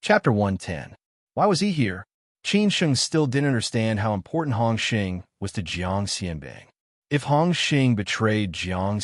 Chapter 110. Why was he here? Qin Sheng still didn't understand how important Hong Xing was to Jiang Xianbang. If Hong Xing betrayed Jiang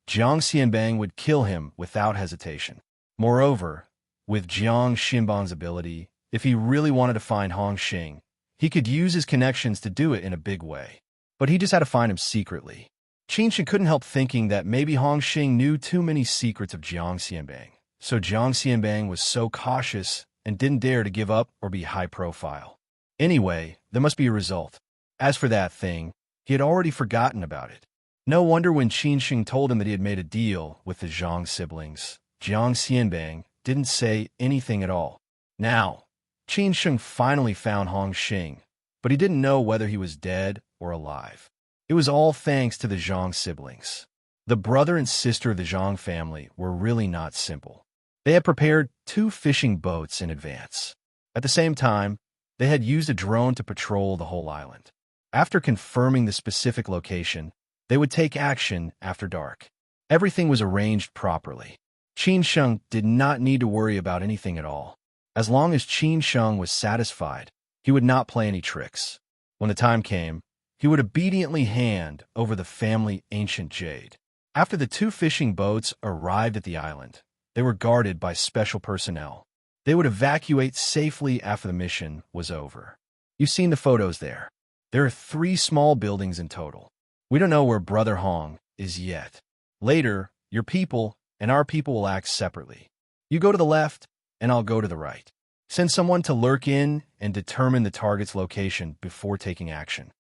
Xianbang would kill him without hesitation. Moreover, with Jiang Xianbang's ability, if he really wanted to find Hong Xing, he could use his connections to do it in a big way. But he just had to find him secretly. Qin Sheng couldn't help thinking that maybe Hong Xing knew too many secrets of Jiang Xianbang. So Jiang Xianbang was so cautious and didn't dare to give up or be high profile. Anyway, there must be a result. As for that thing, he had already forgotten about it. No wonder when Qin Sheng told him that he had made a deal with the Zhang siblings, Jiang Xianbang didn't say anything at all. Now, Qin Sheng finally found Hong Xing, but he didn't know whether he was dead or alive. It was all thanks to the Zhang siblings. The brother and sister of the Zhang family were really not simple. They had prepared 2 fishing boats in advance. At the same time, they had used a drone to patrol the whole island. After confirming the specific location, they would take action after dark. Everything was arranged properly. Qin Sheng did not need to worry about anything at all. As long as Qin Sheng was satisfied, he would not play any tricks. When the time came, he would obediently hand over the family ancient jade. After the 2 fishing boats arrived at the island, they were guarded by special personnel. They would evacuate safely after the mission was over. You've seen the photos there. There are 3 small buildings in total. We don't know where Brother Hong is yet. Later, your people and our people will act separately. You go to the left, and I'll go to the right. Send someone to lurk in and determine the target's location before taking action.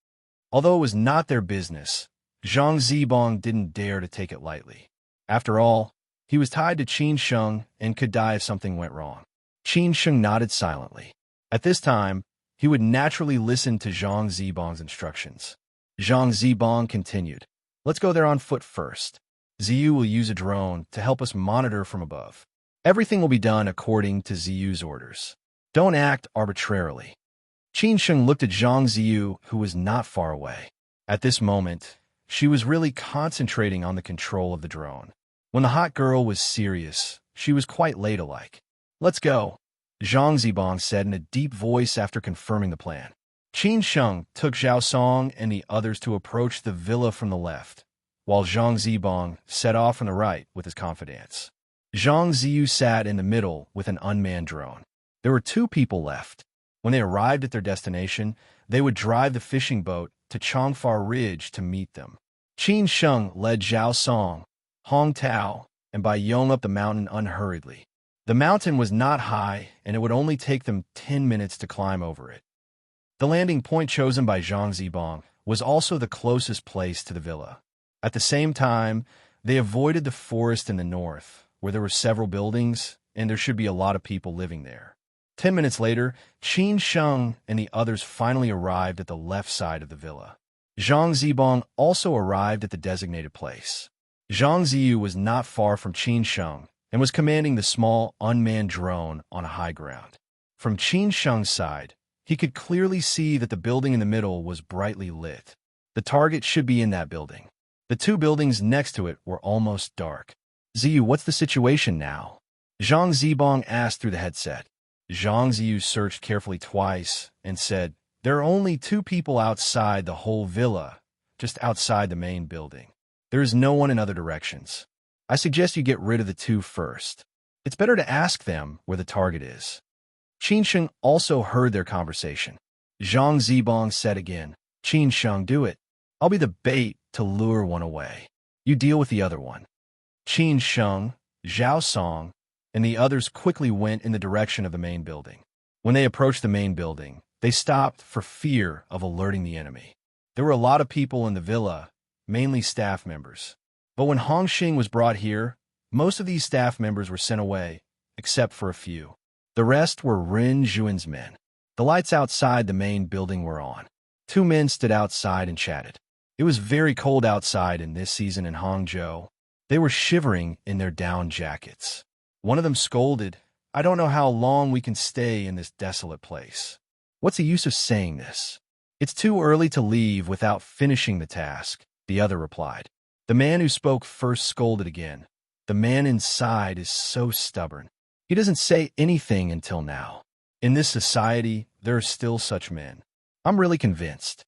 Although it was not their business, Zhang Zibong didn't dare to take it lightly. After all, he was tied to Qin Sheng and could die if something went wrong. Qin Sheng nodded silently. At this time, he would naturally listen to Zhang Zibong's instructions. Zhang Zibong continued, "Let's go there on foot first. Ziyu will use a drone to help us monitor from above. Everything will be done according to Ziyu's orders. Don't act arbitrarily." Qin Sheng looked at Zhang Ziyu, who was not far away. At this moment, she was really concentrating on the control of the drone. When the hot girl was serious, she was quite ladylike. "Let's go," Zhang Zibong said in a deep voice after confirming the plan. Qin Sheng took Zhao Song and the others to approach the villa from the left, while Zhang Zibong set off from the right with his confidants. Zhang Ziyu sat in the middle with an unmanned drone. There were 2 people left. When they arrived at their destination, they would drive the fishing boat to Chongfa Ridge to meet them. Qin Sheng led Zhao Song, Hong Tao, and Bai Yong up the mountain unhurriedly. The mountain was not high, and it would only take them 10 minutes to climb over it. The landing point chosen by Zhang Zibong was also the closest place to the villa. At the same time, they avoided the forest in the north, where there were several buildings, and there should be a lot of people living there. 10 minutes later, Qin Sheng and the others finally arrived at the left side of the villa. Zhang Zibong also arrived at the designated place. Zhang Ziyu was not far from Qin Sheng and was commanding the small, unmanned drone on a high ground. From Qin Sheng's side, he could clearly see that the building in the middle was brightly lit. The target should be in that building. The 2 buildings next to it were almost dark. "Ziyu, what's the situation now?" Zhang Zibong asked through the headset. Zhang Ziyu searched carefully twice and said, "There are only 2 people outside the whole villa, just outside the main building. There is no one in other directions. I suggest you get rid of the 2 first. It's better to ask them where the target is." Qin Sheng also heard their conversation. Zhang Zibong said again, "Qin Sheng, do it. I'll be the bait to lure one away. You deal with the other one." Qin Sheng, Zhao Song, and the others quickly went in the direction of the main building. When they approached the main building, they stopped for fear of alerting the enemy. There were a lot of people in the villa, mainly staff members. But when Hong Xing was brought here, most of these staff members were sent away, except for a few. The rest were Rin Zhuan's men. The lights outside the main building were on. 2 men stood outside and chatted. It was very cold outside in this season in Hangzhou. They were shivering in their down jackets. One of them scolded, "I don't know how long we can stay in this desolate place." "What's the use of saying this? It's too early to leave without finishing the task," the other replied. The man who spoke first scolded again. "The man inside is so stubborn. He doesn't say anything until now. In this society, there are still such men. I'm really convinced.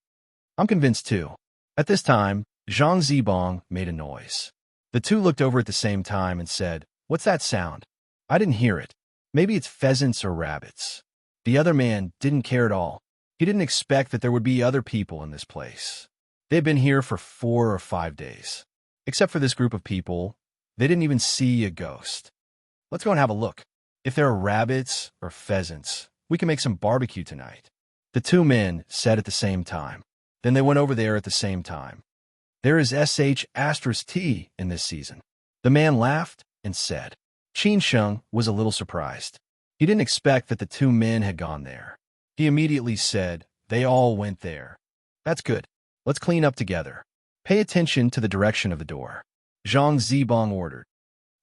I'm convinced too. At this time, Zhang Zibong made a noise. The two looked over at the same time and said, "What's that sound?" "I didn't hear it. Maybe it's pheasants or rabbits." The other man didn't care at all. He didn't expect that there would be other people in this place. They'd been here for 4 or 5 days. Except for this group of people, they didn't even see a ghost. "Let's go and have a look. If there are rabbits or pheasants, we can make some barbecue tonight," the two men said at the same time. Then they went over there at the same time. "There is sh*t in this season." The man laughed and said. Qin Sheng was a little surprised. He didn't expect that the two men had gone there. He immediately said, "They all went there." "That's good. Let's clean up together. Pay attention to the direction of the door," Zhang Zibong ordered.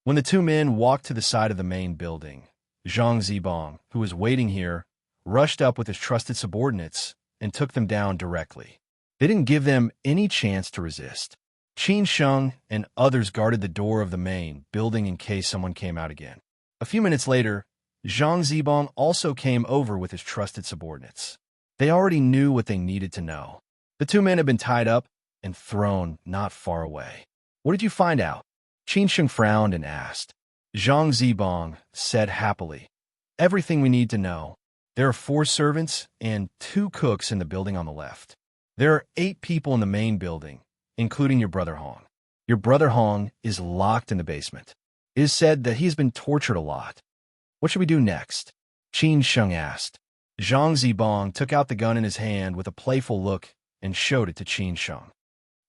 When the two men walked to the side of the main building, Zhang Zibong, who was waiting here, rushed up with his trusted subordinates and took them down directly. They didn't give them any chance to resist. Qin Sheng and others guarded the door of the main building in case someone came out again. A few minutes later, Zhang Zibong also came over with his trusted subordinates. They already knew what they needed to know. The two men had been tied up and thrown not far away. "What did you find out?" Qin Sheng frowned and asked. Zhang Zibong said happily, "Everything we need to know. There are 4 servants and 2 cooks in the building on the left. There are 8 people in the main building, including your brother Hong. Your brother Hong is locked in the basement. It is said that he's been tortured a lot. What should we do next?" Qin Sheng asked. Zhang Zibong took out the gun in his hand with a playful look and showed it to Qin Sheng.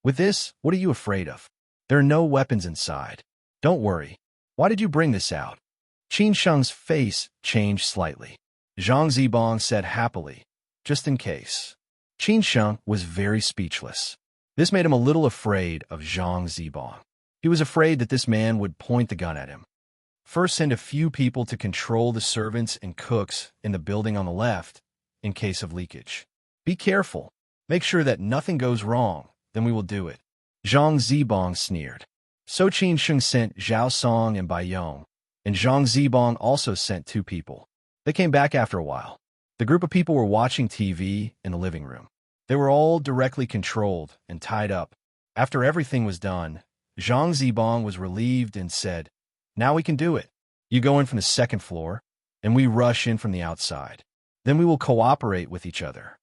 "With this, what are you afraid of? There are no weapons inside. Don't worry. Why did you bring this out?" Qin Sheng's face changed slightly. Zhang Zibong said happily, "Just in case." Qin Sheng was very speechless. This made him a little afraid of Zhang Zibong. He was afraid that this man would point the gun at him. First, send a few people to control the servants and cooks in the building on the left in case of leakage. Be careful. Make sure that nothing goes wrong, then we will do it. Zhang Zibong sneered. So Qin Sheng sent Zhao Song and Bai Yong, and Zhang Zibong also sent 2 people. They came back after a while. The group of people were watching TV in the living room. They were all directly controlled and tied up. After everything was done, Zhang Zibong was relieved and said, "Now we can do it. You go in from the 2nd floor, and we rush in from the outside. Then we will cooperate with each other."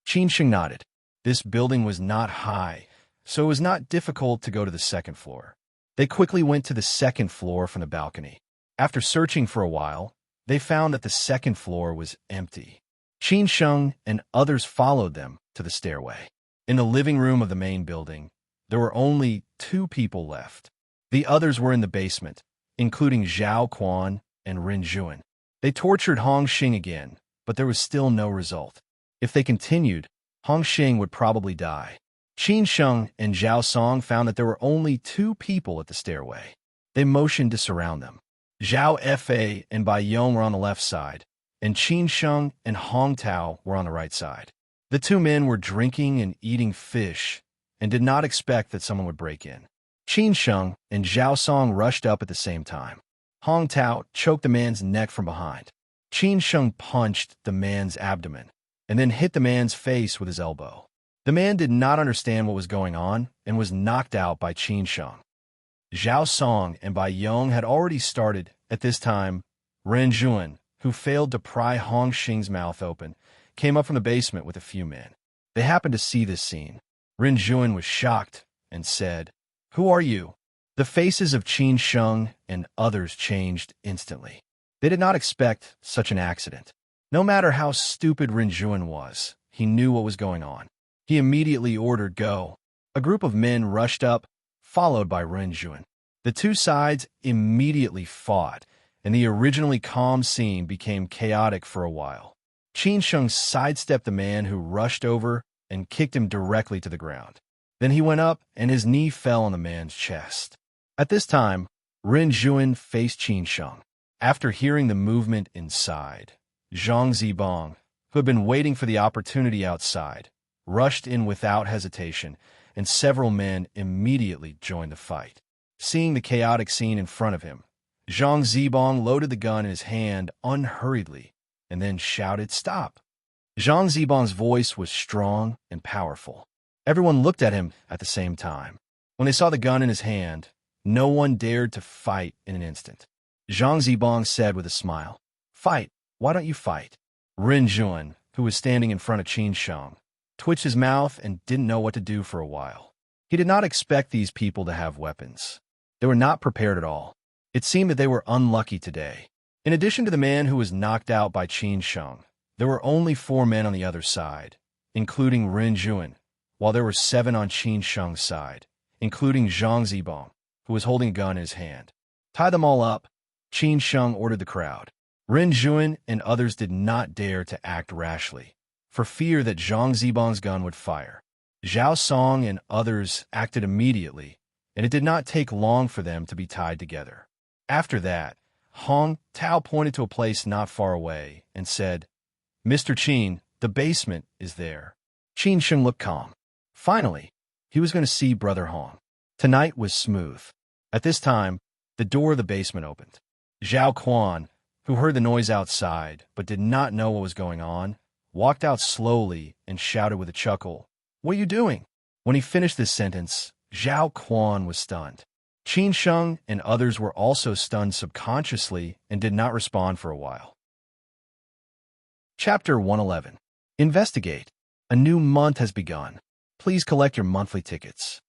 Qin Sheng nodded. This building was not high, so it was not difficult to go to the 2nd floor. They quickly went to the 2nd floor from the balcony. After searching for a while, they found that the 2nd floor was empty. Qin Sheng and others followed them to the stairway. In the living room of the main building, there were only 2 people left. The others were in the basement, including Zhao Quan and Ren Zhuan. They tortured Hong Xing again, but there was still no result. If they continued, Hong Xing would probably die. Qin Sheng and Zhao Song found that there were only 2 people at the stairway. They motioned to surround them. Zhao Fa and Bai Yong were on the left side, and Qin Sheng and Hong Tao were on the right side. The 2 men were drinking and eating fish and did not expect that someone would break in. Qin Sheng and Zhao Song rushed up at the same time. Hong Tao choked the man's neck from behind. Qin Sheng punched the man's abdomen and then hit the man's face with his elbow. The man did not understand what was going on and was knocked out by Qin Sheng. Zhao Song and Bai Yong had already started. At this time, Ren Zhuan, who failed to pry Hong Xing's mouth open, came up from the basement with a few men. They happened to see this scene. Ren Zhuan was shocked and said, "Who are you?" The faces of Qin Sheng and others changed instantly. They did not expect such an accident. No matter how stupid Ren Zhuan was, he knew what was going on. He immediately ordered go. A group of men rushed up, followed by Ren Zhuan. The 2 sides immediately fought, and the originally calm scene became chaotic for a while. Qin Sheng sidestepped the man who rushed over and kicked him directly to the ground. Then he went up, and his knee fell on the man's chest. At this time, Ren Zhuan faced Qin Sheng. After hearing the movement inside, Zhang Zibong, who had been waiting for the opportunity outside, rushed in without hesitation, and several men immediately joined the fight. Seeing the chaotic scene in front of him, Zhang Zibong loaded the gun in his hand unhurriedly and then shouted, "Stop!" Zhang Zibong's voice was strong and powerful. Everyone looked at him at the same time. When they saw the gun in his hand, no one dared to fight in an instant. Zhang Zibong said with a smile, "Fight? Why don't you fight?" Rin Jun, who was standing in front of Qin Sheng, twitched his mouth and didn't know what to do for a while. He did not expect these people to have weapons. They were not prepared at all. It seemed that they were unlucky today. In addition to the man who was knocked out by Qin Sheng, there were only 4 men on the other side, including Rin Jun, while there were 7 on Qin Sheng's side, including Zhang Zibong, who was holding a gun in his hand. "Tie them all up," Qin Sheng ordered the crowd. Rin Jun and others did not dare to act rashly, for fear that Zhang Zibong's gun would fire. Zhao Song and others acted immediately, and it did not take long for them to be tied together. After that, Hong Tao pointed to a place not far away and said, "Mr. Qin, the basement is there." Qin Sheng looked calm. Finally, he was going to see Brother Hong. Tonight was smooth. At this time, the door of the basement opened. Zhao Quan, who heard the noise outside but did not know what was going on, walked out slowly and shouted with a chuckle, "What are you doing?" When he finished this sentence, Zhao Quan was stunned. Qin Sheng and others were also stunned subconsciously and did not respond for a while. Chapter 111. Investigate. A new month has begun. Please collect your monthly tickets.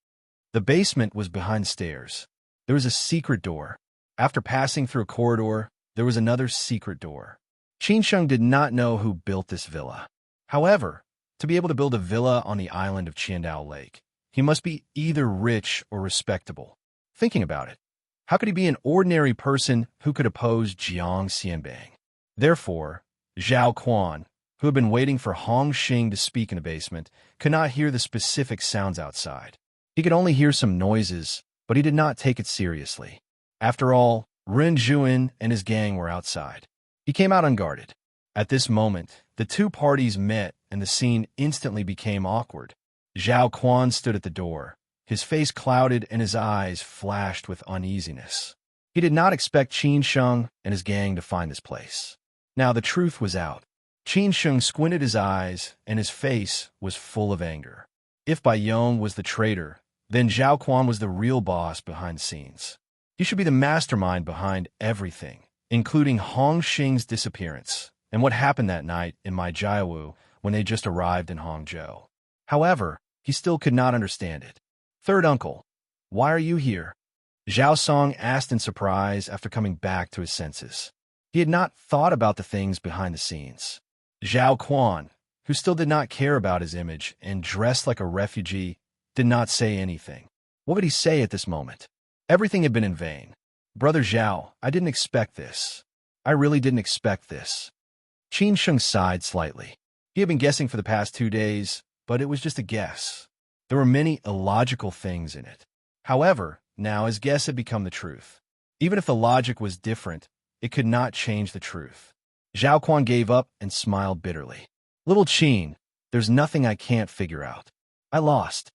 The basement was behind stairs. There was a secret door. After passing through a corridor, there was another secret door. Qin Sheng did not know who built this villa. However, to be able to build a villa on the island of Qiandao Lake, he must be either rich or respectable. Thinking about it, how could he be an ordinary person who could oppose Jiang Xianbang? Therefore, Zhao Quan, who had been waiting for Hong Xing to speak in the basement, could not hear the specific sounds outside. He could only hear some noises, but he did not take it seriously. After all, Rin Jun and his gang were outside. He came out unguarded. At this moment, the 2 parties met and the scene instantly became awkward. Zhao Quan stood at the door, his face clouded and his eyes flashed with uneasiness. He did not expect Qin Sheng and his gang to find this place. Now the truth was out. Qin Sheng squinted his eyes and his face was full of anger. If Bai Yong was the traitor, then Zhao Quan was the real boss behind the scenes. He should be the mastermind behind everything, including Hong Xing's disappearance and what happened that night in Maijiawu when they just arrived in Hangzhou. However, he still could not understand it. "Third uncle, why are you here?" Zhao Song asked in surprise after coming back to his senses. He had not thought about the things behind the scenes. Zhao Quan, who still did not care about his image and dressed like a refugee, did not say anything. What would he say at this moment? Everything had been in vain. "Brother Zhao, I didn't expect this. I really didn't expect this." Qin Sheng sighed slightly. He had been guessing for the past 2 days, but it was just a guess. There were many illogical things in it. However, now his guess had become the truth. Even if the logic was different, it could not change the truth. Zhao Quan gave up and smiled bitterly. "Little Qin, there's nothing I can't figure out. I lost.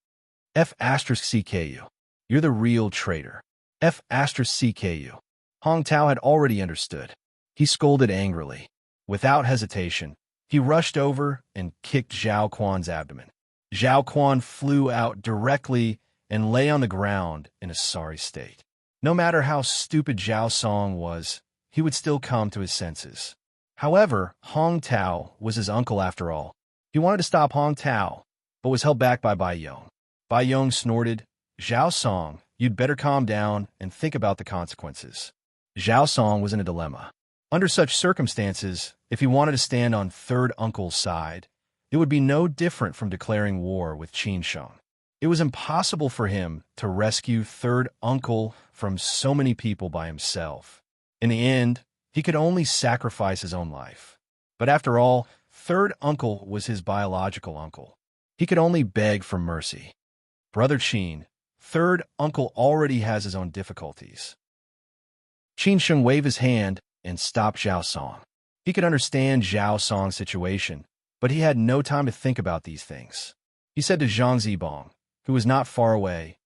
F*CKU. You're the real traitor. F*CKU. Hong Tao had already understood. He scolded angrily. Without hesitation, he rushed over and kicked Zhao Quan's abdomen. Zhao Quan flew out directly and lay on the ground in a sorry state. No matter how stupid Zhao Song was, he would still come to his senses. However, Hong Tao was his uncle after all. He wanted to stop Hong Tao, but was held back by Bai Yong. Bai Yong snorted, "Zhao Song, you'd better calm down and think about the consequences." Zhao Song was in a dilemma. Under such circumstances, if he wanted to stand on third uncle's side, it would be no different from declaring war with Qin Sheng. It was impossible for him to rescue third uncle from so many people by himself. In the end, he could only sacrifice his own life. But after all, third uncle was his biological uncle. He could only beg for mercy. "Brother Qin, third uncle already has his own difficulties." Qin Sheng waved his hand and stopped Zhao Song. He could understand Zhao Song's situation, but he had no time to think about these things. He said to Zhang Zibong, who was not far away,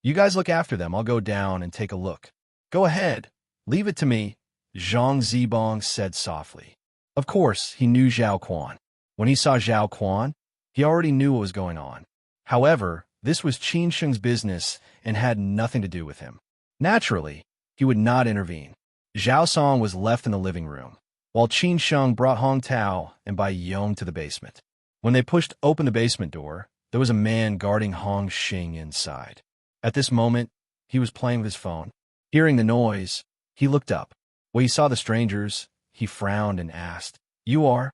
"You guys look after them. I'll go down and take a look." "Go ahead," Leave it to me, Zhang Zibong said softly. Of course, he knew Zhao Quan. When he saw Zhao Quan, he already knew what was going on. However, this was Qin Sheng's business and had nothing to do with him. Naturally, he would not intervene. Zhao Song was left in the living room, while Qin Sheng brought Hong Tao and Bai Yong to the basement. When they pushed open the basement door, there was a man guarding Hong Xing inside. At this moment, he was playing with his phone. Hearing the noise, he looked up. When he saw the strangers, he frowned and asked, "You are?"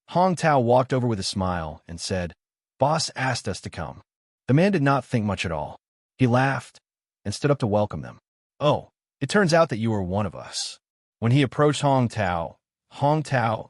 Hong Tao walked over with a smile and said, "Boss asked us to come." The man did not think much at all. He laughed and stood up to welcome them. "Oh, it turns out that you are one of us." When he approached Hong Tao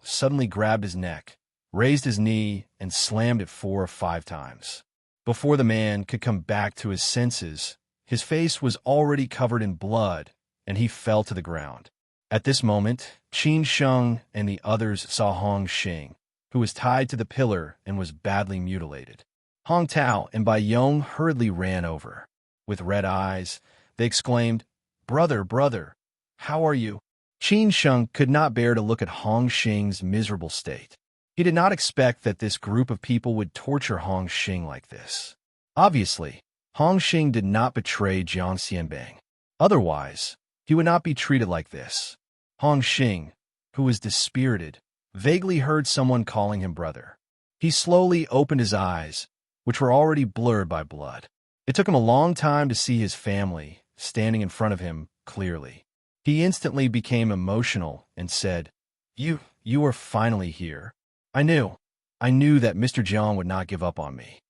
suddenly grabbed his neck, raised his knee, and slammed it 4 or 5 times. Before the man could come back to his senses, his face was already covered in blood, and he fell to the ground. At this moment, Qin Sheng and the others saw Hong Xing, who was tied to the pillar and was badly mutilated. Hong Tao and Bai Yong hurriedly ran over. With red eyes, they exclaimed, "Brother, brother, how are you?" Qin Sheng could not bear to look at Hong Xing's miserable state. He did not expect that this group of people would torture Hong Xing like this. Obviously, Hong Xing did not betray Jiang Xianbang. Otherwise, he would not be treated like this. Hong Xing, who was dispirited, vaguely heard someone calling him brother. He slowly opened his eyes, which were already blurred by blood. It took him a long time to see his family standing in front of him clearly. He instantly became emotional and said, You are finally here. I knew that Mr. Jiang would not give up on me."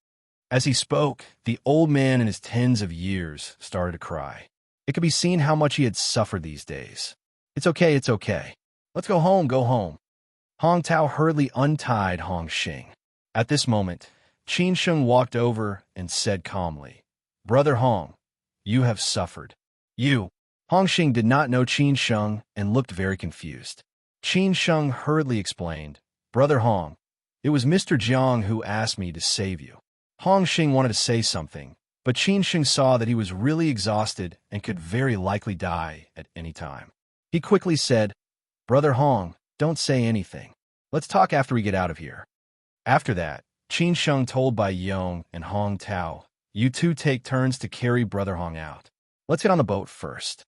As he spoke, the old man in his tens of years started to cry. It could be seen how much he had suffered these days. It's okay. Let's go home, go home." Hong Tao hurriedly untied Hong Xing. At this moment, Qin Sheng walked over and said calmly, "Brother Hong, you have suffered." "You." Hong Xing did not know Qin Sheng and looked very confused. Qin Sheng hurriedly explained, "Brother Hong, it was Mr. Jiang who asked me to save you." Hong Xing wanted to say something, but Qin Sheng saw that he was really exhausted and could very likely die at any time. He quickly said, "Brother Hong, don't say anything. Let's talk after we get out of here." After that, Qin Sheng told Bai Yong and Hong Tao, "You two take turns to carry Brother Hong out. Let's get on the boat first."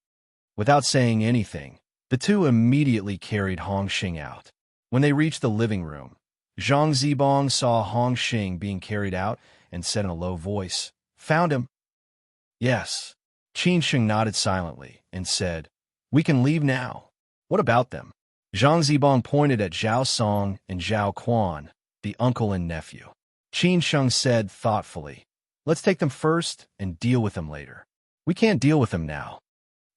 Without saying anything, the two immediately carried Hong Xing out. When they reached the living room, Zhang Zibong saw Hong Xing being carried out and said in a low voice, "Found him?" "Yes." Qin Sheng nodded silently and said, "We can leave now. What about them?" Zhang Zibong pointed at Zhao Song and Zhao Quan, the uncle and nephew. Qin Sheng said thoughtfully, "Let's take them first and deal with them later." "We can't deal with them now."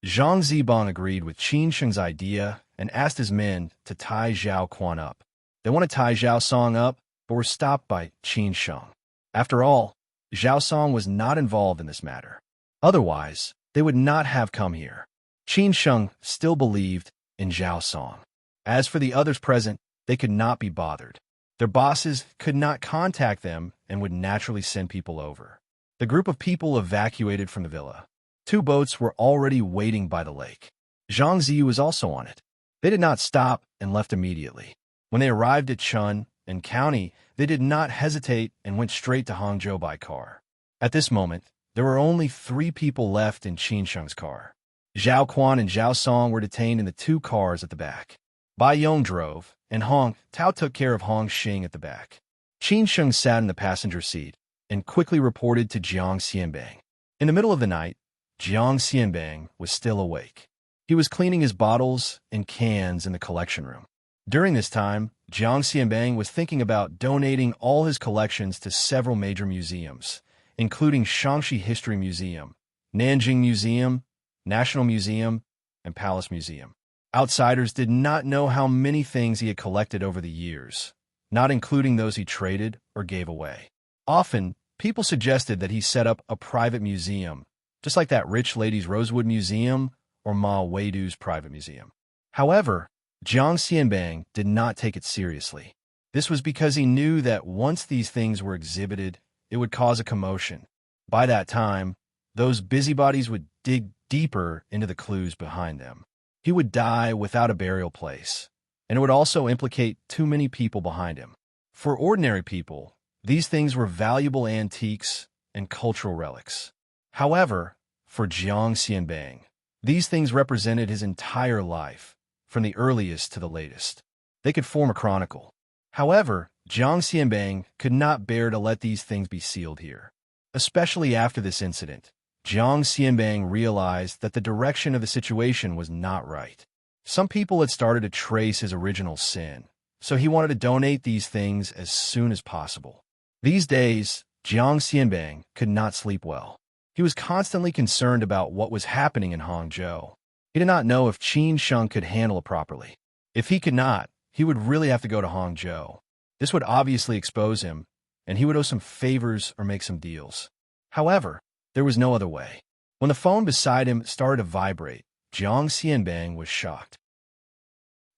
Zhang Zibong agreed with Qin Sheng's idea and asked his men to tie Zhao Quan up. They want to tie Zhao Song up, but were stopped by Qin Sheng. After all, Zhao Song was not involved in this matter. Otherwise, they would not have come here. Qin Sheng still believed in Zhao Song. As for the others present, they could not be bothered. Their bosses could not contact them and would naturally send people over. The group of people evacuated from the villa. 2 boats were already waiting by the lake. Zhang Ziyu was also on it. They did not stop and left immediately. When they arrived at Chun and County, they did not hesitate and went straight to Hangzhou by car. At this moment, there were only 3 people left in Qin Sheng's car. Zhao Quan and Zhao Song were detained in the 2 cars at the back. Bai Yong drove, and Hong Tao took care of Hong Xing at the back. Qin Sheng sat in the passenger seat and quickly reported to Jiang Xianbang. In the middle of the night, Jiang Xianbang was still awake. He was cleaning his bottles and cans in the collection room. During this time, Jiang Xianbang was thinking about donating all his collections to several major museums, including Shaanxi History Museum, Nanjing Museum, National Museum, and Palace Museum. Outsiders did not know how many things he had collected over the years, not including those he traded or gave away. Often, people suggested that he set up a private museum, just like that rich lady's Rosewood Museum or Ma Weidu's private museum. However, Jiang Xianbang did not take it seriously. This was because he knew that once these things were exhibited, it would cause a commotion. By that time, those busybodies would dig deeper into the clues behind them. he would die without a burial place, and it would also implicate too many people behind him. For ordinary people, these things were valuable antiques and cultural relics. However, for Jiang Xianbang, these things represented his entire life, from the earliest to the latest. They could form a chronicle. However, Jiang Xianbang could not bear to let these things be sealed here. Especially after this incident, Jiang Xianbang realized that the direction of the situation was not right. Some people had started to trace his original sin, so he wanted to donate these things as soon as possible. These days, Jiang Xianbang could not sleep well. He was constantly concerned about what was happening in Hangzhou. He did not know if Qin Sheng could handle it properly. If he could not, he would really have to go to Hangzhou. This would obviously expose him, and he would owe some favors or make some deals. However, there was no other way. When the phone beside him started to vibrate, Jiang Xianbang was shocked.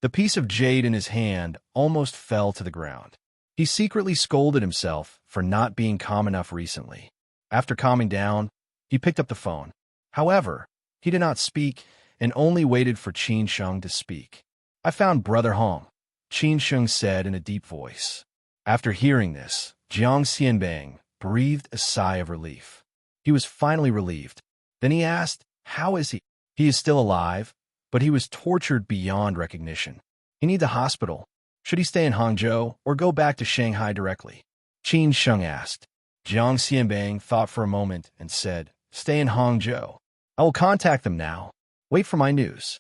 The piece of jade in his hand almost fell to the ground. He secretly scolded himself for not being calm enough recently. After calming down, he picked up the phone. However, he did not speak and only waited for Qin Sheng to speak. "I found Brother Hong," Qin Sheng said in a deep voice. After hearing this, Jiang Xianbang breathed a sigh of relief. He was finally relieved. Then he asked, "How is he?" "He is still alive, but he was tortured beyond recognition. He needs a hospital. Should he stay in Hangzhou or go back to Shanghai directly?" Qin Sheng asked. Jiang Xianbang thought for a moment and said, "Stay in Hangzhou. I will contact them now. Wait for my news."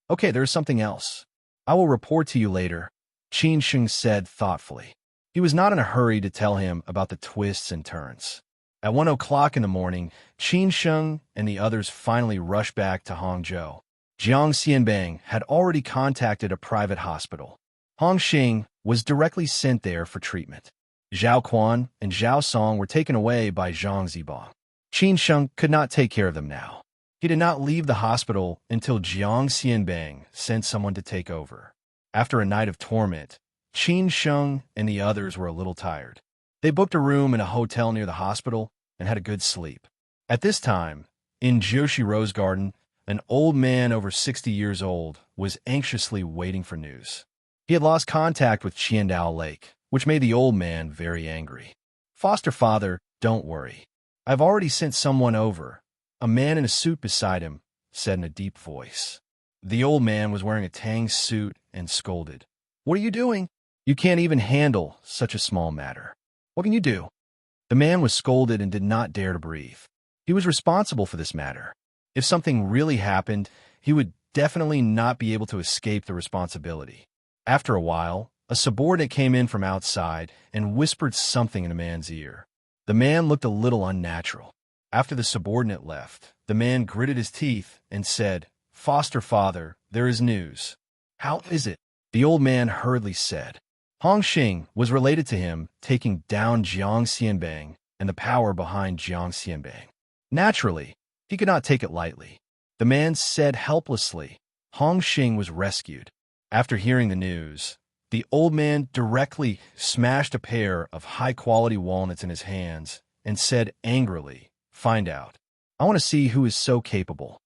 "Okay, there is something else. I will report to you later," Qin Sheng said thoughtfully. He was not in a hurry to tell him about the twists and turns. At 1 o'clock in the morning, Qin Sheng and the others finally rushed back to Hangzhou. Jiang Xianbang had already contacted a private hospital. Hong Xing was directly sent there for treatment. Zhao Quan and Zhao Song were taken away by Zhang Zibang. Qin Sheng could not take care of them now. He did not leave the hospital until Jiang Xianbang sent someone to take over. After a night of torment, Qin Sheng and the others were a little tired. They booked a room in a hotel near the hospital and had a good sleep. At this time, in Joshi Rose Garden, an old man over 60 years old was anxiously waiting for news. He had lost contact with Qiandao Lake, which made the old man very angry. "Foster father, don't worry. I've already sent someone over," a man in a suit beside him said in a deep voice. The old man was wearing a Tang suit and scolded. "What are you doing? You can't even handle such a small matter. What can you do?" The man was scolded and did not dare to breathe. He was responsible for this matter. If something really happened, he would definitely not be able to escape the responsibility. After a while, a subordinate came in from outside and whispered something in the man's ear. The man looked a little unnatural. After the subordinate left, the man gritted his teeth and said, "Foster father, there is news." "How is it?" The old man hurriedly said. Hong Xing was related to him, taking down Jiang Xianbang and the power behind Jiang Xianbang. Naturally, he could not take it lightly. The man said helplessly. Hong Xing was rescued. After hearing the news, the old man directly smashed a pair of high-quality walnuts in his hands and said angrily, "Find out. I want to see who is so capable."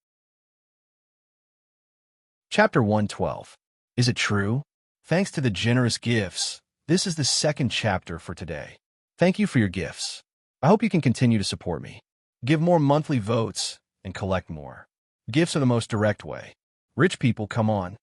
Chapter 112. Is it true? Thanks to the generous gifts, this is the second chapter for today. Thank you for your gifts. I hope you can continue to support me. Give more monthly votes and collect more. Gifts are the most direct way. Rich people, come on.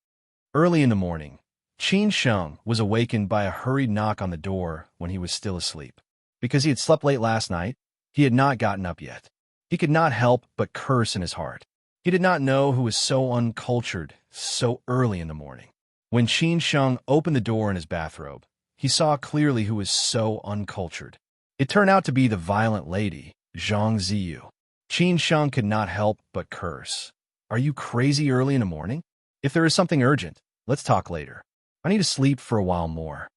Early in the morning, Qin Sheng was awakened by a hurried knock on the door when he was still asleep. Because he had slept late last night, he had not gotten up yet. He could not help but curse in his heart. He did not know who was so uncultured so early in the morning. When Qin Sheng opened the door in his bathrobe, he saw clearly who was so uncultured. It turned out to be the violent lady, Zhang Ziyu. Qin Sheng could not help but curse. "Are you crazy early in the morning? If there is something urgent, let's talk later. I need to sleep for a while more."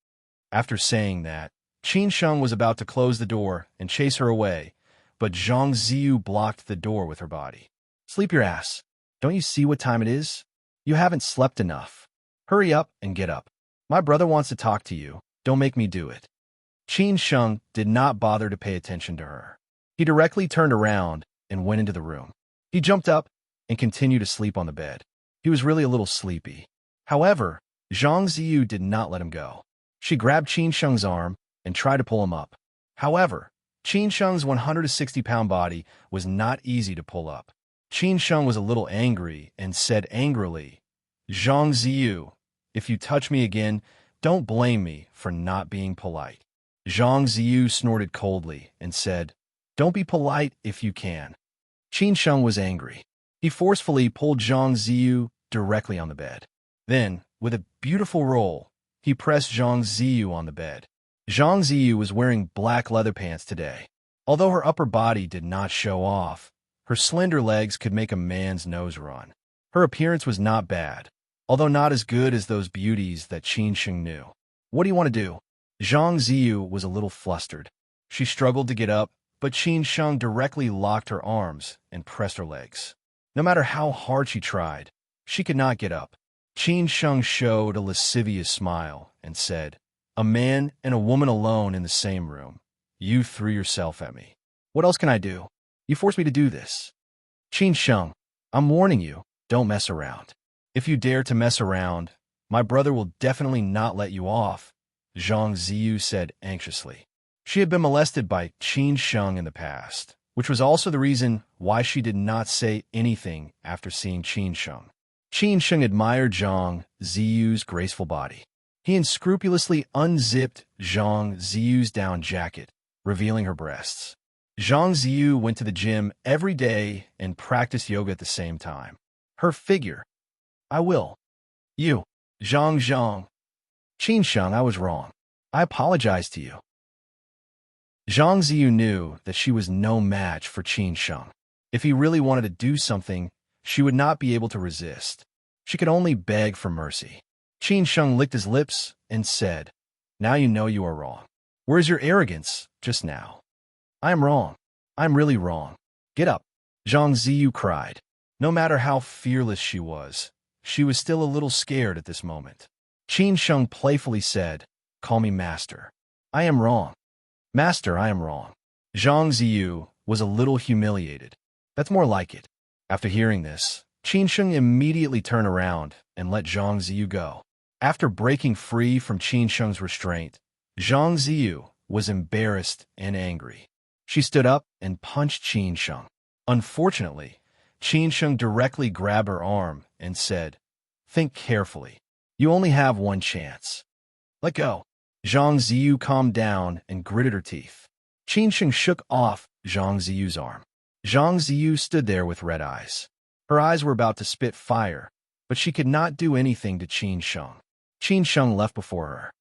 After saying that, Qin Sheng was about to close the door and chase her away, but Zhang Ziyu blocked the door with her body. "Sleep your ass. Don't you see what time it is? You haven't slept enough. Hurry up and get up. My brother wants to talk to you. Don't make me do it." Qin Sheng did not bother to pay attention to her. He directly turned around and went into the room. He jumped up and continued to sleep on the bed. He was really a little sleepy. However, Zhang Ziyu did not let him go. She grabbed Qin Sheng's arm and tried to pull him up. However, Qin Sheng's 160-pound body was not easy to pull up. Qin Sheng was a little angry and said angrily, "Zhang Ziyu, if you touch me again, don't blame me for not being polite." Zhang Ziyu snorted coldly and said, "Don't be polite if you can." Qin Sheng was angry. He forcefully pulled Zhang Ziyu directly on the bed. Then, with a beautiful roll, he pressed Zhang Ziyu on the bed. Zhang Ziyu was wearing black leather pants today. Although her upper body did not show off, her slender legs could make a man's nose run. Her appearance was not bad, although not as good as those beauties that Qin Sheng knew. "What do you want to do?" Zhang Ziyu was a little flustered. She struggled to get up, but Qin Sheng directly locked her arms and pressed her legs. No matter how hard she tried, she could not get up. Qin Sheng showed a lascivious smile and said, "A man and a woman alone in the same room. You threw yourself at me. What else can I do? You forced me to do this." "Qin Sheng, I'm warning you, don't mess around. If you dare to mess around, my brother will definitely not let you off," Zhang Ziyu said anxiously. She had been molested by Qin Sheng in the past, which was also the reason why she did not say anything after seeing Qin Sheng. Qin Sheng admired Zhang Ziyu's graceful body. He unscrupulously unzipped Zhang Ziyu's down jacket, revealing her breasts. Zhang Ziyu went to the gym every day and practiced yoga at the same time. Her figure. "I will." "You." Zhang. "Qin Sheng, I was wrong. I apologize to you." Zhang Ziyu knew that she was no match for Qin Sheng. If he really wanted to do something, she would not be able to resist. She could only beg for mercy. Qin Sheng licked his lips and said, "Now you know you are wrong. Where's your arrogance just now?" "I am wrong. I'm really wrong. Get up," Zhang Ziyu cried. No matter how fearless she was still a little scared at this moment. Qin Sheng playfully said, "Call me master." "I am wrong. Master, I am wrong." Zhang Ziyu was a little humiliated. "That's more like it." After hearing this, Qin Sheng immediately turned around and let Zhang Ziyu go. After breaking free from Qin Sheng's restraint, Zhang Ziyu was embarrassed and angry. She stood up and punched Qin Sheng. Unfortunately, Qin Sheng directly grabbed her arm and said, "Think carefully. You only have one chance. Let go." Zhang Ziyu calmed down and gritted her teeth. Qin Sheng shook off Zhang Ziyu's arm. Zhang Ziyu stood there with red eyes. Her eyes were about to spit fire, but she could not do anything to Qin Sheng. Qin Sheng left before her.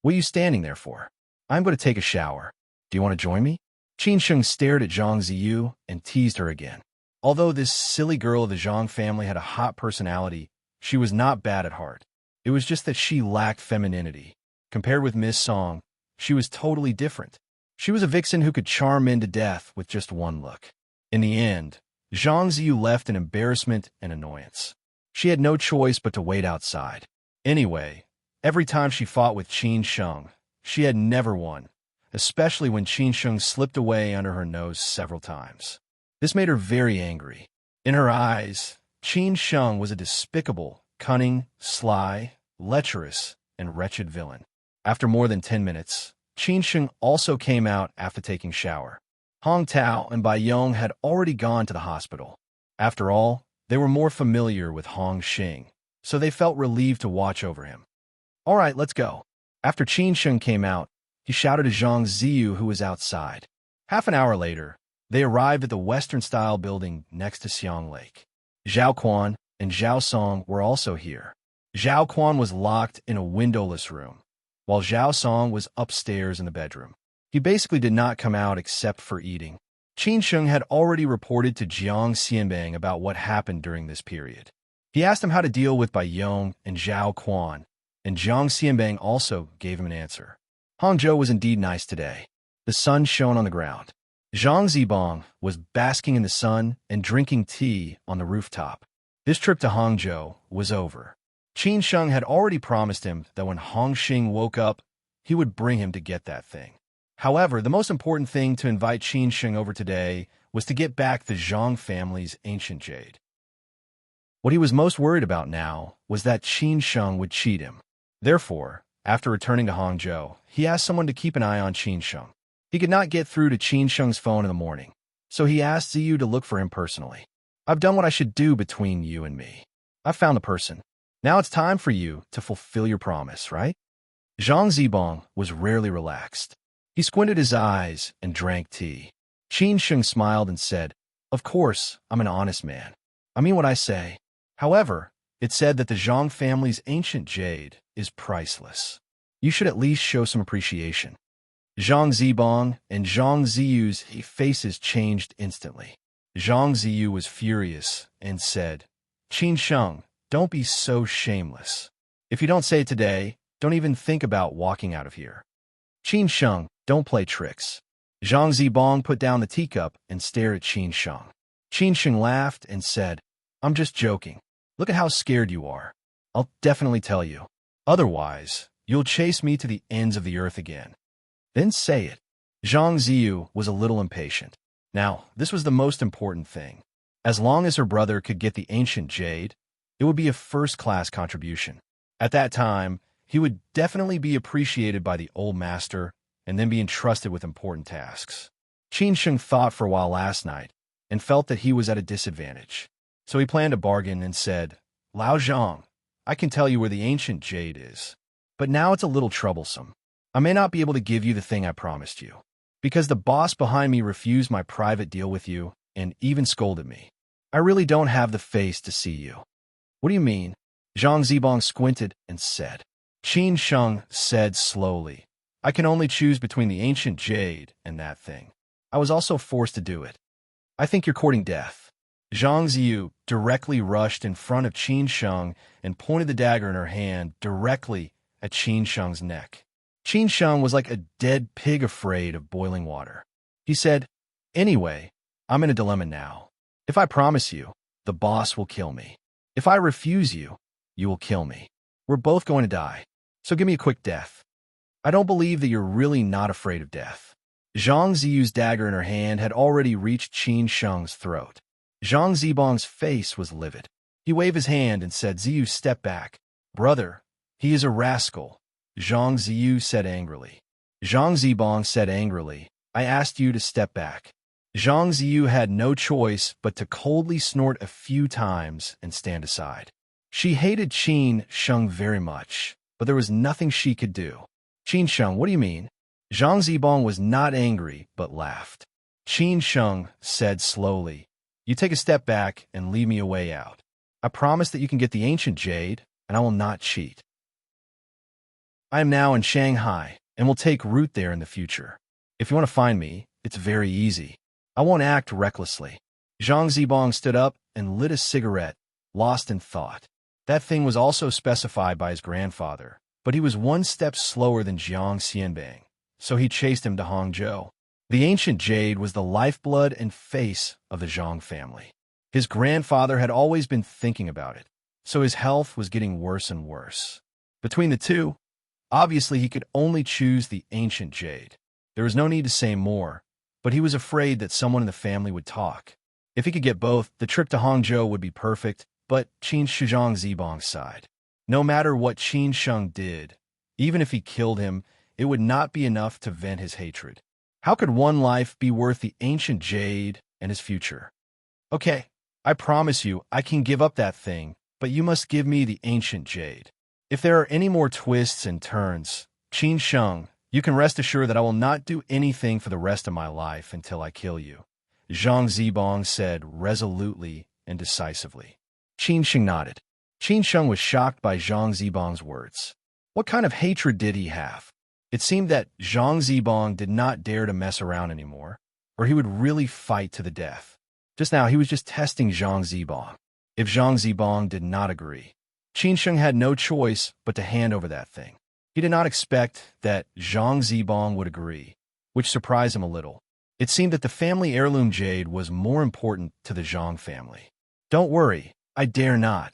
"What are you standing there for? I'm going to take a shower. Do you want to join me?" Qin Sheng stared at Zhang Ziyu and teased her again. Although this silly girl of the Zhang family had a hot personality, she was not bad at heart. It was just that she lacked femininity. Compared with Miss Song, she was totally different. She was a vixen who could charm men to death with just one look. In the end, Zhang Ziyu left in embarrassment and annoyance. She had no choice but to wait outside. Anyway, every time she fought with Qin Sheng, she had never won, especially when Qin Sheng slipped away under her nose several times. This made her very angry. In her eyes, Qin Sheng was a despicable, cunning, sly, lecherous, and wretched villain. After more than 10 minutes, Qin Sheng also came out after taking shower. Hong Tao and Bai Yong had already gone to the hospital. After all, they were more familiar with Hong Xing, so they felt relieved to watch over him. "All right, let's go." After Qin Sheng came out, he shouted to Zhang Ziyu, who was outside. Half an hour later, they arrived at the Western-style building next to Xiang Lake. Zhao Quan and Zhao Song were also here. Zhao Quan was locked in a windowless room, while Zhao Song was upstairs in the bedroom. He basically did not come out except for eating. Qin Sheng had already reported to Jiang Xianbang about what happened during this period. He asked him how to deal with Bai Yong and Zhao Quan, and Jiang Xianbang also gave him an answer. Hangzhou was indeed nice today. The sun shone on the ground. Zhang Zibong was basking in the sun and drinking tea on the rooftop. This trip to Hangzhou was over. Qin Sheng had already promised him that when Hong Xing woke up, he would bring him to get that thing. However, the most important thing to invite Qin Sheng over today was to get back the Zhang family's ancient jade. What he was most worried about now was that Qin Sheng would cheat him. Therefore, after returning to Hangzhou, he asked someone to keep an eye on Qin Sheng. He could not get through to Qin Sheng's phone in the morning, so he asked Ziyu to look for him personally. I've done what I should do between you and me. I've found the person. Now it's time for you to fulfill your promise, right? Zhang Zibong was rarely relaxed. He squinted his eyes and drank tea. Qin Sheng smiled and said, "Of course, I'm an honest man. I mean what I say. However, it's said that the Zhang family's ancient jade is priceless. You should at least show some appreciation." Zhang Zibong and Zhang Ziyu's faces changed instantly. Zhang Ziyu was furious and said, "Qin Sheng, don't be so shameless. If you don't say it today, don't even think about walking out of here." "Qin Sheng, don't play tricks." Zhang Zibong put down the teacup and stared at Qin Sheng. Qin Sheng laughed and said, "I'm just joking. Look at how scared you are. I'll definitely tell you. Otherwise, you'll chase me to the ends of the earth again." "Then say it." Zhang Ziyu was a little impatient. Now, this was the most important thing. As long as her brother could get the ancient jade, it would be a first-class contribution. At that time, he would definitely be appreciated by the old master and then be entrusted with important tasks. Qin Sheng thought for a while last night and felt that he was at a disadvantage. So he planned a bargain and said, "Lao Zhang, I can tell you where the ancient jade is. But now it's a little troublesome. I may not be able to give you the thing I promised you, because the boss behind me refused my private deal with you and even scolded me. I really don't have the face to see you." "What do you mean?" Zhang Zibong squinted and said. Qin Sheng said slowly, "I can only choose between the ancient jade and that thing. I was also forced to do it. I think you're courting death." Zhang Ziyu directly rushed in front of Qin Sheng and pointed the dagger in her hand directly at Qin Sheng's neck. Qin Sheng was like a dead pig afraid of boiling water. He said, "Anyway, I'm in a dilemma now. If I promise you, the boss will kill me. If I refuse you, you will kill me. We're both going to die. So give me a quick death." "I don't believe that you're really not afraid of death." Zhang Ziyu's dagger in her hand had already reached Qin Sheng's throat. Zhang Zibong's face was livid. He waved his hand and said, "Ziyu, step back." "Brother, he is a rascal," Zhang Ziyu said angrily. Zhang Zibong said angrily, "I asked you to step back." Zhang Ziyu had no choice but to coldly snort a few times and stand aside. She hated Qin Sheng very much, but there was nothing she could do. "Qin Sheng, what do you mean?" Zhang Zibong was not angry, but laughed. Qin Sheng said slowly, "You take a step back and leave me a way out. I promise that you can get the ancient jade, and I will not cheat. I am now in Shanghai, and will take root there in the future. If you want to find me, it's very easy. I won't act recklessly." Zhang Zibong stood up and lit a cigarette, lost in thought. That thing was also specified by his grandfather, but he was one step slower than Jiang Xianbang, so he chased him to Hangzhou. The ancient jade was the lifeblood and face of the Zhang family. His grandfather had always been thinking about it, so his health was getting worse and worse. Between the two, obviously he could only choose the ancient jade. There was no need to say more, but he was afraid that someone in the family would talk. If he could get both, the trip to Hangzhou would be perfect, but Qin Zhang Zibong sighed. No matter what Qin Sheng did, even if he killed him, it would not be enough to vent his hatred. How could one life be worth the ancient jade and his future? "Okay, I promise you I can give up that thing, but you must give me the ancient jade. If there are any more twists and turns, Qin Sheng, you can rest assured that I will not do anything for the rest of my life until I kill you," Zhang Zibong said resolutely and decisively. Qin Sheng nodded. Qin Sheng was shocked by Zhang Zibong's words. What kind of hatred did he have? It seemed that Zhang Zibong did not dare to mess around anymore, or he would really fight to the death. Just now, he was just testing Zhang Zibong. If Zhang Zibong did not agree, Qin Sheng had no choice but to hand over that thing. He did not expect that Zhang Zibong would agree, which surprised him a little. It seemed that the family heirloom jade was more important to the Zhang family. "Don't worry, I dare not,"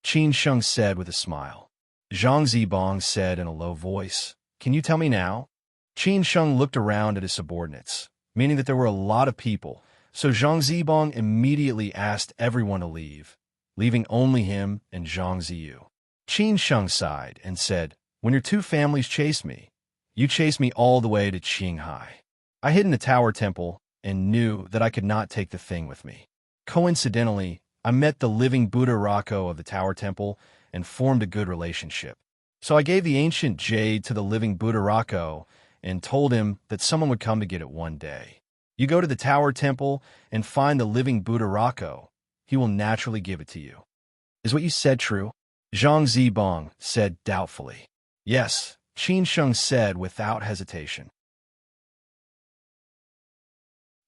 Qin Sheng said with a smile. Zhang Zibong said in a low voice, "Can you tell me now?" Qin Sheng looked around at his subordinates, meaning that there were a lot of people, so Zhang Zibong immediately asked everyone to leave, leaving only him and Zhang Ziyu. Qin Sheng sighed and said, "When your two families chased me, you chased me all the way to Qinghai. I hid in a tower temple and knew that I could not take the thing with me. Coincidentally, I met the living Buddha Rako of the tower temple and formed a good relationship. So I gave the ancient jade to the living Buddha Rako and told him that someone would come to get it one day. You go to the tower temple and find the living Buddha Rako. He will naturally give it to you." "Is what you said true?" Zhang Zibong said doubtfully. "Yes," Qin Sheng said without hesitation.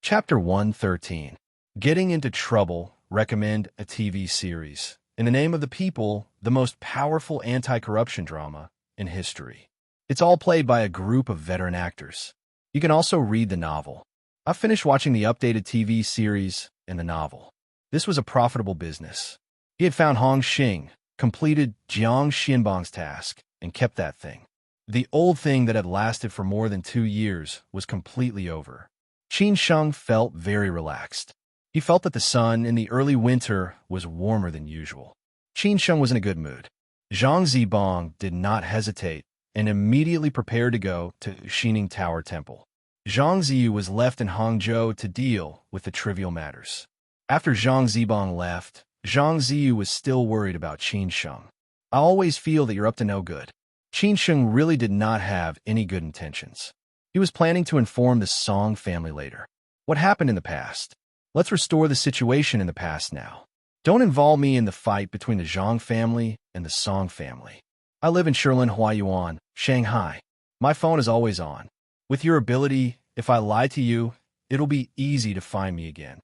Chapter 113. Getting into Trouble. Recommend a TV series. In the Name of the People, the most powerful anti-corruption drama in history. It's all played by a group of veteran actors. You can also read the novel. I finished watching the updated TV series and the novel. This was a profitable business. He had found Hong Xing, completed Jiang Xinbang's task, and kept that thing. The old thing that had lasted for more than 2 years was completely over. Qin Sheng felt very relaxed. He felt that the sun in the early winter was warmer than usual. Qin Sheng was in a good mood. Zhang Zibong did not hesitate and immediately prepared to go to Xining Tower Temple. Zhang Ziyu was left in Hangzhou to deal with the trivial matters. After Zhang Zibong left, Zhang Ziyu was still worried about Qin Sheng. "I always feel that you're up to no good." Qin Sheng really did not have any good intentions. He was planning to inform the Song family later. "What happened in the past? Let's restore the situation in the past now. Don't involve me in the fight between the Zhang family and the Song family. I live in Shilin Huayuan, Shanghai. My phone is always on. With your ability, if I lie to you, it'll be easy to find me again."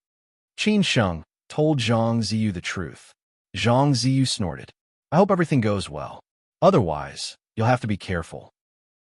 Qin Sheng told Zhang Ziyu the truth. Zhang Ziyu snorted. "I hope everything goes well. Otherwise, you'll have to be careful."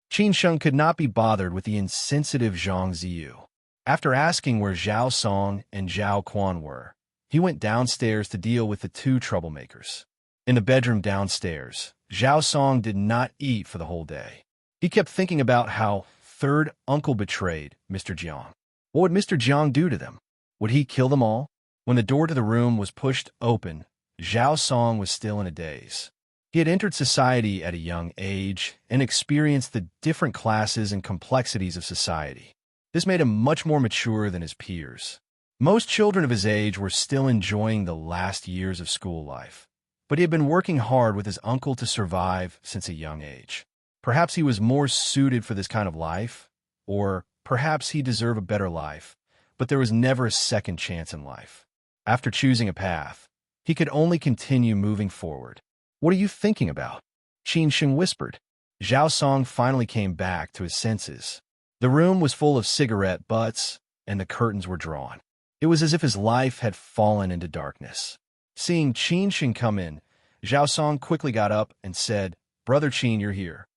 Qin Sheng could not be bothered with the insensitive Zhang Ziyu. After asking where Zhao Song and Zhao Quan were, he went downstairs to deal with the two troublemakers. In the bedroom downstairs, Zhao Song did not eat for the whole day. He kept thinking about how third uncle betrayed Mr. Jiang. What would Mr. Jiang do to them? Would he kill them all? When the door to the room was pushed open, Zhao Song was still in a daze. He had entered society at a young age and experienced the different classes and complexities of society. This made him much more mature than his peers. Most children of his age were still enjoying the last years of school life, but he had been working hard with his uncle to survive since a young age. Perhaps he was more suited for this kind of life, or perhaps he deserved a better life, but there was never a second chance in life. After choosing a path, he could only continue moving forward. "What are you thinking about?" Qin Sheng whispered. Zhao Song finally came back to his senses. The room was full of cigarette butts, and the curtains were drawn. It was as if his life had fallen into darkness. Seeing Qin Sheng come in, Zhao Song quickly got up and said, "Brother Qin, you're here.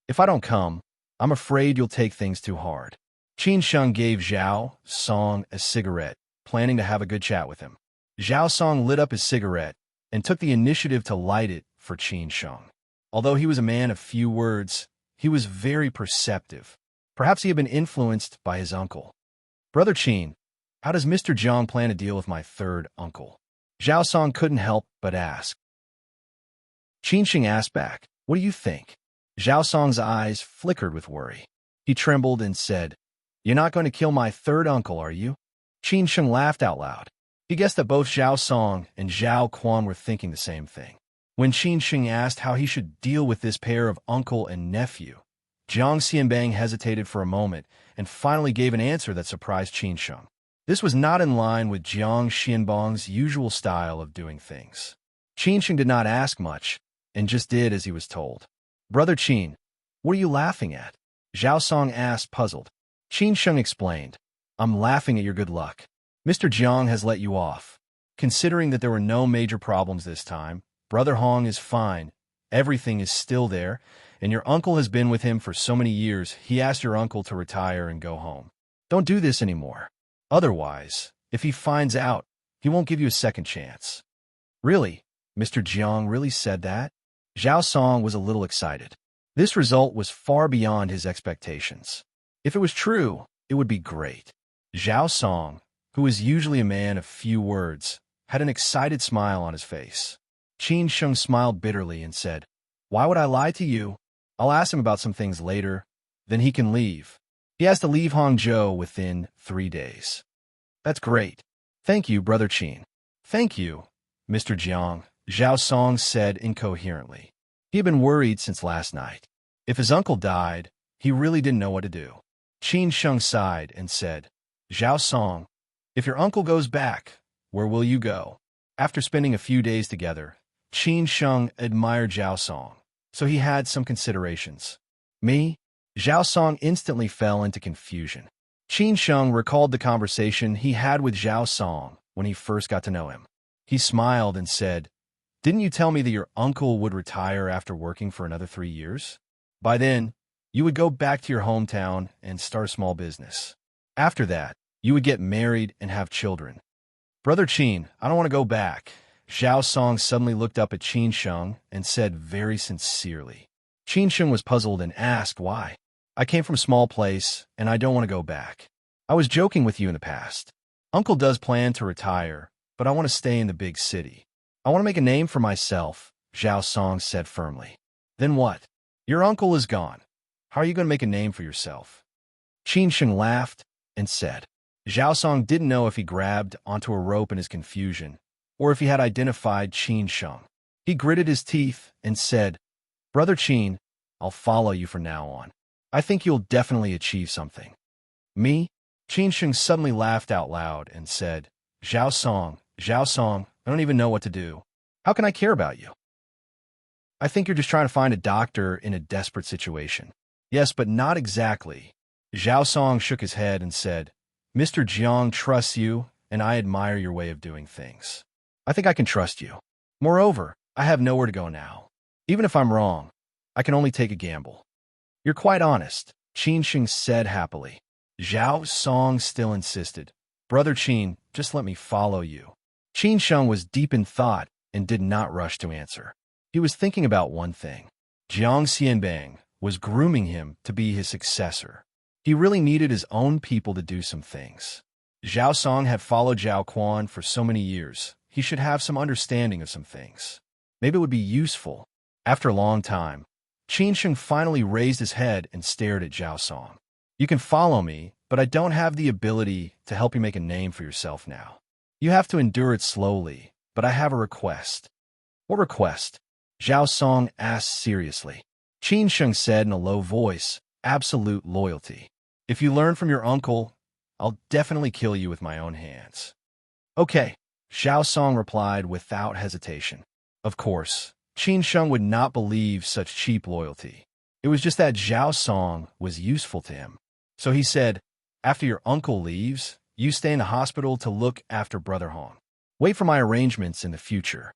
If I don't come, I'm afraid you'll take things too hard." Qin Sheng gave Zhao Song a cigarette, planning to have a good chat with him. Zhao Song lit up his cigarette and took the initiative to light it for Qin Sheng. Although he was a man of few words, he was very perceptive. Perhaps he had been influenced by his uncle. "Brother Qin, how does Mr. Jiang plan to deal with my third uncle?" Zhao Song couldn't help but ask. Qin Sheng asked back, "What do you think?" Zhao Song's eyes flickered with worry. He trembled and said, "You're not going to kill my third uncle, are you?" Qin Sheng laughed out loud. He guessed that both Zhao Song and Zhao Quan were thinking the same thing. When Qin Sheng asked how he should deal with this pair of uncle and nephew, Jiang Xianbang hesitated for a moment and finally gave an answer that surprised Qin Sheng. This was not in line with Jiang Xianbang's usual style of doing things. Qin Sheng did not ask much and just did as he was told. "Brother Qin, what are you laughing at?" Zhao Song asked, puzzled. Qin Sheng explained, "I'm laughing at your good luck. Mr. Jiang has let you off. Considering that there were no major problems this time, Brother Hong is fine, everything is still there, and your uncle has been with him for so many years, he asked your uncle to retire and go home. Don't do this anymore. Otherwise, if he finds out, he won't give you a second chance." "Really? Mr. Jiang really said that?" Zhao Song was a little excited. This result was far beyond his expectations. If it was true, it would be great. Zhao Song, who was usually a man of few words, had an excited smile on his face. Qin Sheng smiled bitterly and said, "Why would I lie to you? I'll ask him about some things later. Then he can leave. He has to leave Hangzhou within 3 days." "That's great. Thank you, Brother Qin." "Thank you, Mr. Jiang," Zhao Song said incoherently. He had been worried since last night. If his uncle died, he really didn't know what to do. Qin Sheng sighed and said, "Zhao Song, if your uncle goes back, where will you go?" After spending a few days together, Qin Sheng admired Zhao Song, so he had some considerations. "Me?" Zhao Song instantly fell into confusion. Qin Sheng recalled the conversation he had with Zhao Song when he first got to know him. He smiled and said, "Didn't you tell me that your uncle would retire after working for another 3 years? By then, you would go back to your hometown and start a small business. After that, you would get married and have children." "Brother Qin, I don't want to go back." Zhao Song suddenly looked up at Qin Sheng and said very sincerely. Qin Sheng was puzzled and asked why. "I came from a small place, and I don't want to go back. I was joking with you in the past. Uncle does plan to retire, but I want to stay in the big city. I want to make a name for myself," Zhao Song said firmly. "Then what? Your uncle is gone. How are you going to make a name for yourself?" Qin Sheng laughed and said. Zhao Song didn't know if he grabbed onto a rope in his confusion, or if he had identified Qin Sheng. He gritted his teeth and said, "Brother Qin, I'll follow you from now on. I think you'll definitely achieve something." "Me?" Qin Sheng suddenly laughed out loud and said, Zhao Song, I don't even know what to do. How can I care about you? I think you're just trying to find a doctor in a desperate situation." "Yes, but not exactly." Zhao Song shook his head and said, "Mr. Jiang trusts you, and I admire your way of doing things. I think I can trust you. Moreover, I have nowhere to go now. Even if I'm wrong, I can only take a gamble." "You're quite honest," Qin Sheng said happily. Zhao Song still insisted, "Brother Qin, just let me follow you." Qin Sheng was deep in thought and did not rush to answer. He was thinking about one thing. Jiang Xianbang was grooming him to be his successor. He really needed his own people to do some things. Zhao Song had followed Zhao Quan for so many years. He should have some understanding of some things. Maybe it would be useful. After a long time, Qin Sheng finally raised his head and stared at Zhao Song. "You can follow me, but I don't have the ability to help you make a name for yourself now. You have to endure it slowly, but I have a request." "What request?" Zhao Song asked seriously. Qin Sheng said in a low voice, "Absolute loyalty. If you learn from your uncle, I'll definitely kill you with my own hands." "Okay," Zhao Song replied without hesitation. Of course, Qin Sheng would not believe such cheap loyalty. It was just that Zhao Song was useful to him. So he said, "After your uncle leaves, you stay in the hospital to look after Brother Hong. Wait for my arrangements in the future."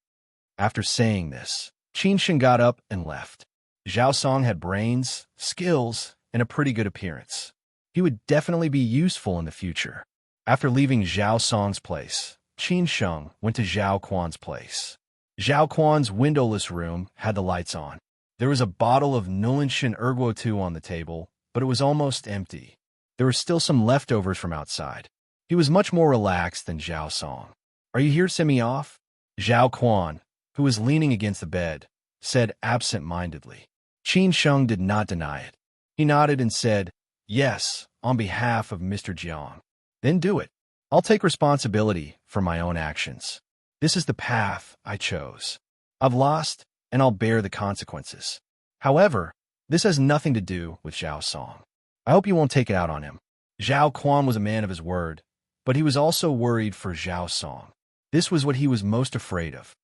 After saying this, Qin Sheng got up and left. Zhao Song had brains, skills, and a pretty good appearance. He would definitely be useful in the future. After leaving Zhao Song's place, Qin Sheng went to Zhao Quan's place. Zhao Quan's windowless room had the lights on. There was a bottle of Nulinshan Erguo 2 on the table, but it was almost empty. There were still some leftovers from outside. He was much more relaxed than Zhao Song. "Are you here to send me off?" Zhao Quan, who was leaning against the bed, said absent-mindedly. Qin Sheng did not deny it. He nodded and said, "Yes, on behalf of Mr. Jiang." "Then do it. I'll take responsibility for my own actions. This is the path I chose. I've lost, and I'll bear the consequences. However, this has nothing to do with Zhao Song. I hope you won't take it out on him." Zhao Quan was a man of his word, but he was also worried for Zhao Song. This was what he was most afraid of.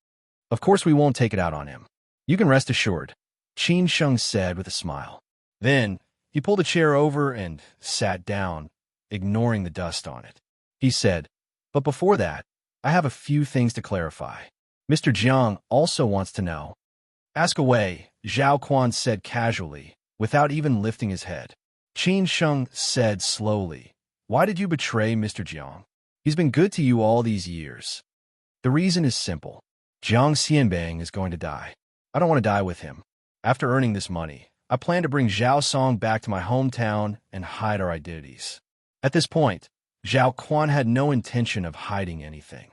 "Of course we won't take it out on him. You can rest assured," Qin Sheng said with a smile. Then, he pulled a chair over and sat down, ignoring the dust on it. He said, "But before that, I have a few things to clarify. Mr. Jiang also wants to know." "Ask away," Zhao Quan said casually, without even lifting his head. Qin Sheng said slowly, "Why did you betray Mr. Jiang? He's been good to you all these years." "The reason is simple. Jiang Xianbang is going to die. I don't want to die with him. After earning this money, I plan to bring Zhao Song back to my hometown and hide our identities." At this point, Zhao Quan had no intention of hiding anything.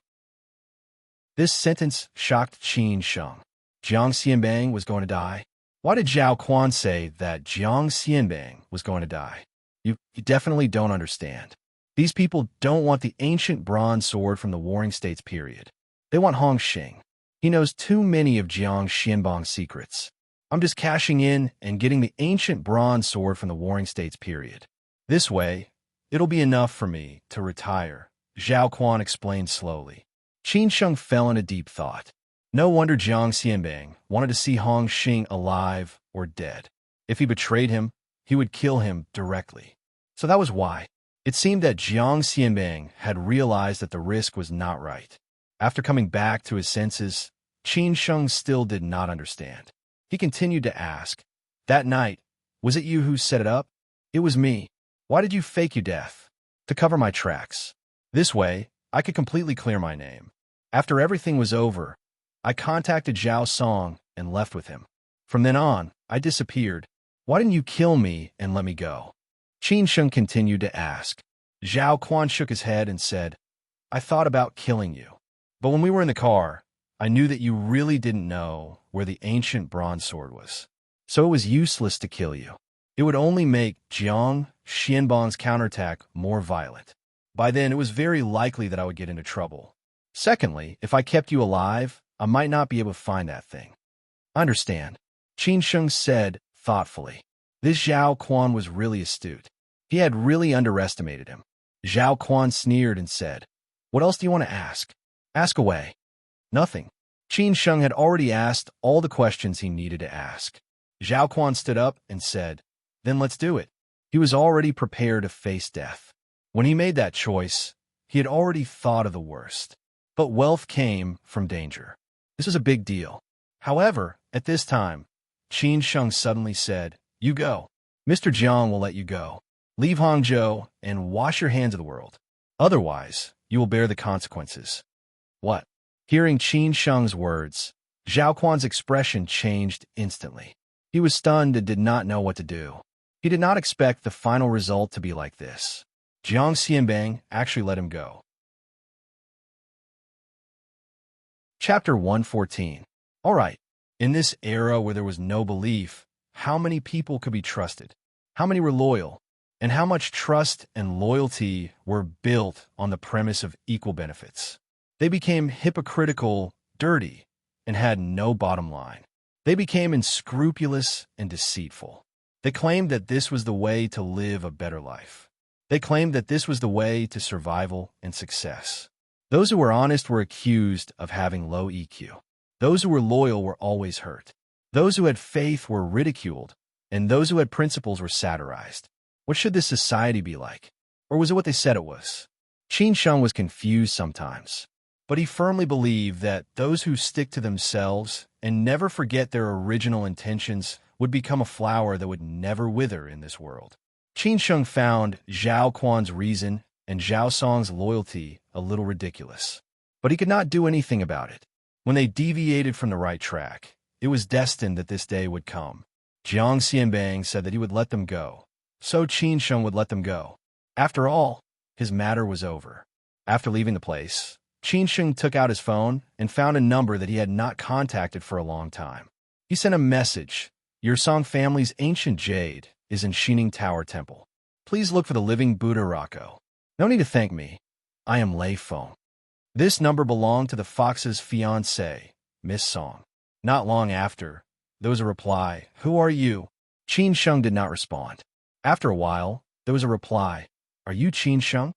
This sentence shocked Qin Sheng. Jiang Xianbang was going to die? Why did Zhao Quan say that Jiang Xianbang was going to die? You definitely don't understand. These people don't want the ancient bronze sword from the Warring States period. They want Hong Xing. He knows too many of Jiang Xianbang's secrets. I'm just cashing in and getting the ancient bronze sword from the Warring States period. This way, it'll be enough for me to retire, Zhao Quan explained slowly. Qin Sheng fell into deep thought. No wonder Jiang Xianbang wanted to see Hong Xing alive or dead. If he betrayed him, he would kill him directly. So that was why. It seemed that Jiang Xianbang had realized that the risk was not right. After coming back to his senses, Qin Sheng still did not understand. He continued to ask, "That night, was it you who set it up?" "It was me." "Why did you fake your death?" "To cover my tracks. This way, I could completely clear my name." After everything was over, I contacted Zhao Song and left with him. From then on, I disappeared. Why didn't you kill me and let me go? Qin Sheng continued to ask. Zhao Quan shook his head and said, "I thought about killing you. But when we were in the car, I knew that you really didn't know where the ancient bronze sword was. So it was useless to kill you. It would only make Jiang Xianbang's counterattack more violent. By then, it was very likely that I would get into trouble. Secondly, if I kept you alive, I might not be able to find that thing." "I understand," Qin Sheng said thoughtfully. This Zhao Quan was really astute. He had really underestimated him. Zhao Quan sneered and said, "What else do you want to ask?" "Ask away." "Nothing." Qin Sheng had already asked all the questions he needed to ask. Zhao Quan stood up and said, "Then let's do it." He was already prepared to face death. When he made that choice, he had already thought of the worst. But wealth came from danger. This was a big deal. However, at this time, Qin Sheng suddenly said, "You go. Mr. Jiang will let you go. Leave Hangzhou and wash your hands of the world. Otherwise, you will bear the consequences." "What?" Hearing Qin Sheng's words, Zhao Quan's expression changed instantly. He was stunned and did not know what to do. He did not expect the final result to be like this. Jiang Xianbang actually let him go. Chapter 114. All right. In this era where there was no belief, how many people could be trusted? How many were loyal? And how much trust and loyalty were built on the premise of equal benefits? They became hypocritical, dirty, and had no bottom line. They became unscrupulous and deceitful. They claimed that this was the way to live a better life. They claimed that this was the way to survival and success. Those who were honest were accused of having low EQ. Those who were loyal were always hurt. Those who had faith were ridiculed, and those who had principles were satirized. What should this society be like? Or was it what they said it was? Qin Sheng was confused sometimes, but he firmly believed that those who stick to themselves and never forget their original intentions would become a flower that would never wither in this world. Qin Sheng found Zhao Quan's reason and Zhao Song's loyalty a little ridiculous, but he could not do anything about it. When they deviated from the right track, it was destined that this day would come. Jiang Xianbang said that he would let them go, so Qin Sheng would let them go. After all, his matter was over. After leaving the place, Qin Sheng took out his phone and found a number that he had not contacted for a long time. He sent a message. "Your Song family's ancient jade is in Shining Tower Temple. Please look for the living Buddha Rocco. No need to thank me. I am Lei Feng." This number belonged to the fox's fiancée, Miss Song. Not long after, there was a reply, "Who are you?" Qin Sheng did not respond. After a while, there was a reply, "Are you Qin Sheng?"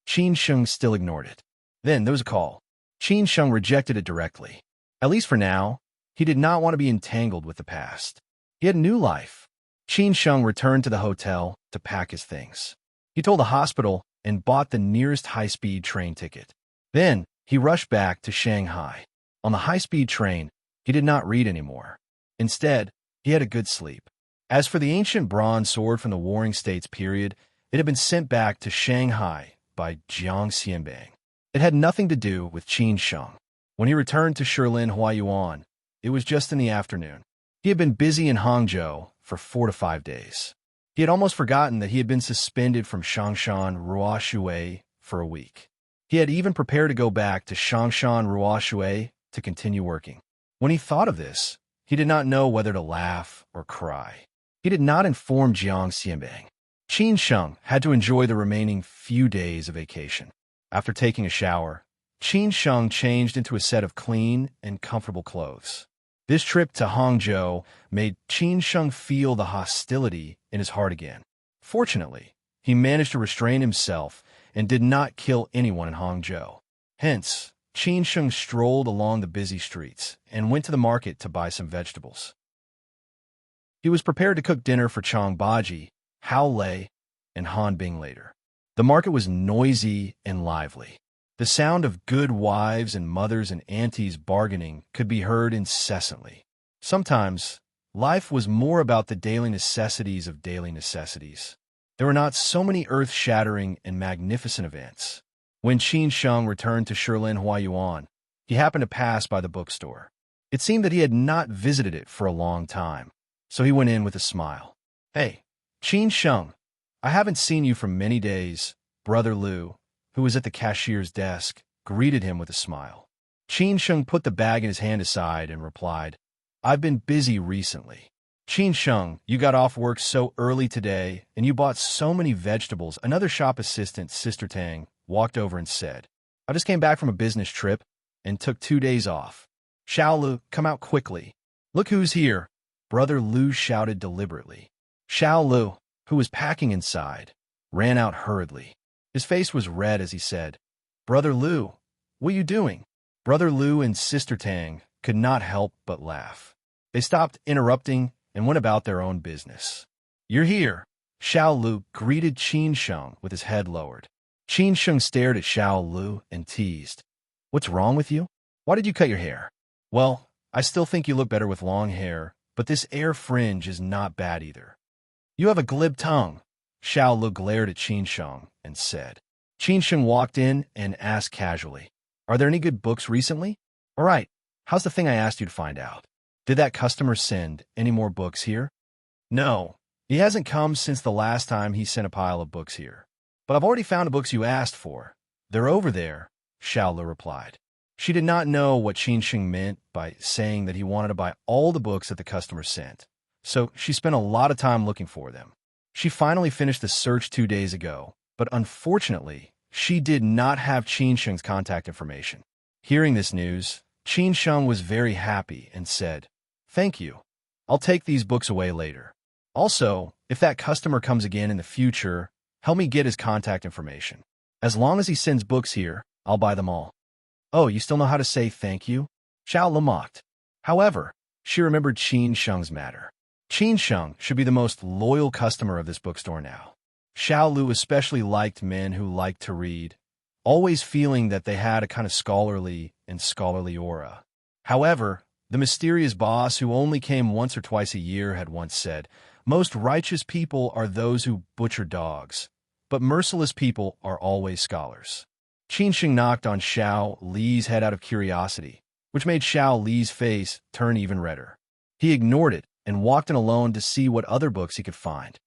Qin Sheng still ignored it. Then there was a call. Qin Sheng rejected it directly. At least for now, he did not want to be entangled with the past. He had a new life. Qin Sheng returned to the hotel to pack his things. He told the hospital and bought the nearest high-speed train ticket. Then, he rushed back to Shanghai. On the high-speed train, he did not read anymore. Instead, he had a good sleep. As for the ancient bronze sword from the Warring States period, it had been sent back to Shanghai by Jiang Xianbang. It had nothing to do with Qin Sheng. When he returned to Shilin Huaiyuan, it was just in the afternoon. He had been busy in Hangzhou for 4 to 5 days. He had almost forgotten that he had been suspended from Shangshan Ruoshui for a week. He had even prepared to go back to Shangshan Ruoshui to continue working. When he thought of this, he did not know whether to laugh or cry. He did not inform Jiang Xianbang. Qin Sheng had to enjoy the remaining few days of vacation. After taking a shower, Qin Sheng changed into a set of clean and comfortable clothes. This trip to Hangzhou made Qin Sheng feel the hostility in his heart again. Fortunately, he managed to restrain himself and did not kill anyone in Hangzhou. Hence, Qin Sheng strolled along the busy streets and went to the market to buy some vegetables. He was prepared to cook dinner for Chang Baji, Hao Lei, and Han Bing later. The market was noisy and lively. The sound of good wives and mothers and aunties bargaining could be heard incessantly. Sometimes, life was more about the daily necessities of daily necessities. There were not so many earth-shattering and magnificent events. When Qin Sheng returned to Shilin Huayuan, he happened to pass by the bookstore. It seemed that he had not visited it for a long time, so he went in with a smile. "Hey, Qin Sheng, I haven't seen you for many days," Brother Liu, who was at the cashier's desk, greeted him with a smile. Qin Sheng put the bag in his hand aside and replied, "I've been busy recently." "Qin Sheng, you got off work so early today, and you bought so many vegetables." Another shop assistant, Sister Tang, walked over and said, "I just came back from a business trip and took 2 days off." "Xiao Lu, come out quickly. Look who's here," Brother Liu shouted deliberately. Xiao Lu, who was packing inside, ran out hurriedly. His face was red as he said, "Brother Liu, what are you doing?" Brother Liu and Sister Tang could not help but laugh. They stopped interrupting and went about their own business. "You're here." Xiao Lu greeted Qin Sheng with his head lowered. Qin Sheng stared at Xiao Lu and teased, "What's wrong with you? Why did you cut your hair?" "Well, I still think you look better with long hair, but this air fringe is not bad either." "You have a glib tongue." Xiao Lu glared at Qin Sheng and said. Qin Sheng walked in and asked casually, "Are there any good books recently?" "All right, how's the thing I asked you to find out? Did that customer send any more books here?" "No, he hasn't come since the last time he sent a pile of books here. But I've already found the books you asked for. They're over there," Xiao Lu replied. She did not know what Qin Sheng meant by saying that he wanted to buy all the books that the customer sent, so she spent a lot of time looking for them. She finally finished the search 2 days ago, but unfortunately, she did not have Qin Sheng's contact information. Hearing this news, Qin Sheng was very happy and said, "Thank you. I'll take these books away later. Also, if that customer comes again in the future, help me get his contact information. As long as he sends books here, I'll buy them all." "Oh, you still know how to say thank you?" Xiao Lu mocked. However, she remembered Qin Sheng's matter. Qin Sheng should be the most loyal customer of this bookstore now. Xiao Lu especially liked men who liked to read, always feeling that they had a kind of scholarly aura. However, the mysterious boss who only came once or twice a year had once said, "Most righteous people are those who butcher dogs, but merciless people are always scholars." Qin Sheng knocked on Xiao Li's head out of curiosity, which made Xiao Li's face turn even redder. He ignored it and walked in alone to see what other books he could find.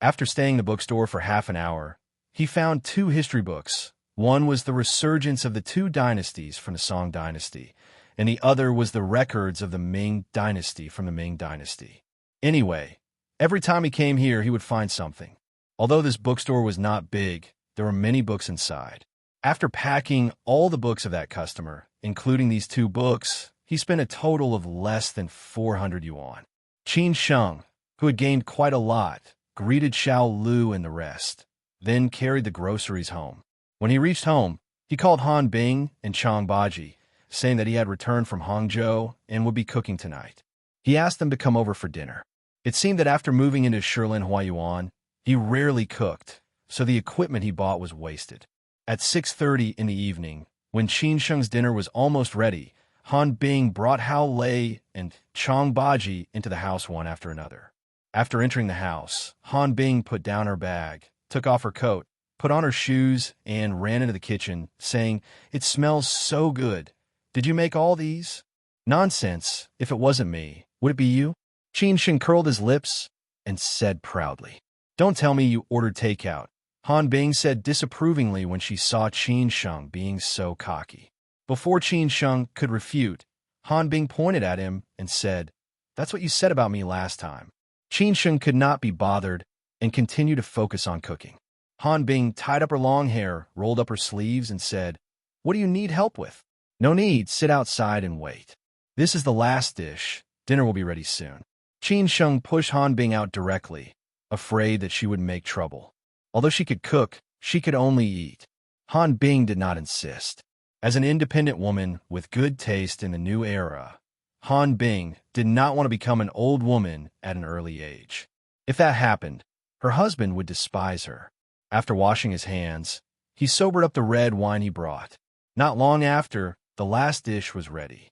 After staying in the bookstore for half an hour, he found 2 history books. One was The Resurgence of the 2 Dynasties from the Song Dynasty, and the other was The Records of the Ming Dynasty from the Ming Dynasty. Anyway, every time he came here, he would find something. Although this bookstore was not big, there were many books inside. After packing all the books of that customer, including these 2 books, he spent a total of less than 400 yuan. Qin Sheng, who had gained quite a lot, greeted Xiao Lu and the rest, then carried the groceries home. When he reached home, he called Han Bing and Chang Baji, saying that he had returned from Hangzhou and would be cooking tonight. He asked them to come over for dinner. It seemed that after moving into Shilin Huayuan, he rarely cooked, so the equipment he bought was wasted. At 6:30 in the evening, when Qin Sheng's dinner was almost ready, Han Bing brought Hao Lei and Chang Baji into the house one after another. After entering the house, Han Bing put down her bag, took off her coat, put on her shoes, and ran into the kitchen, saying, "It smells so good. Did you make all these?" "Nonsense. If it wasn't me, would it be you?" Qin Sheng curled his lips and said proudly, "Don't tell me you ordered takeout." Han Bing said disapprovingly when she saw Qin Sheng being so cocky. Before Qin Sheng could refute, Han Bing pointed at him and said, "That's what you said about me last time." Qin Sheng could not be bothered and continued to focus on cooking. Han Bing tied up her long hair, rolled up her sleeves, and said, "What do you need help with?" "No need, sit outside and wait. This is the last dish. Dinner will be ready soon." Qin Sheng pushed Han Bing out directly, afraid that she would make trouble. Although she could cook, she could only eat. Han Bing did not insist. As an independent woman with good taste in the new era, Han Bing did not want to become an old woman at an early age. If that happened, her husband would despise her. After washing his hands, he sobered up the red wine he brought. Not long after, the last dish was ready.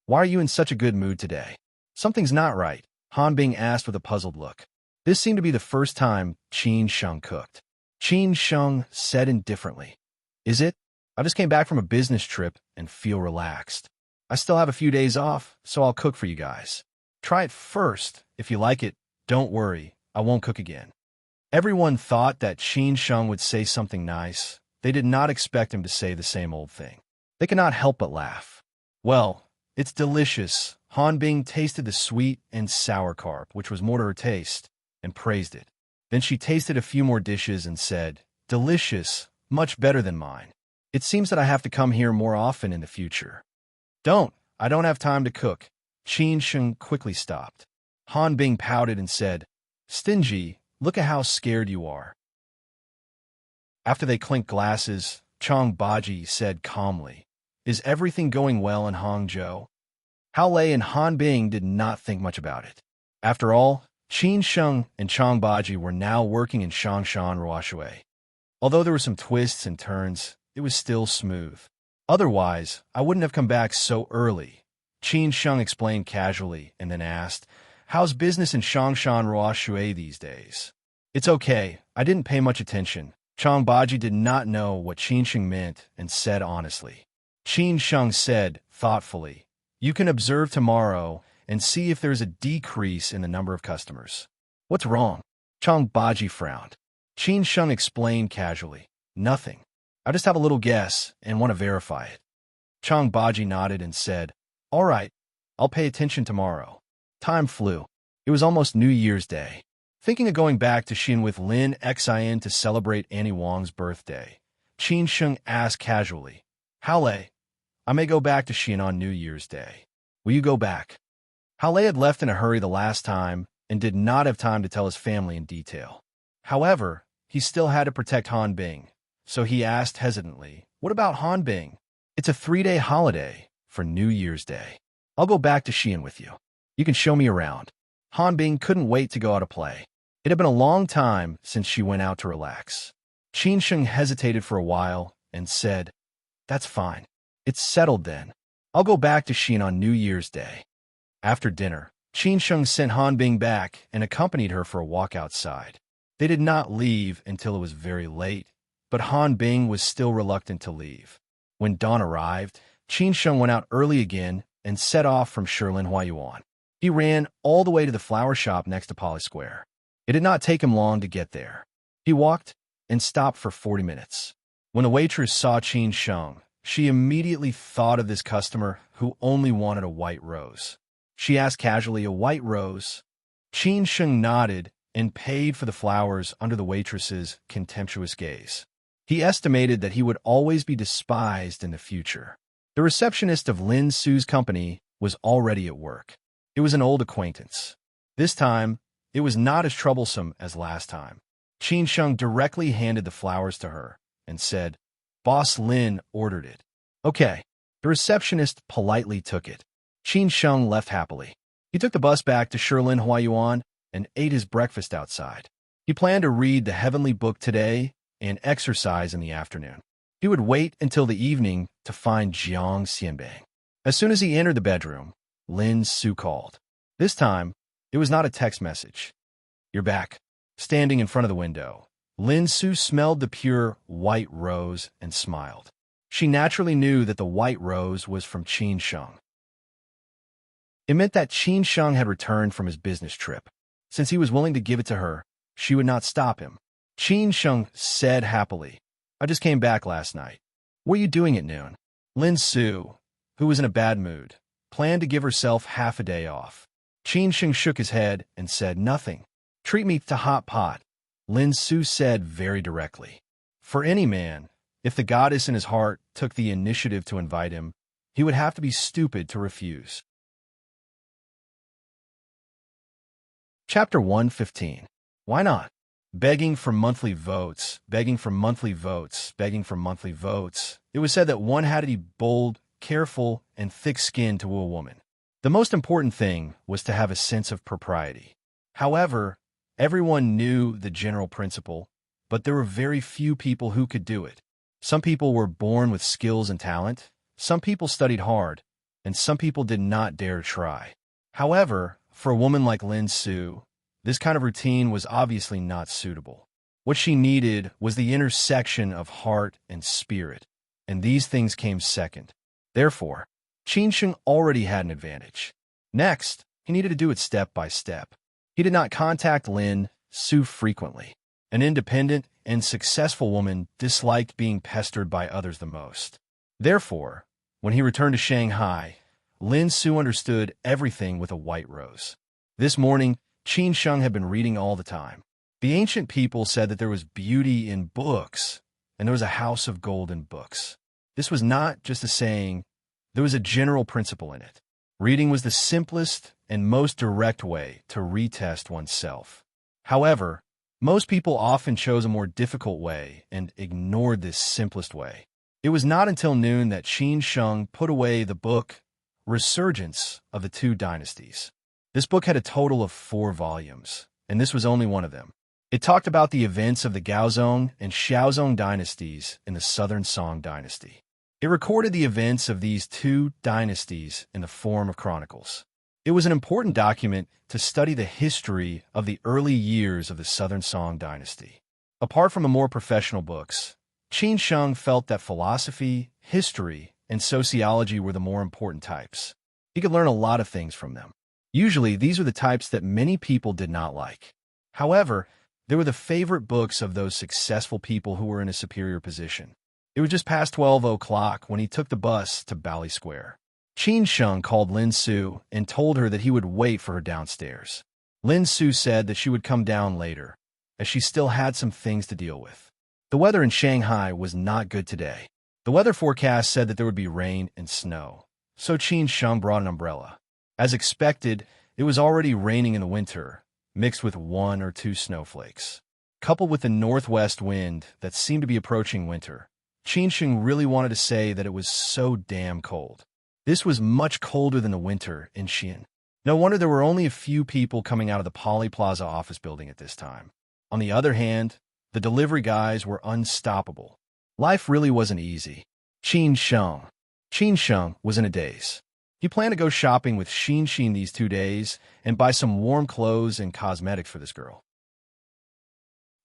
"Why are you in such a good mood today?" "Something's not right," Han Bing asked with a puzzled look. This seemed to be the first time Qin Sheng cooked. Qin Sheng said indifferently, "Is it? I just came back from a business trip and feel relaxed. I still have a few days off, so I'll cook for you guys. Try it first. If you like it, don't worry, I won't cook again." Everyone thought that Qin Sheng would say something nice. They did not expect him to say the same old thing. They could not help but laugh. "Well, it's delicious." Han Bing tasted the sweet and sour carp, which was more to her taste, and praised it. Then she tasted a few more dishes and said, "Delicious, much better than mine. It seems that I have to come here more often in the future." I don't have time to cook." Qin Sheng quickly stopped. Han Bing pouted and said, "Stingy, look at how scared you are." After they clinked glasses, Chong Baji said calmly, "Is everything going well in Hangzhou?" Hao Lei and Han Bing did not think much about it. After all, Qin Sheng and Chong Baji were now working in Shangshan Ruoshui. Although there were some twists and turns, it was still smooth. "Otherwise, I wouldn't have come back so early," Qin Sheng explained casually and then asked, "How's business in Shangshan Ruoshui these days?" "It's okay. I didn't pay much attention." Chong Baji did not know what Qin Sheng meant and said honestly. Qin Sheng said, thoughtfully, "You can observe tomorrow and see if there's a decrease in the number of customers." "What's wrong?" Chong Baji frowned. Qin Sheng explained casually, "Nothing. I just have a little guess and want to verify it." Chong Baji nodded and said, "All right, I'll pay attention tomorrow." Time flew. It was almost New Year's Day. Thinking of going back to Xin with Lin Xin to celebrate Annie Wang's birthday, Qin Sheng asked casually, "Hao Lei, I may go back to Xin on New Year's Day. Will you go back?" Hao Lei had left in a hurry the last time and did not have time to tell his family in detail. However, he still had to protect Han Bing, so he asked hesitantly, "What about Han Bing?" "It's a 3-day holiday for New Year's Day. I'll go back to Xi'an with you. You can show me around." Han Bing couldn't wait to go out to play. It had been a long time since she went out to relax. Qin Sheng hesitated for a while and said, "That's fine. It's settled then. I'll go back to Xi'an on New Year's Day." After dinner, Qin Sheng sent Han Bing back and accompanied her for a walk outside. They did not leave until it was very late, but Han Bing was still reluctant to leave. When dawn arrived, Qin Sheng went out early again and set off from Shilin Huayuan. He ran all the way to the flower shop next to Poly Square. It did not take him long to get there. He walked and stopped for 40 minutes. When the waitress saw Qin Sheng, she immediately thought of this customer who only wanted a white rose. She asked casually, "A white rose?" Qin Sheng nodded and paid for the flowers under the waitress's contemptuous gaze. He estimated that he would always be despised in the future. The receptionist of Lin Su's company was already at work. It was an old acquaintance. This time, it was not as troublesome as last time. Qin Sheng directly handed the flowers to her and said, "Boss Lin ordered it." "Okay." The receptionist politely took it. Qin Sheng left happily. He took the bus back to Shilin Huayuan and ate his breakfast outside. He planned to read the heavenly book today and exercise in the afternoon. He would wait until the evening to find Jiang Xianbang. As soon as he entered the bedroom, Lin Su called. This time, it was not a text message. "You're back." Standing in front of the window, Lin Su smelled the pure white rose and smiled. She naturally knew that the white rose was from Qin Sheng. It meant that Qin Sheng had returned from his business trip. Since he was willing to give it to her, she would not stop him. Qin Sheng said happily. I just came back last night. What are you doing at noon? Lin Su, who was in a bad mood, planned to give herself half a day off. Qin Sheng shook his head and said nothing. Treat me to hot pot, Lin Su said very directly. For any man, if the goddess in his heart took the initiative to invite him, he would have to be stupid to refuse. Chapter 115. Why not? Begging for monthly votes, begging for monthly votes, begging for monthly votes. It was said that one had to be bold, careful, and thick-skinned to woo a woman. The most important thing was to have a sense of propriety. However, everyone knew the general principle, but there were very few people who could do it. Some people were born with skills and talent, some people studied hard, and some people did not dare try. However, for a woman like Lin Su, this kind of routine was obviously not suitable. What she needed was the intersection of heart and spirit, and these things came second. Therefore, Qin Sheng already had an advantage. Next, he needed to do it step by step. He did not contact Lin Su frequently. An independent and successful woman disliked being pestered by others the most. Therefore, when he returned to Shanghai, Lin Su understood everything with a white rose. This morning, Qin Sheng had been reading all the time. The ancient people said that there was beauty in books, and there was a house of gold in books. This was not just a saying, there was a general principle in it. Reading was the simplest and most direct way to retest oneself. However, most people often chose a more difficult way and ignored this simplest way. It was not until noon that Qin Sheng put away the book Resurgence of the Two Dynasties. This book had a total of 4 volumes, and this was only one of them. It talked about the events of the Gaozong and Xiaozong dynasties in the Southern Song dynasty. It recorded the events of these 2 dynasties in the form of chronicles. It was an important document to study the history of the early years of the Southern Song dynasty. Apart from the more professional books, Qin Sheng felt that philosophy, history, and sociology were the more important types. He could learn a lot of things from them. Usually, these were the types that many people did not like. However, they were the favorite books of those successful people who were in a superior position. It was just past 12 o'clock when he took the bus to Bally Square. Qin Sheng called Lin Su and told her that he would wait for her downstairs. Lin Su said that she would come down later, as she still had some things to deal with. The weather in Shanghai was not good today. The weather forecast said that there would be rain and snow, so Qin Sheng brought an umbrella. As expected, it was already raining in the winter, mixed with 1 or 2 snowflakes. Coupled with the northwest wind that seemed to be approaching winter, Qin Sheng really wanted to say that it was so damn cold. This was much colder than the winter in Xi'an. No wonder there were only a few people coming out of the Poly Plaza office building at this time. On the other hand, the delivery guys were unstoppable. Life really wasn't easy. Qin Sheng was in a daze. He planned to go shopping with Xin these 2 days and buy some warm clothes and cosmetics for this girl.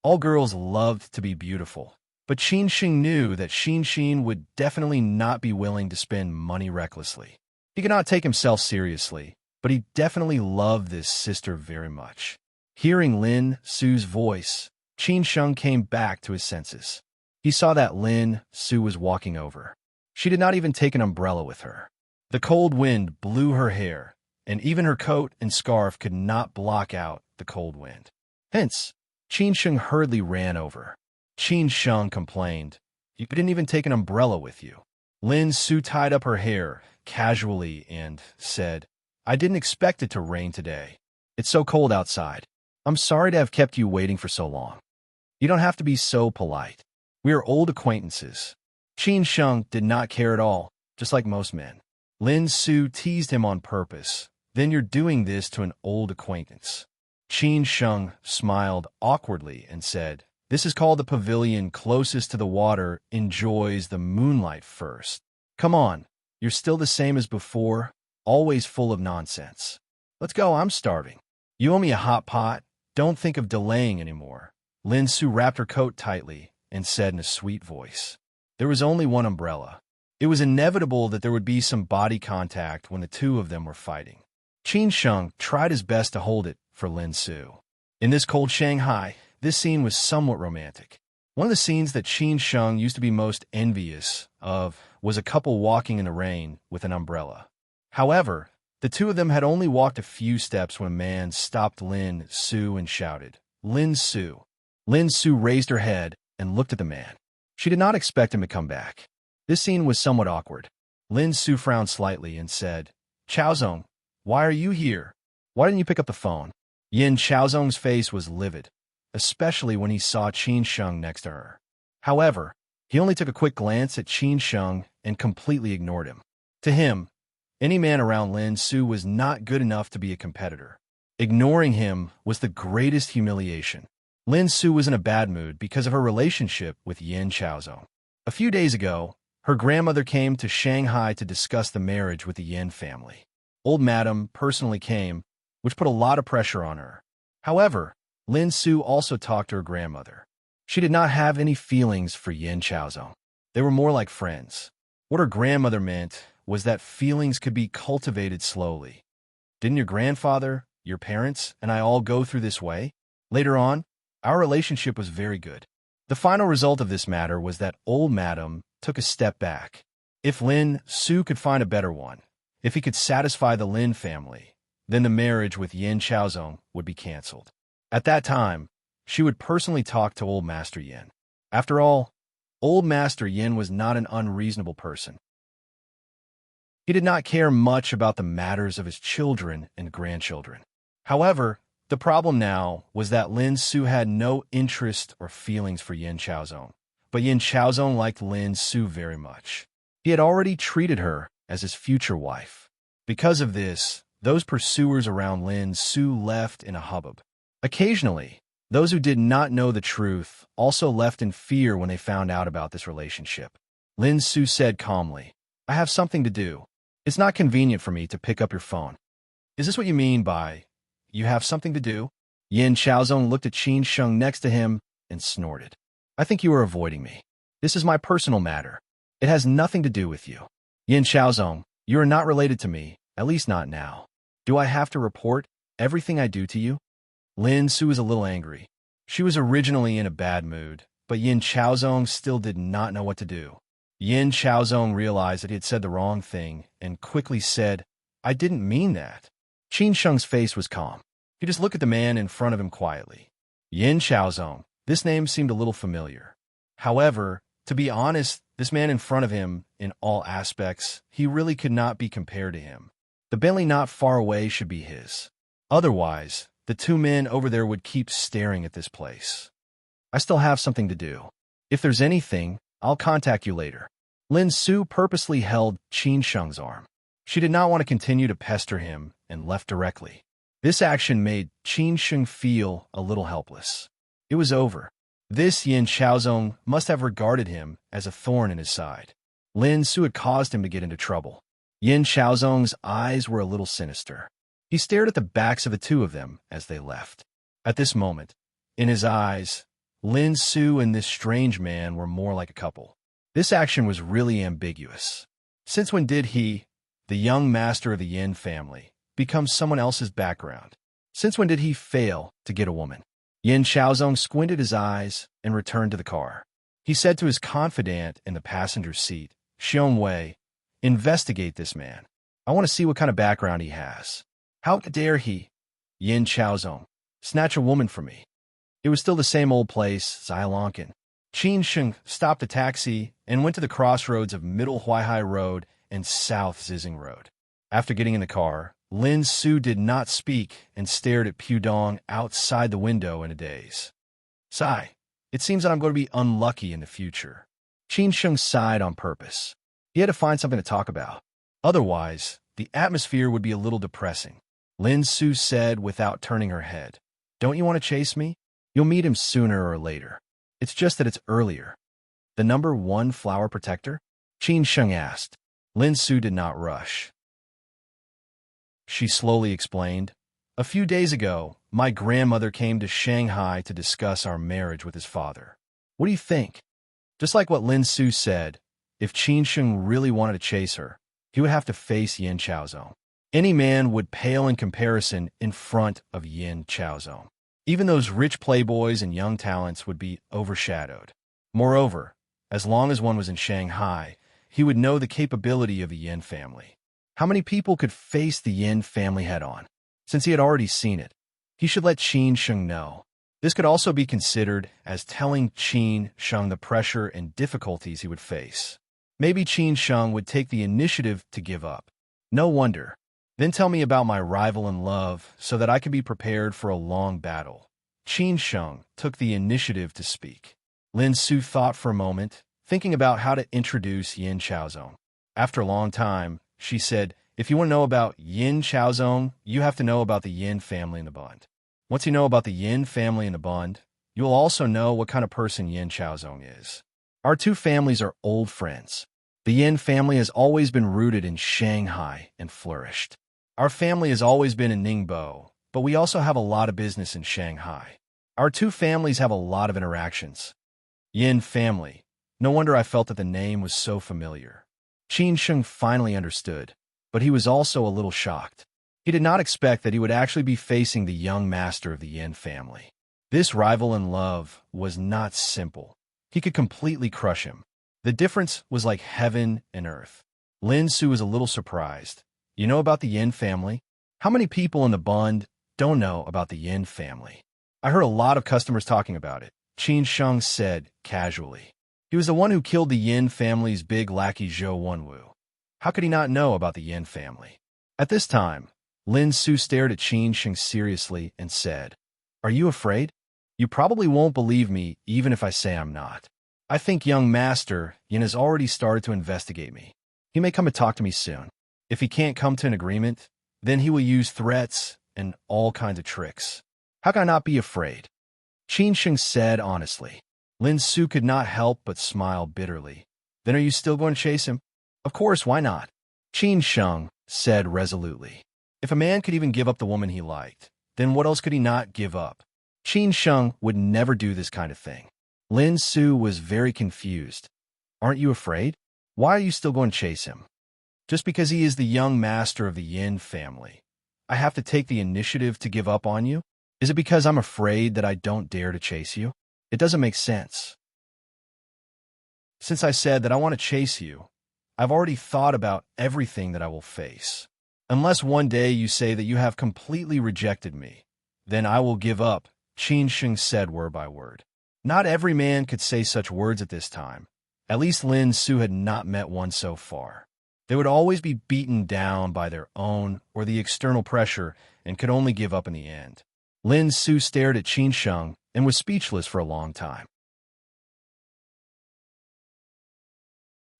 All girls loved to be beautiful, but Qin knew that Xin would definitely not be willing to spend money recklessly. He could not take himself seriously, but he definitely loved this sister very much. Hearing Lin Su's voice, Qin came back to his senses. He saw that Lin Su was walking over. She did not even take an umbrella with her. The cold wind blew her hair, and even her coat and scarf could not block out the cold wind. Hence, Qin hurriedly ran over. Qin complained, "You didn't even take an umbrella with you." Lin Su tied up her hair casually and said, "I didn't expect it to rain today. It's so cold outside. I'm sorry to have kept you waiting for so long. You don't have to be so polite. We are old acquaintances." Qin did not care at all, just like most men. Lin Su teased him on purpose. "Then you're doing this to an old acquaintance." Qin smiled awkwardly and said, "This is called the pavilion closest to the water enjoys the moonlight first. Come on, you're still the same as before, always full of nonsense. Let's go, I'm starving. You owe me a hot pot. Don't think of delaying anymore." Lin Su wrapped her coat tightly and said in a sweet voice. There was only one umbrella. It was inevitable that there would be some body contact when the 2 of them were fighting. Qin tried his best to hold it for Lin Su. In this cold Shanghai, this scene was somewhat romantic. One of the scenes that Qin Sheng used to be most envious of was a couple walking in the rain with an umbrella. However, the two of them had only walked a few steps when a man stopped Lin Su and shouted, "Lin Su." Lin Su raised her head and looked at the man. She did not expect him to come back. This scene was somewhat awkward. Lin Su frowned slightly and said, "Chaozong, why are you here? Why didn't you pick up the phone?" Yin Chaozong's face was livid, especially when he saw Qin Sheng next to her. However, he only took a quick glance at Qin Sheng and completely ignored him. To him, any man around Lin Su was not good enough to be a competitor. Ignoring him was the greatest humiliation. Lin Su was in a bad mood because of her relationship with Yin Chaozong. A few days ago, her grandmother came to Shanghai to discuss the marriage with the Yin family. Old Madam personally came, which put a lot of pressure on her. However, Lin Su also talked to her grandmother. She did not have any feelings for Yin Chaozong. They were more like friends. What her grandmother meant was that feelings could be cultivated slowly. Didn't your grandfather, your parents, and I all go through this way? Later on, our relationship was very good. The final result of this matter was that old Madam took a step back. If Lin Su could find a better one, if he could satisfy the Lin family, then the marriage with Yin Chaozong would be canceled. At that time, she would personally talk to Old Master Yin. After all, Old Master Yin was not an unreasonable person. He did not care much about the matters of his children and grandchildren. However, the problem now was that Lin Su had no interest or feelings for Yin Chaozong, but Yin Chaozong liked Lin Su very much. He had already treated her as his future wife. Because of this, those pursuers around Lin Su left in a hubbub. Occasionally, those who did not know the truth also left in fear when they found out about this relationship. Lin Su said calmly, "I have something to do. It's not convenient for me to pick up your phone." "Is this what you mean by, you have something to do?" Yin Chaozong looked at Qin Sheng next to him and snorted. "I think you are avoiding me. This is my personal matter. It has nothing to do with you. Yin Chaozong, you are not related to me, at least not now. Do I have to report everything I do to you?" Lin Su was a little angry. She was originally in a bad mood, but Yin Chaozong still did not know what to do. Yin Chaozong realized that he had said the wrong thing and quickly said, "I didn't mean that." Qin Sheng's face was calm. He just looked at the man in front of him quietly. Yin Chaozong. This name seemed a little familiar. However, to be honest, this man in front of him, in all aspects, he really could not be compared to him. The Bentley not far away should be his. Otherwise, the two men over there would keep staring at this place. "I still have something to do. If there's anything, I'll contact you later." Lin Su purposely held Qin Sheng's arm. She did not want to continue to pester him and left directly. This action made Qin Sheng feel a little helpless. It was over. This Yin Chaozong must have regarded him as a thorn in his side. Lin Su had caused him to get into trouble. Yin Chaozong's eyes were a little sinister. He stared at the backs of the two of them as they left. At this moment, in his eyes, Lin Su and this strange man were more like a couple. This action was really ambiguous. Since when did he, the young master of the Yin family, become someone else's background? Since when did he fail to get a woman? Yin Chaozong squinted his eyes and returned to the car. He said to his confidant in the passenger seat, "Xiong Wei, investigate this man. I want to see what kind of background he has. How dare he, Yin Chaozong, snatch a woman from me?" It was still the same old place, Xiaolonkin. Qin Sheng stopped a taxi and went to the crossroads of Middle Huaihai Road and South Zizing Road. After getting in the car, Lin Su did not speak and stared at Pudong outside the window in a daze. "Sigh, it seems that I'm going to be unlucky in the future." Qin Sheng sighed on purpose. He had to find something to talk about. Otherwise, the atmosphere would be a little depressing. Lin Su said without turning her head, "Don't you want to chase me? You'll meet him sooner or later. It's just that it's earlier." "The number 1 flower protector?" Qin Sheng asked. Lin Su did not rush. She slowly explained, "A few days ago, my grandmother came to Shanghai to discuss our marriage with his father. What do you think?" Just like what Lin Su said, if Qin Sheng really wanted to chase her, he would have to face Yin Chaozong. Any man would pale in comparison in front of Yin Chaozong. Even those rich playboys and young talents would be overshadowed. Moreover, as long as one was in Shanghai, he would know the capability of the Yin family. How many people could face the Yin family head-on? Since he had already seen it, he should let Qin Sheng know. This could also be considered as telling Qin Sheng the pressure and difficulties he would face. Maybe Qin Sheng would take the initiative to give up. No wonder. Then tell me about my rival in love so that I can be prepared for a long battle. Qin Sheng took the initiative to speak. Lin Su thought for a moment, thinking about how to introduce Yin Chaozong. After a long time, she said, if you want to know about Yin Chaozong, you have to know about the Yin family in the bond. Once you know about the Yin family in the bond, you'll also know what kind of person Yin Chaozong is. Our two families are old friends. The Yin family has always been rooted in Shanghai and flourished. Our family has always been in Ningbo, but we also have a lot of business in Shanghai. Our two families have a lot of interactions. Yin family. No wonder I felt that the name was so familiar. Qin Sheng finally understood, but he was also a little shocked. He did not expect that he would actually be facing the young master of the Yin family. This rival in love was not simple. He could completely crush him. The difference was like heaven and earth. Lin Su was a little surprised. You know about the Yin family? How many people in the bond don't know about the Yin family? I heard a lot of customers talking about it, Qin Sheng said casually. He was the one who killed the Yin family's big lackey Zhou Wenwu. How could he not know about the Yin family? At this time, Lin Su stared at Qin Sheng seriously and said, Are you afraid? You probably won't believe me even if I say I'm not. I think young Master Yin has already started to investigate me. He may come and talk to me soon. If he can't come to an agreement, then he will use threats and all kinds of tricks. How can I not be afraid? Qin Sheng said honestly. Lin Su could not help but smile bitterly. Then are you still going to chase him? Of course, why not? Qin Sheng said resolutely. If a man could even give up the woman he liked, then what else could he not give up? Qin Sheng would never do this kind of thing. Lin Su was very confused. Aren't you afraid? Why are you still going to chase him? Just because he is the young master of the Yin family, I have to take the initiative to give up on you? Is it because I'm afraid that I don't dare to chase you? It doesn't make sense. Since I said that I want to chase you, I've already thought about everything that I will face. Unless one day you say that you have completely rejected me, then I will give up, Qin Sheng said word by word. Not every man could say such words at this time. At least Lin Su had not met one so far. They would always be beaten down by their own or the external pressure and could only give up in the end. Lin Su stared at Qin Sheng and was speechless for a long time.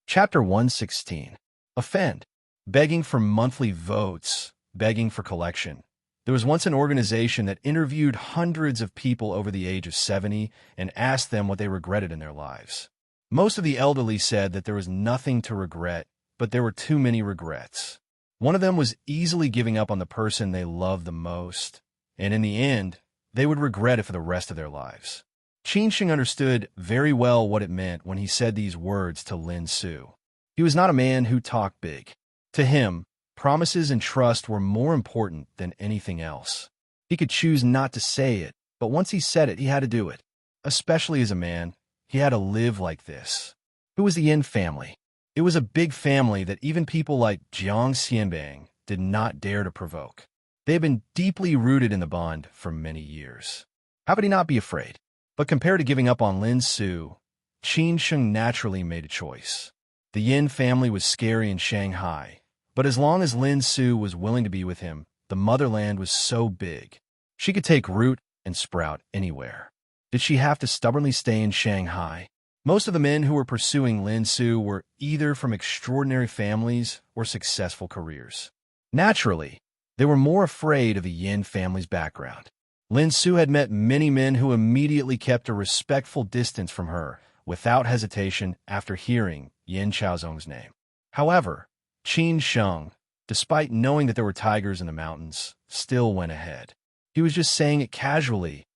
Chapter 116. Offend. Begging for monthly votes, begging for collection. There was once an organization that interviewed hundreds of people over the age of 70 and asked them what they regretted in their lives. Most of the elderly said that there was nothing to regret, but there were too many regrets. One of them was easily giving up on the person they loved the most, and in the end, they would regret it for the rest of their lives. Qin Sheng understood very well what it meant when he said these words to Lin Su. He was not a man who talked big. To him, promises and trust were more important than anything else. He could choose not to say it, but once he said it, he had to do it. Especially as a man, he had to live like this. Who was the Yin family? It was a big family that even people like Jiang Xianbang did not dare to provoke. They had been deeply rooted in the bond for many years. How could he not be afraid? But compared to giving up on Lin Su, Qin Sheng naturally made a choice. The Yin family was scary in Shanghai, but as long as Lin Su was willing to be with him, the motherland was so big. She could take root and sprout anywhere. Did she have to stubbornly stay in Shanghai? Most of the men who were pursuing Lin Su were either from extraordinary families or successful careers. Naturally, they were more afraid of the Yin family's background. Lin Su had met many men who immediately kept a respectful distance from her without hesitation after hearing Yin Chaozong's name. However, Qin Sheng, despite knowing that there were tigers in the mountains, still went ahead. He was just saying it casually,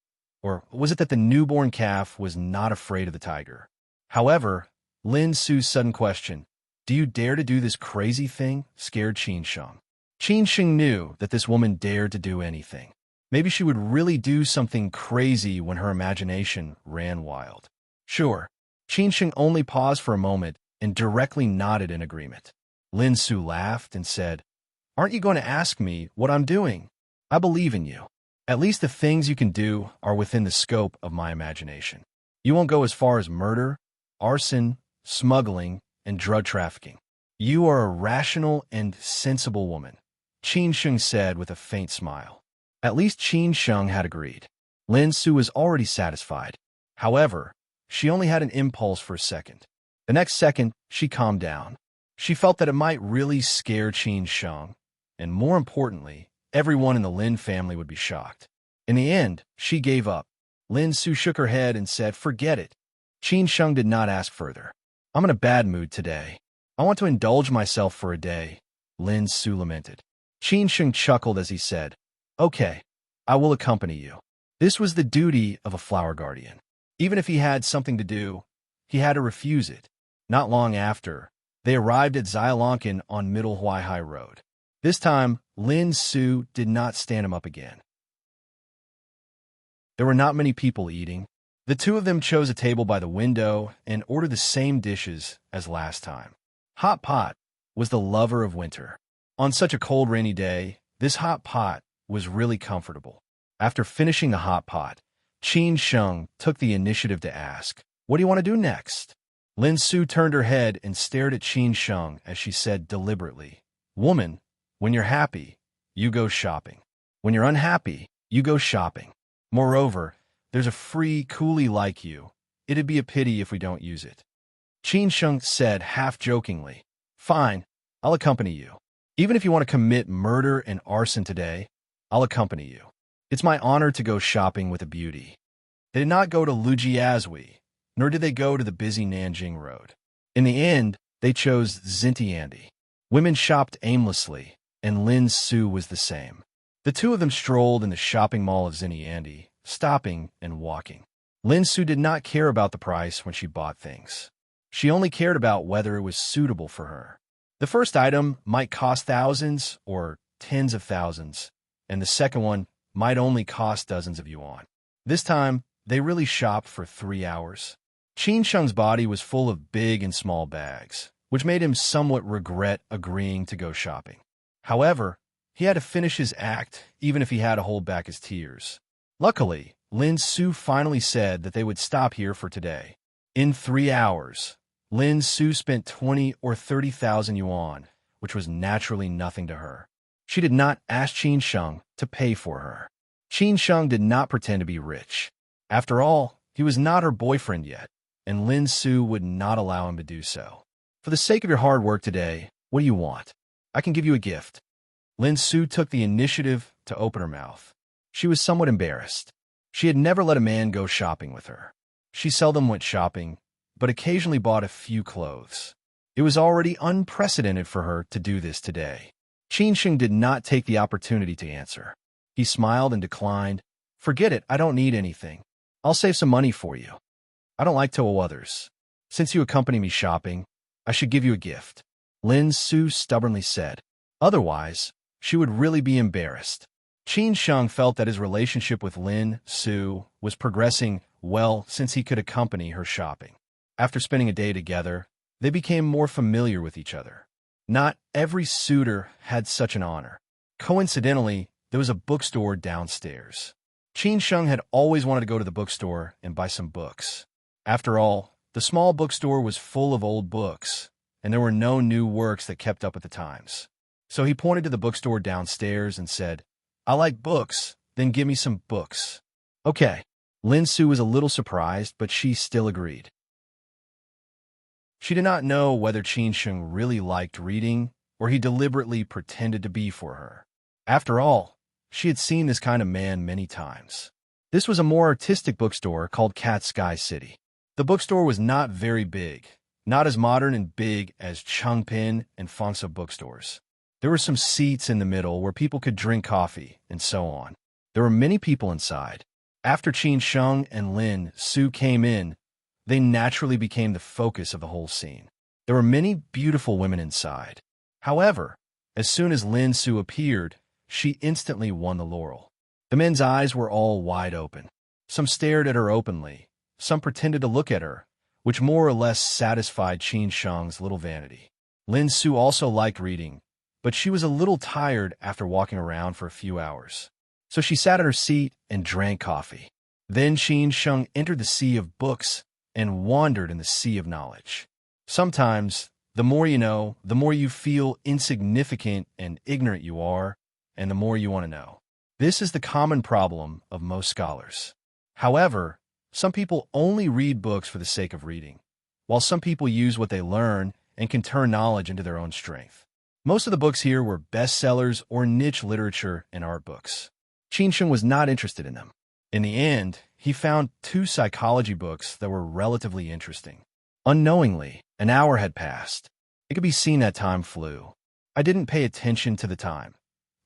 or was it that the newborn calf was not afraid of the tiger? However, Lin Su's sudden question, "Do you dare to do this crazy thing?" scared Qin Sheng. Qin Sheng knew that this woman dared to do anything. Maybe she would really do something crazy when her imagination ran wild. Sure. Qin Sheng only paused for a moment and directly nodded in agreement. Lin Su laughed and said, "Aren't you going to ask me what I'm doing? I believe in you. At least the things you can do are within the scope of my imagination. You won't go as far as murder, arson, smuggling, and drug trafficking. You are a rational and sensible woman," Qin Sheng said with a faint smile. At least Qin Sheng had agreed. Lin Su was already satisfied. However, she only had an impulse for a second. The next second, she calmed down. She felt that it might really scare Qin Sheng, and more importantly, everyone in the Lin family would be shocked. In the end, she gave up. Lin Su shook her head and said, "Forget it." Qin Sheng did not ask further. "I'm in a bad mood today. I want to indulge myself for a day," Lin Su lamented. Qin Sheng chuckled as he said, "Okay, I will accompany you." This was the duty of a flower guardian. Even if he had something to do, he had to refuse it. Not long after, they arrived at Xiaolonkin on Middle Huaihai Road. This time, Lin Su did not stand him up again. There were not many people eating. The two of them chose a table by the window and ordered the same dishes as last time. Hot pot was the lover of winter. On such a cold, rainy day, this hot pot was really comfortable. After finishing the hot pot, Qin Sheng took the initiative to ask, "What do you want to do next?" Lin Su turned her head and stared at Qin Sheng as she said deliberately, "Woman, when you're happy, you go shopping. When you're unhappy, you go shopping. Moreover, there's a free coolie like you. It'd be a pity if we don't use it." Qin Sheng said half-jokingly, "Fine, I'll accompany you. Even if you want to commit murder and arson today, I'll accompany you. It's my honor to go shopping with a beauty." They did not go to Lujiazui, nor did they go to the busy Nanjing Road. In the end, they chose Xintiandi. Women shopped aimlessly, and Lin Su was the same. The two of them strolled in the shopping mall of Xintiandi, stopping and walking. Lin Su did not care about the price when she bought things. She only cared about whether it was suitable for her. The first item might cost thousands or tens of thousands, and the second one might only cost dozens of yuan. This time, they really shopped for 3 hours. Qin Sheng's body was full of big and small bags, which made him somewhat regret agreeing to go shopping. However, he had to finish his act even if he had to hold back his tears. Luckily, Lin Su finally said that they would stop here for today. In 3 hours, Lin Su spent 20 or 30,000 yuan, which was naturally nothing to her. She did not ask Qin Sheng to pay for her. Qin Sheng did not pretend to be rich. After all, he was not her boyfriend yet, and Lin Su would not allow him to do so. "For the sake of your hard work today, what do you want? I can give you a gift." Lin Su took the initiative to open her mouth. She was somewhat embarrassed. She had never let a man go shopping with her. She seldom went shopping, but occasionally bought a few clothes. It was already unprecedented for her to do this today. Qin Sheng did not take the opportunity to answer. He smiled and declined, "Forget it, I don't need anything. I'll save some money for you. I don't like to owe others. Since you accompany me shopping, I should give you a gift," Lin Su stubbornly said. Otherwise, she would really be embarrassed. Qin Sheng felt that his relationship with Lin Su was progressing well since he could accompany her shopping. After spending a day together, they became more familiar with each other. Not every suitor had such an honor. Coincidentally, there was a bookstore downstairs. Qin Sheng had always wanted to go to the bookstore and buy some books. After all, the small bookstore was full of old books, and there were no new works that kept up with the times. So he pointed to the bookstore downstairs and said, "I like books, then give me some books." "Okay." Lin Su was a little surprised, but she still agreed. She did not know whether Qin Sheng really liked reading or he deliberately pretended to be for her. After all, she had seen this kind of man many times. This was a more artistic bookstore called Cat Sky City. The bookstore was not very big, not as modern and big as Chengpin and Fangsa bookstores. There were some seats in the middle where people could drink coffee, and so on. There were many people inside. After Qin Sheng and Lin Su came in, they naturally became the focus of the whole scene. There were many beautiful women inside. However, as soon as Lin Su appeared, she instantly won the laurel. The men's eyes were all wide open. Some stared at her openly. Some pretended to look at her, which more or less satisfied Qin Sheng's little vanity. Lin Su also liked reading, but she was a little tired after walking around for a few hours. So she sat at her seat and drank coffee. Then Qin Sheng entered the sea of books and wandered in the sea of knowledge. Sometimes, the more you know, the more you feel insignificant and ignorant you are, and the more you want to know. This is the common problem of most scholars. However, some people only read books for the sake of reading, while some people use what they learn and can turn knowledge into their own strength. Most of the books here were bestsellers or niche literature and art books. Qin Sheng was not interested in them. In the end, he found 2 psychology books that were relatively interesting. Unknowingly, an hour had passed. It could be seen that time flew. I didn't pay attention to the time,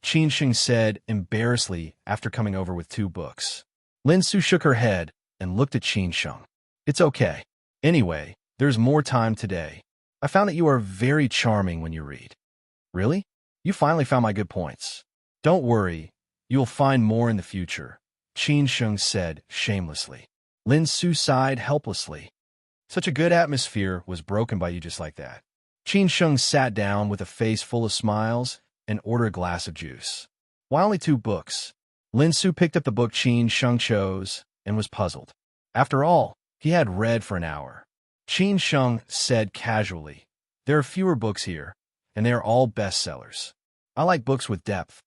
Qin Sheng said embarrassedly after coming over with 2 books. Lin Su shook her head and looked at Qin Sheng. It's okay. Anyway, there's more time today. I found that you are very charming when you read. Really? You finally found my good points. Don't worry, you'll find more in the future, Qin Sheng said shamelessly. Lin Su sighed helplessly. Such a good atmosphere was broken by you just like that. Qin Sheng sat down with a face full of smiles and ordered a glass of juice. Why only 2 books? Lin Su picked up the book Qin Sheng chose and was puzzled. After all, he had read for an hour. Qin Sheng said casually, there are fewer books here, and they are all bestsellers. I like books with depth.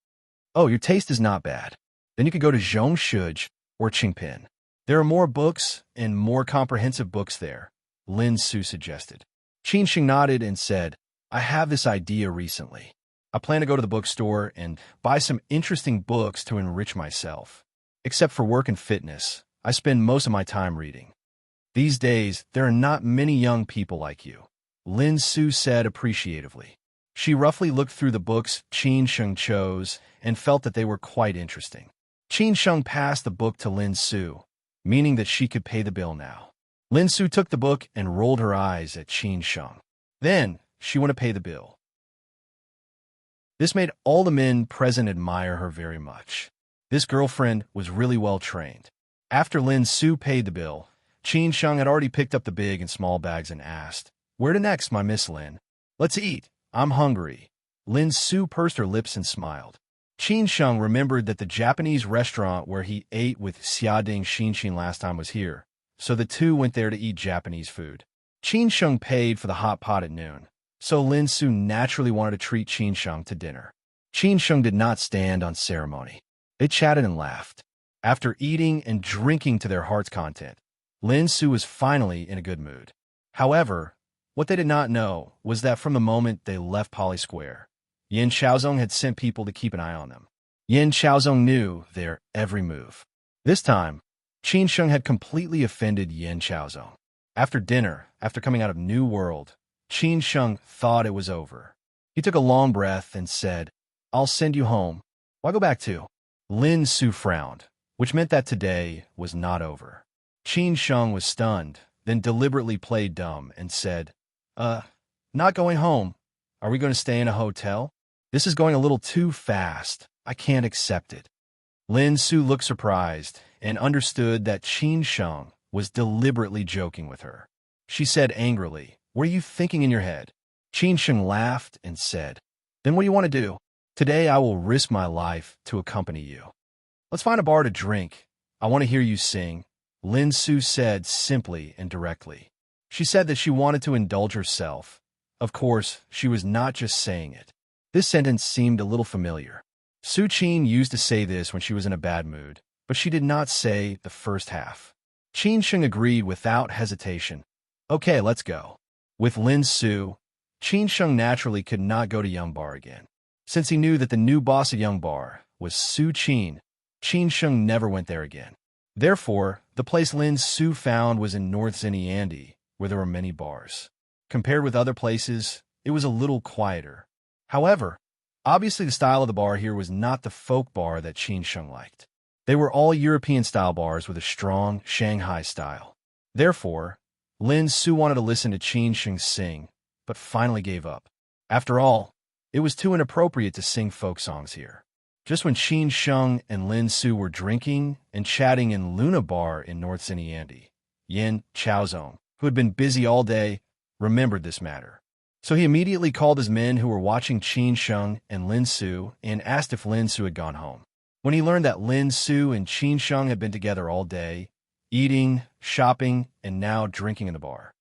Oh, your taste is not bad. Then you could go to Zhongshuj or Qingpin. There are more books and more comprehensive books there, Lin Su suggested. Qin Sheng nodded and said, I have this idea recently. I plan to go to the bookstore and buy some interesting books to enrich myself. Except for work and fitness, I spend most of my time reading. These days, there are not many young people like you, Lin Su said appreciatively. She roughly looked through the books Qin Sheng chose and felt that they were quite interesting. Qin Sheng passed the book to Lin Su, meaning that she could pay the bill now. Lin Su took the book and rolled her eyes at Qin Sheng. Then, she went to pay the bill. This made all the men present admire her very much. This girlfriend was really well trained. After Lin Su paid the bill, Qin Sheng had already picked up the big and small bags and asked, Where to next, my Miss Lin? Let's eat. I'm hungry. Lin Su pursed her lips and smiled. Qin Sheng remembered that the Japanese restaurant where he ate with Xiading Xinxin last time was here, so the 2 went there to eat Japanese food. Qin Sheng paid for the hot pot at noon, so Lin Su naturally wanted to treat Qin Sheng to dinner. Qin Sheng did not stand on ceremony. They chatted and laughed. After eating and drinking to their heart's content, Lin Su was finally in a good mood. However, what they did not know was that from the moment they left Poly Square, Yin Xiaozong had sent people to keep an eye on them. Yin Xiaozong knew their every move. This time, Qin Sheng had completely offended Yin Xiaozong. After dinner, after coming out of New World, Qin Sheng thought it was over. He took a long breath and said, I'll send you home. Why go back to? Lin Su frowned, which meant that today was not over. Qin Sheng was stunned, then deliberately played dumb and said, not going home. Are we going to stay in a hotel? This is going a little too fast. I can't accept it. Lin Su looked surprised and understood that Qin Sheng was deliberately joking with her. She said angrily, What are you thinking in your head? Qin Sheng laughed and said, Then what do you want to do? Today I will risk my life to accompany you. Let's find a bar to drink. I want to hear you sing, Lin Su said simply and directly. She said that she wanted to indulge herself. Of course, she was not just saying it. This sentence seemed a little familiar. Su Qin used to say this when she was in a bad mood, but she did not say the first half. Qin Sheng agreed without hesitation. Okay, let's go. With Lin Su, Qin Sheng naturally could not go to Young Bar again. Since he knew that the new boss at Young Bar was Su Qin, Qin Sheng never went there again. Therefore, the place Lin Su found was in North Xinyiandi, where there were many bars. Compared with other places, it was a little quieter. However, obviously the style of the bar here was not the folk bar that Qin Sheng liked. They were all European-style bars with a strong Shanghai style. Therefore, Lin Su wanted to listen to Qin Sheng sing, but finally gave up. After all, it was too inappropriate to sing folk songs here. just when Qin Sheng and Lin Su were drinking and chatting in Luna Bar in North Cinyandi. Yin Chaozong, who had been busy all day, remembered this matter. So he immediately called his men who were watching Qin Sheng and Lin Su and asked if Lin Su had gone home. When he learned that Lin Su and Qin Sheng had been together all day, eating, shopping, and now drinking in the bar.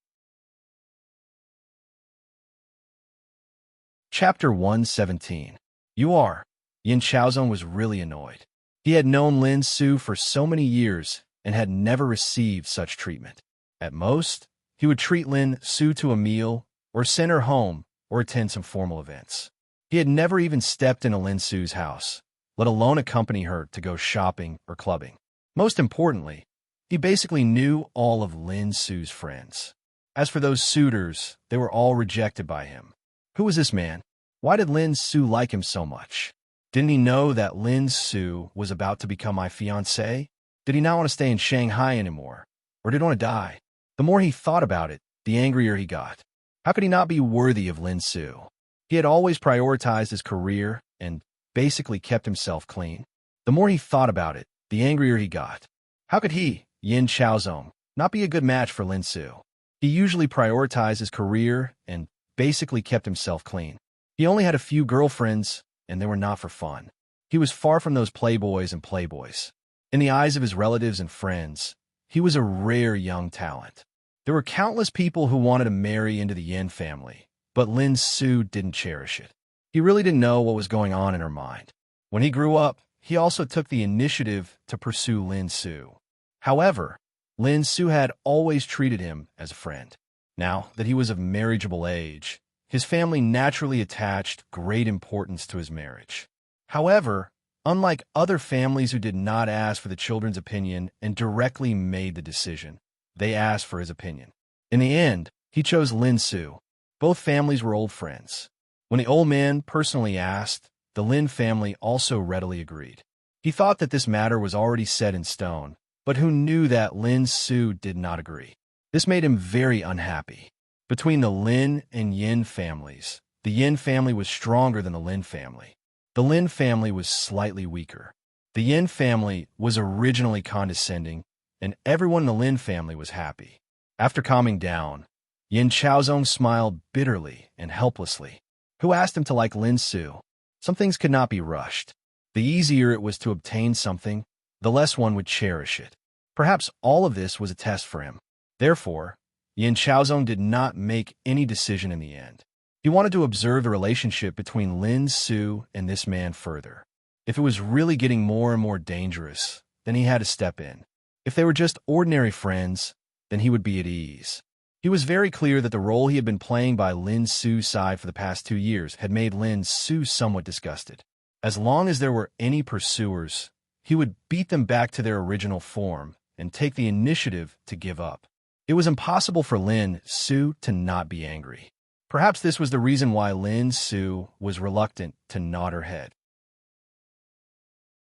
Chapter 117. You are. Yin Chaozong was really annoyed. He had known Lin Su for so many years and had never received such treatment. At most, he would treat Lin Su to a meal or send her home or attend some formal events. He had never even stepped into Lin Su's house, let alone accompany her to go shopping or clubbing. Most importantly, he basically knew all of Lin Su's friends. As for those suitors, they were all rejected by him. Who was this man? Why did Lin Su like him so much? Didn't he know that Lin Su was about to become my fiancée? Did he not want to stay in Shanghai anymore? Or did he want to die? The more he thought about it, the angrier he got. How could he not be worthy of Lin Su? He had always prioritized his career and basically kept himself clean. The more he thought about it, the angrier he got. How could he, Yin Chaozong, not be a good match for Lin Su? He usually prioritized his career and basically kept himself clean. He only had a few girlfriends, and they were not for fun. He was far from those playboys and playboys. In the eyes of his relatives and friends, he was a rare young talent. There were countless people who wanted to marry into the Yin family, but Lin Su didn't cherish it. He really didn't know what was going on in her mind. When he grew up, he also took the initiative to pursue Lin Su. However, Lin Su had always treated him as a friend. Now that he was of marriageable age, his family naturally attached great importance to his marriage. However, unlike other families who did not ask for the children's opinion and directly made the decision, they asked for his opinion. In the end, he chose Lin Su. Both families were old friends. When the old man personally asked, the Lin family also readily agreed. He thought that this matter was already set in stone, but who knew that Lin Su did not agree? This made him very unhappy. Between the Lin and Yin families, the Yin family was stronger than the Lin family. The Lin family was slightly weaker. The Yin family was originally condescending, and everyone in the Lin family was happy. After calming down, Yin Chaozong smiled bitterly and helplessly. Who asked him to like Lin Su? Some things could not be rushed. The easier it was to obtain something, the less one would cherish it. Perhaps all of this was a test for him. Therefore, Yin Chaozong did not make any decision in the end. He wanted to observe the relationship between Lin Su and this man further. If it was really getting more and more dangerous, then he had to step in. If they were just ordinary friends, then he would be at ease. He was very clear that the role he had been playing by Lin Su's side for the past 2 years had made Lin Su somewhat disgusted. As long as there were any pursuers, he would beat them back to their original form and take the initiative to give up. It was impossible for Lin Su to not be angry. Perhaps this was the reason why Lin Su was reluctant to nod her head.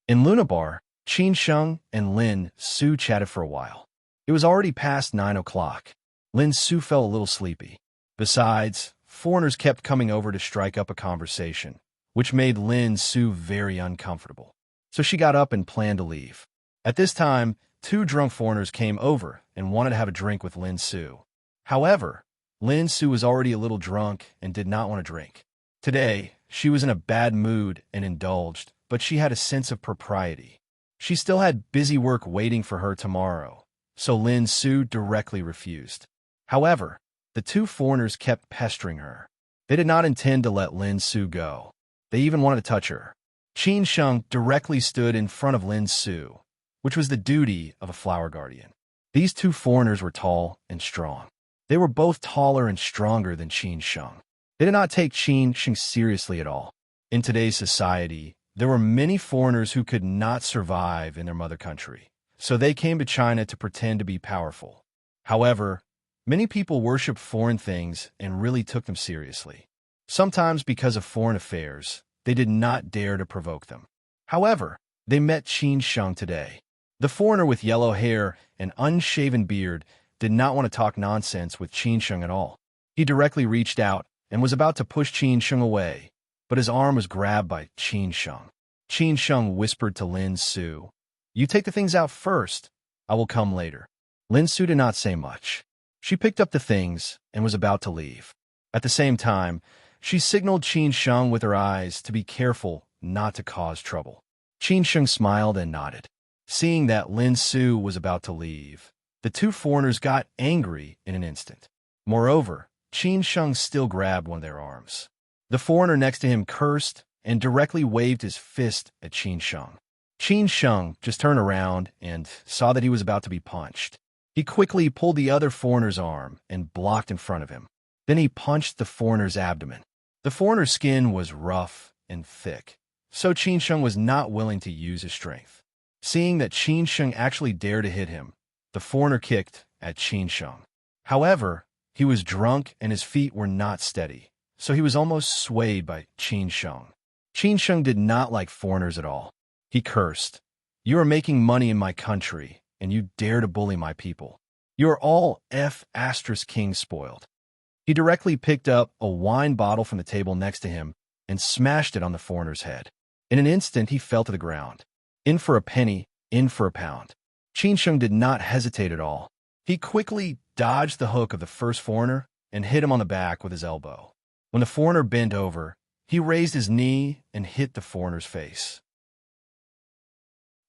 In Luna Bar, Qin Sheng and Lin Su chatted for a while. It was already past 9 o'clock. Lin Su felt a little sleepy. Besides, foreigners kept coming over to strike up a conversation, which made Lin Su very uncomfortable. So she got up and planned to leave. At this time, 2 drunk foreigners came over and wanted to have a drink with Lin Su. However, Lin Su was already a little drunk and did not want to drink. Today, she was in a bad mood and indulged, but she had a sense of propriety. She still had busy work waiting for her tomorrow, so Lin Su directly refused. However, the 2 foreigners kept pestering her. They did not intend to let Lin Su go. They even wanted to touch her. Qin Sheng directly stood in front of Lin Su, which was the duty of a flower guardian. These 2 foreigners were tall and strong. They were both taller and stronger than Qin Sheng. They did not take Qin Sheng seriously at all. In today's society, there were many foreigners who could not survive in their mother country, so they came to China to pretend to be powerful. However, many people worshiped foreign things and really took them seriously. Sometimes because of foreign affairs, they did not dare to provoke them. However, they met Qin Sheng today. The foreigner with yellow hair and unshaven beard did not want to talk nonsense with Qin Sheng at all. He directly reached out and was about to push Qin Sheng away, but his arm was grabbed by Qin Sheng. Qin Sheng whispered to Lin Su. You take the things out first. I will come later. Lin Su did not say much. She picked up the things and was about to leave. At the same time, she signaled Qin Sheng with her eyes to be careful not to cause trouble. Qin Sheng smiled and nodded. Seeing that Lin Su was about to leave, the two foreigners got angry in an instant. Moreover, Qin Sheng still grabbed one of their arms. The foreigner next to him cursed and directly waved his fist at Qin Sheng. Qin Sheng just turned around and saw that he was about to be punched. He quickly pulled the other foreigner's arm and blocked in front of him. Then he punched the foreigner's abdomen. The foreigner's skin was rough and thick, so Qin Sheng was not willing to use his strength. Seeing that Qin Sheng actually dared to hit him, the foreigner kicked at Qin Sheng. However, he was drunk and his feet were not steady, so he was almost swayed by Qin Sheng. Qin Sheng did not like foreigners at all. He cursed, "You are making money in my country, and you dare to bully my people. You are all *king spoiled." He directly picked up a wine bottle from the table next to him and smashed it on the foreigner's head. In an instant, he fell to the ground. In for a penny, in for a pound. Qin Sheng did not hesitate at all. He quickly dodged the hook of the first foreigner and hit him on the back with his elbow. When the foreigner bent over, he raised his knee and hit the foreigner's face.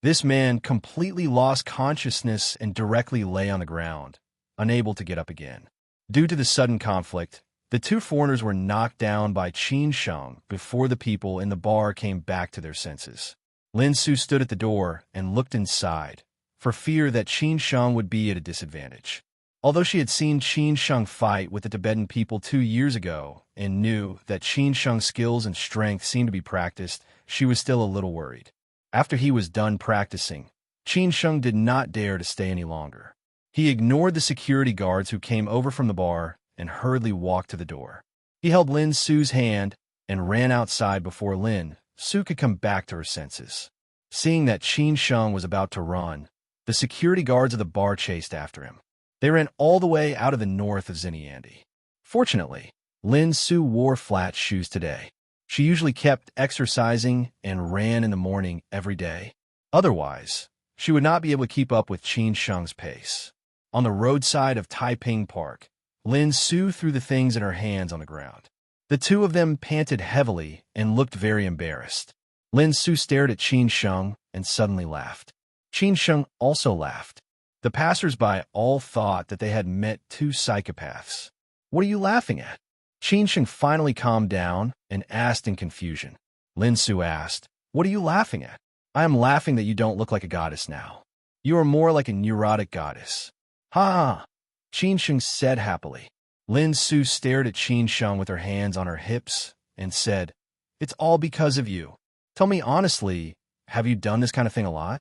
This man completely lost consciousness and directly lay on the ground, unable to get up again. Due to the sudden conflict, the two foreigners were knocked down by Qin Sheng before the people in the bar came back to their senses. Lin Su stood at the door and looked inside, for fear that Qin Sheng would be at a disadvantage. Although she had seen Qin Sheng fight with the Tibetan people 2 years ago and knew that Qin Sheng's skills and strength seemed to be practiced, she was still a little worried. After he was done practicing, Qin Sheng did not dare to stay any longer. He ignored the security guards who came over from the bar and hurriedly walked to the door. He held Lin Su's hand and ran outside before Lin Su could come back to her senses. Seeing that Qin Sheng was about to run, the security guards of the bar chased after him. They ran all the way out of the north of Xinyiandi. Fortunately, Lin Su wore flat shoes today. She usually kept exercising and ran in the morning every day. Otherwise, she would not be able to keep up with Qin Sheng's pace. On the roadside of Taiping Park, Lin Su threw the things in her hands on the ground. The two of them panted heavily and looked very embarrassed. Lin Su stared at Qin Sheng and suddenly laughed. Qin Sheng also laughed. The passers-by all thought that they had met two psychopaths. "What are you laughing at?" Qin Sheng finally calmed down and asked in confusion. Lin Su asked, "What are you laughing at?" "I am laughing that you don't look like a goddess now. You are more like a neurotic goddess." "Ha!" Qin Sheng said happily. Lin Su stared at Qin Sheng with her hands on her hips and said, "It's all because of you. Tell me honestly, have you done this kind of thing a lot?"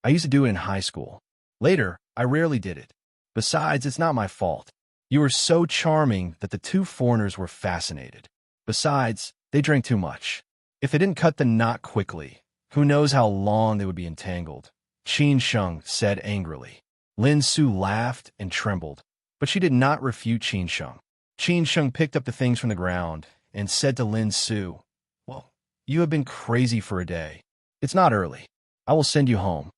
"I used to do it in high school. Later, I rarely did it. Besides, it's not my fault. You were so charming that the two foreigners were fascinated. Besides, they drank too much. If they didn't cut the knot quickly, who knows how long they would be entangled," Qin Sheng said angrily. Lin Su laughed and trembled, but she did not refute Qin Sheng. Qin Sheng picked up the things from the ground and said to Lin Su, "Well, you have been crazy for a day. It's not early. I will send you home."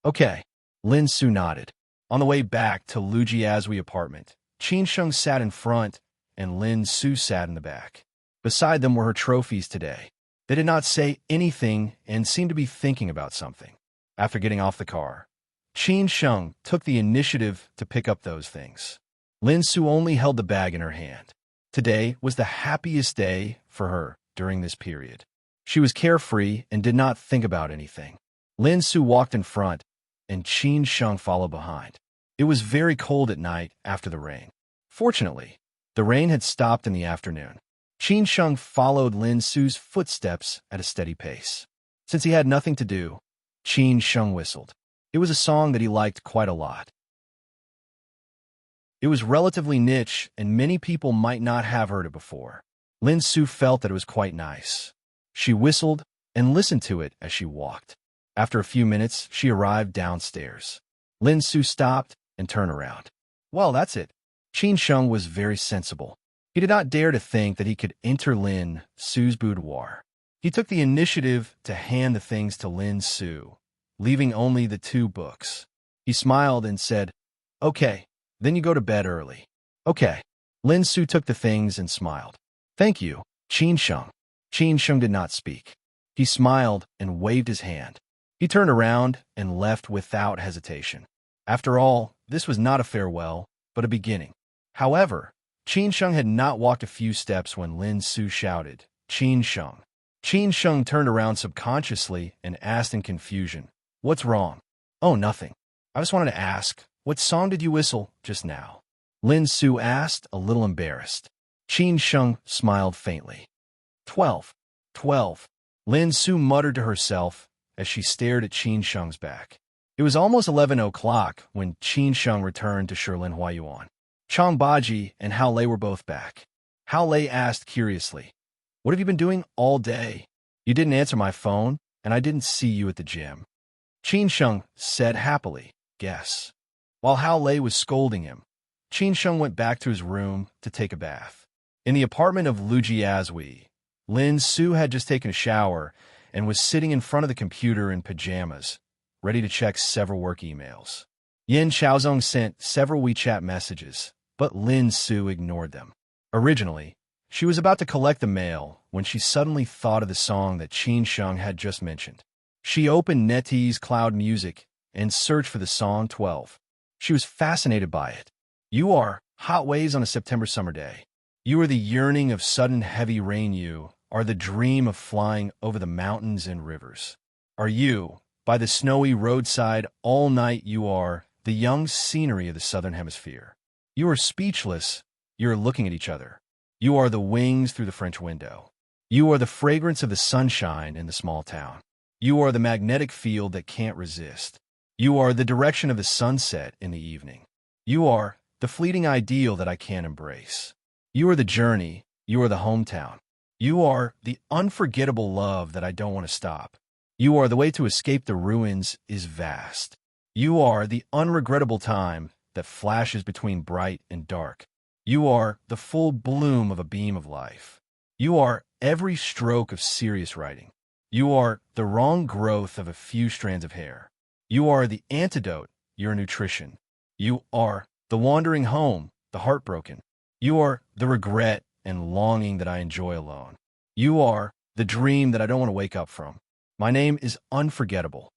"Okay." Lin Su nodded. On the way back to Lu Jiazui apartment, Qin Sheng sat in front and Lin Su sat in the back. Beside them were her trophies today. They did not say anything and seemed to be thinking about something. After getting off the car, Qin Sheng took the initiative to pick up those things. Lin Su only held the bag in her hand. Today was the happiest day for her during this period. She was carefree and did not think about anything. Lin Su walked in front, and Qin Sheng followed behind. It was very cold at night after the rain. Fortunately, the rain had stopped in the afternoon. Qin Sheng followed Lin Su's footsteps at a steady pace. Since he had nothing to do, Qin Sheng whistled. It was a song that he liked quite a lot. It was relatively niche, and many people might not have heard it before. Lin Su felt that it was quite nice. She whistled and listened to it as she walked. After a few minutes, she arrived downstairs. Lin Su stopped and turned around. "Well, that's it." Qin Sheng was very sensible. He did not dare to think that he could enter Lin Su's boudoir. He took the initiative to hand the things to Lin Su, leaving only the 2 books. He smiled and said, "Okay, then you go to bed early." "Okay." Lin Su took the things and smiled. "Thank you, Qin Sheng." Qin Sheng did not speak. He smiled and waved his hand. He turned around and left without hesitation. After all, this was not a farewell, but a beginning. However, Qin Sheng had not walked a few steps when Lin Su shouted, "Qin Sheng." Qin Sheng turned around subconsciously and asked in confusion, "What's wrong?" "Oh, nothing. I just wanted to ask, what song did you whistle just now?" Lin Su asked, a little embarrassed. Qin Sheng smiled faintly. 12. 12. Lin Su muttered to herself as she stared at Qin Sheng's back. It was almost 11 o'clock when Qin Sheng returned to Shilin Huayuan. Chang Baji and Hao Lei were both back. Hao Lei asked curiously, "What have you been doing all day? You didn't answer my phone, and I didn't see you at the gym." Qin Sheng said happily, "Guess." While Hao Lei was scolding him, Qin Sheng went back to his room to take a bath. In the apartment of Lu Jiazui, Lin Su had just taken a shower and was sitting in front of the computer in pajamas, ready to check several work emails. Yin Xiaozong sent several WeChat messages, but Lin Su ignored them. Originally, she was about to collect the mail when she suddenly thought of the song that Qin Sheng had just mentioned. She opened NetEase Cloud Music and searched for the song 12. She was fascinated by it. "You are hot waves on a September summer day. You are the yearning of sudden heavy rain. You are the dream of flying over the mountains and rivers. Are you, by the snowy roadside all night. You are the young scenery of the southern hemisphere. You are speechless. You are looking at each other. You are the wings through the French window. You are the fragrance of the sunshine in the small town. You are the magnetic field that can't resist. You are the direction of the sunset in the evening. You are the fleeting ideal that I can't embrace. You are the journey. You are the hometown. You are the unforgettable love that I don't want to stop. You are the way to escape the ruins is vast. You are the unregrettable time that flashes between bright and dark. You are the full bloom of a beam of life. You are every stroke of serious writing. You are the wrong growth of a few strands of hair. You are the antidote, your nutrition. You are the wandering home, the heartbroken. You are the regret and longing that I enjoy alone. You are the dream that I don't want to wake up from. My name is unforgettable."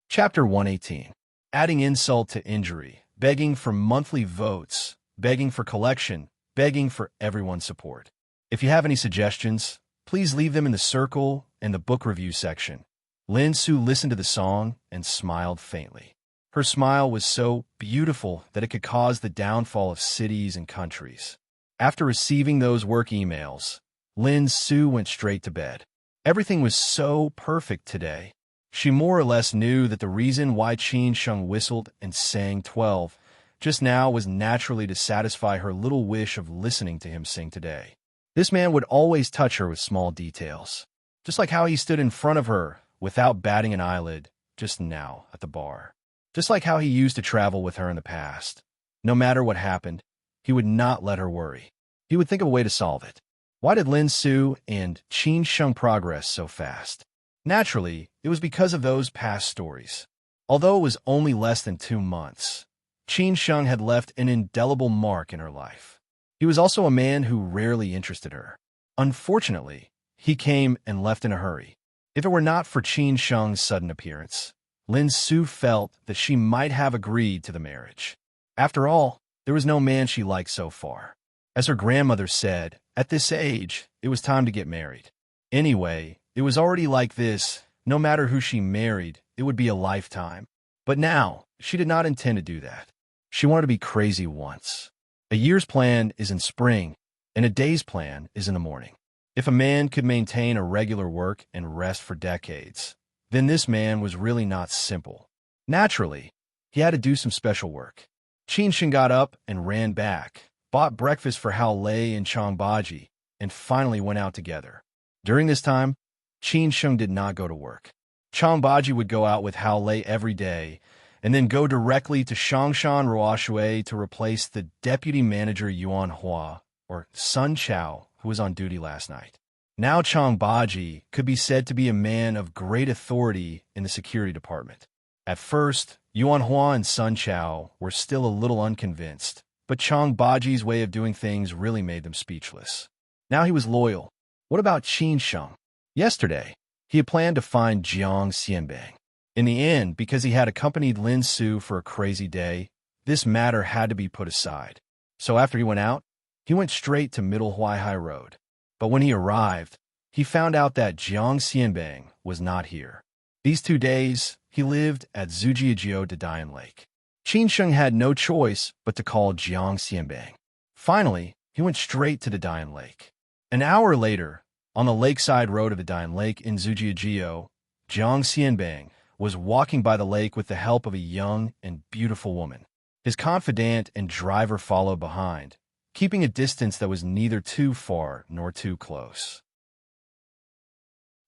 Chapter 118. Adding insult to injury, begging for monthly votes, begging for collection, begging for everyone's support. If you have any suggestions, please leave them in the circle and the book review section. Lin Su listened to the song and smiled faintly. Her smile was so beautiful that it could cause the downfall of cities and countries. After receiving those work emails, Lin Su went straight to bed. Everything was so perfect today. She more or less knew that the reason why Qin Sheng whistled and sang 12 just now was naturally to satisfy her little wish of listening to him sing today. This man would always touch her with small details, just like how he stood in front of her without batting an eyelid just now at the bar. Just like how he used to travel with her in the past. No matter what happened, he would not let her worry. He would think of a way to solve it. Why did Lin Su and Qin Sheng progress so fast? Naturally, it was because of those past stories. Although it was only less than 2 months, Qin Sheng had left an indelible mark in her life. He was also a man who rarely interested her. Unfortunately, he came and left in a hurry. If it were not for Qin Sheng's sudden appearance, Lin Su felt that she might have agreed to the marriage. After all, there was no man she liked so far. As her grandmother said, at this age, it was time to get married. Anyway, it was already like this. No matter who she married, it would be a lifetime. But now, she did not intend to do that. She wanted to be crazy once. A year's plan is in spring, and a day's plan is in the morning. If a man could maintain a regular work and rest for decades, then this man was really not simple. Naturally, he had to do some special work. Qin Sheng got up and ran back, bought breakfast for Hao Lei and Chang Baji, and finally went out together. During this time, Qin Sheng did not go to work. Chang Baji would go out with Hao Lei every day, and then go directly to Shangshan Ruoshui to replace the deputy manager Yuan Hua, or Sun Chao, who was on duty last night. Now Chang Baji could be said to be a man of great authority in the security department. At first, Yuan Hua and Sun Chao were still a little unconvinced, but Chang Baji's way of doing things really made them speechless. Now he was loyal. What about Qin Sheng? Yesterday, he had planned to find Jiang Xianbang. In the end, because he had accompanied Lin Su for a crazy day, this matter had to be put aside. So after he went out, he went straight to Middle Huaihai Road. But when he arrived, he found out that Jiang Xianbang was not here. These 2 days, he lived at Zujiajio Dadayan Lake. Qin Sheng had no choice but to call Jiang Xianbang. Finally, he went straight to Dadayan Lake. An hour later, on the lakeside road of Dadayan Lake in Zujiajio, Jiang Xianbang was walking by the lake with the help of a young and beautiful woman. His confidant and driver followed behind, keeping a distance that was neither too far nor too close.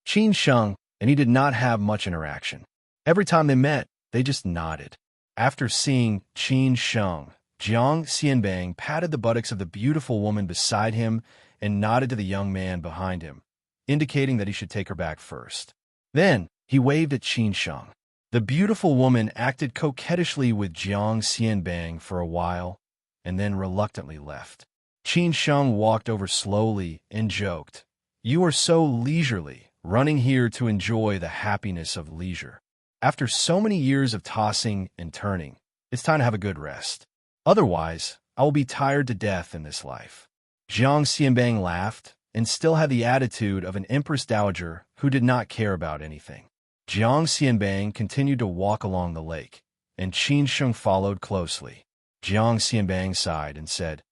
Qin Sheng and he did not have much interaction. Every time they met, they just nodded. After seeing Qin Sheng, Jiang Xianbang patted the buttocks of the beautiful woman beside him and nodded to the young man behind him, indicating that he should take her back first. Then, he waved at Qin Sheng. The beautiful woman acted coquettishly with Jiang Xianbang for a while, and then reluctantly left. Qin Sheng walked over slowly and joked, "You are so leisurely, running here to enjoy the happiness of leisure. After so many years of tossing and turning, it's time to have a good rest. Otherwise, I will be tired to death in this life." Jiang Xianbang laughed and still had the attitude of an empress dowager who did not care about anything. Jiang Xianbang continued to walk along the lake, and Qin Sheng followed closely. Jiang Xianbang sighed and said,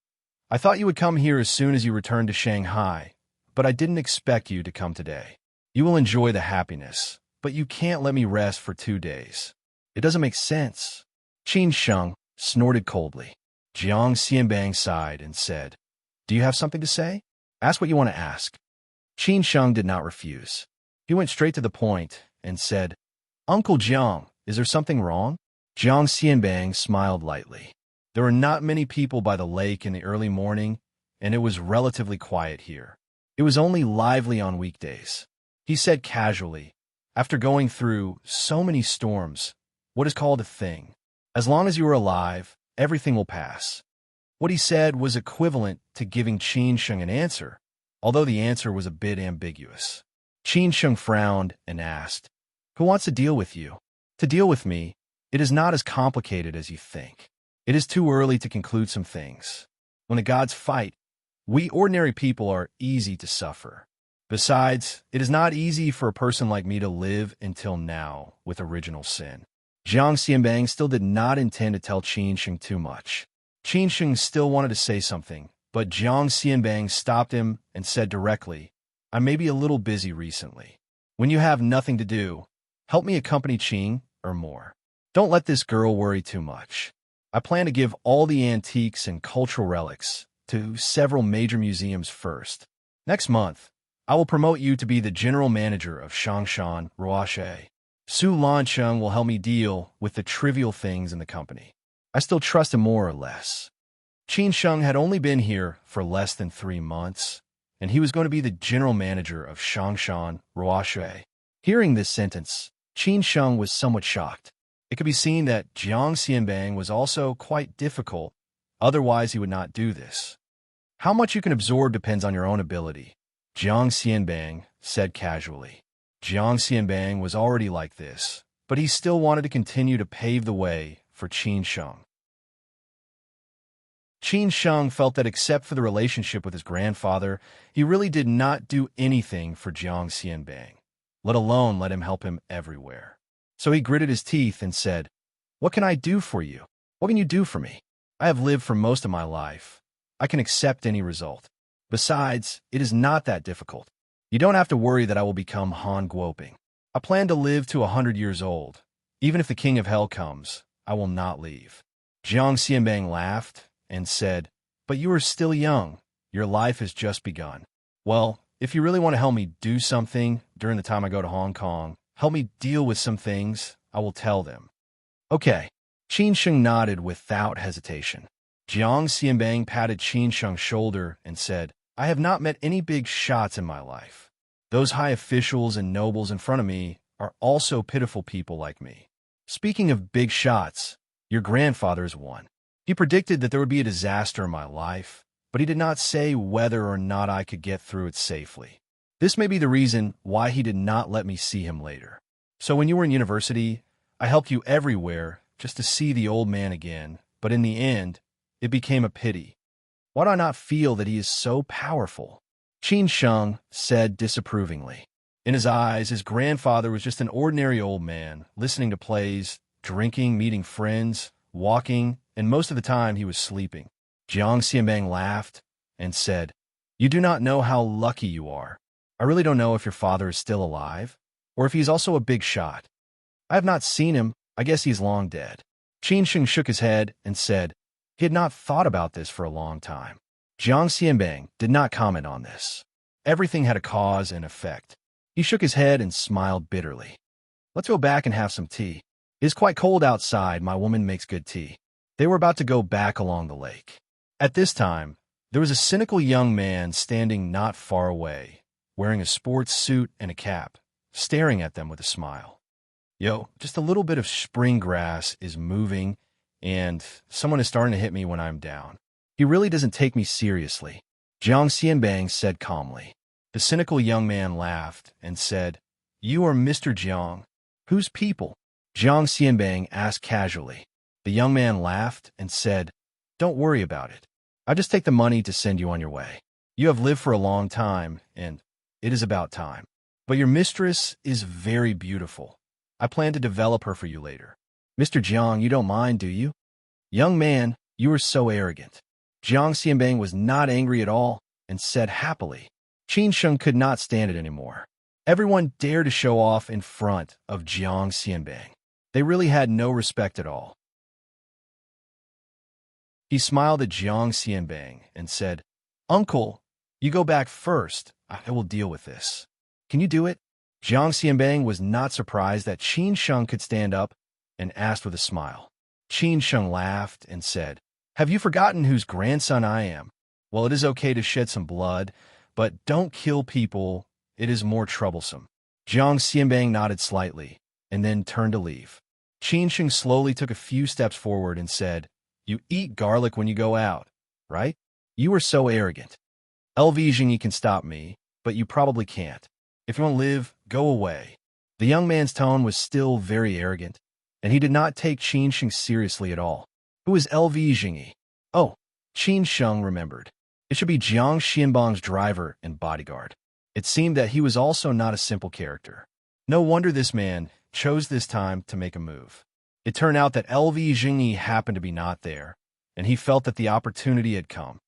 "I thought you would come here as soon as you returned to Shanghai, but I didn't expect you to come today. You will enjoy the happiness, but you can't let me rest for 2 days. It doesn't make sense." Qin Sheng snorted coldly. Jiang Xianbang sighed and said, "Do you have something to say? Ask what you want to ask." Qin Sheng did not refuse. He went straight to the point and said, "Uncle Jiang, is there something wrong?" Jiang Xianbang smiled lightly. There were not many people by the lake in the early morning, and it was relatively quiet here. It was only lively on weekdays. He said casually, "After going through so many storms, what is called a thing? As long as you are alive, everything will pass." What he said was equivalent to giving Qin Sheng an answer, although the answer was a bit ambiguous. Qin Sheng frowned and asked, "Who wants to deal with you?" "To deal with me, it is not as complicated as you think. It is too early to conclude some things. When the gods fight, we ordinary people are easy to suffer. Besides, it is not easy for a person like me to live until now with original sin." Jiang Xianbang still did not intend to tell Qin Sheng too much. Qin Sheng still wanted to say something, but Jiang Xianbang stopped him and said directly, "I may be a little busy recently. When you have nothing to do, help me accompany Qing or more. Don't let this girl worry too much. I plan to give all the antiques and cultural relics to several major museums first. Next month, I will promote you to be the general manager of Shangshan Ruashe. Su Lancheng will help me deal with the trivial things in the company. I still trust him more or less." Qin Sheng had only been here for less than 3 months, and he was going to be the general manager of Shangshan Ruashe. Hearing this sentence, Qin Sheng was somewhat shocked. It could be seen that Jiang Xianbang was also quite difficult, otherwise he would not do this. "How much you can absorb depends on your own ability," Jiang Xianbang said casually. Jiang Xianbang was already like this, but he still wanted to continue to pave the way for Qin Sheng. Qin Sheng felt that except for the relationship with his grandfather, he really did not do anything for Jiang Xianbang, let alone let him help him everywhere. So he gritted his teeth and said, "What can I do for you? What can you do for me? I have lived for most of my life. I can accept any result. Besides, it is not that difficult. You don't have to worry that I will become Han Guoping. I plan to live to 100 years old. Even if the King of Hell comes, I will not leave." Jiang Xianbang laughed and said, "But you are still young. Your life has just begun. Well, if you really want to help me do something during the time I go to Hong Kong, help me deal with some things, I will tell them." "Okay." Qin Sheng nodded without hesitation. Jiang Xianbang patted Qin Sheng's shoulder and said, I have not met any big shots in my life. Those high officials and nobles in front of me are also pitiful people like me. Speaking of big shots, your grandfather is one. He predicted that there would be a disaster in my life, but he did not say whether or not I could get through it safely. This may be the reason why he did not let me see him later. So when you were in university, I helped you everywhere just to see the old man again, but in the end, it became a pity. Why do I not feel that he is so powerful? Qin Sheng said disapprovingly. In his eyes, his grandfather was just an ordinary old man, listening to plays, drinking, meeting friends, walking, and most of the time he was sleeping. Jiang Xianbang laughed and said, You do not know how lucky you are. I really don't know if your father is still alive, or if he's also a big shot. I have not seen him. I guess he's long dead. Qin Sheng shook his head and said he had not thought about this for a long time. Jiang Xianbang did not comment on this. Everything had a cause and effect. He shook his head and smiled bitterly. Let's go back and have some tea. It is quite cold outside. My woman makes good tea. They were about to go back along the lake. At this time, there was a cynical young man standing not far away, wearing a sports suit and a cap, staring at them with a smile. Yo, just a little bit of spring grass is moving, and someone is starting to hit me when I'm down. He really doesn't take me seriously, Jiang Xianbang said calmly. The cynical young man laughed and said, You are Mr. Jiang. Whose people? Jiang Xianbang asked casually. The young man laughed and said, Don't worry about it. I'll just take the money to send you on your way. You have lived for a long time, and it is about time. But your mistress is very beautiful. I plan to develop her for you later. Mr. Jiang, you don't mind, do you? Young man, you are so arrogant. Jiang Xianbang was not angry at all and said happily. Qin Sheng could not stand it anymore. Everyone dared to show off in front of Jiang Xianbang. They really had no respect at all. He smiled at Jiang Xianbang and said, Uncle, you go back first. I will deal with this. Can you do it? Jiang Xianbang was not surprised that Qin Sheng could stand up and asked with a smile. Qin Sheng laughed and said, Have you forgotten whose grandson I am? Well, it is okay to shed some blood, but don't kill people. It is more troublesome. Jiang Xianbang nodded slightly and then turned to leave. Qin Sheng slowly took a few steps forward and said, You eat garlic when you go out, right? You are so arrogant. LV Jingyi can stop me, but you probably can't. If you want to live, go away. The young man's tone was still very arrogant, and he did not take Qin Sheng seriously at all. Who is LV Jingyi? Oh, Qin Sheng remembered. It should be Jiang Xianbang's driver and bodyguard. It seemed that he was also not a simple character. No wonder this man chose this time to make a move. It turned out that LV Jingyi happened to be not there, and he felt that the opportunity had come.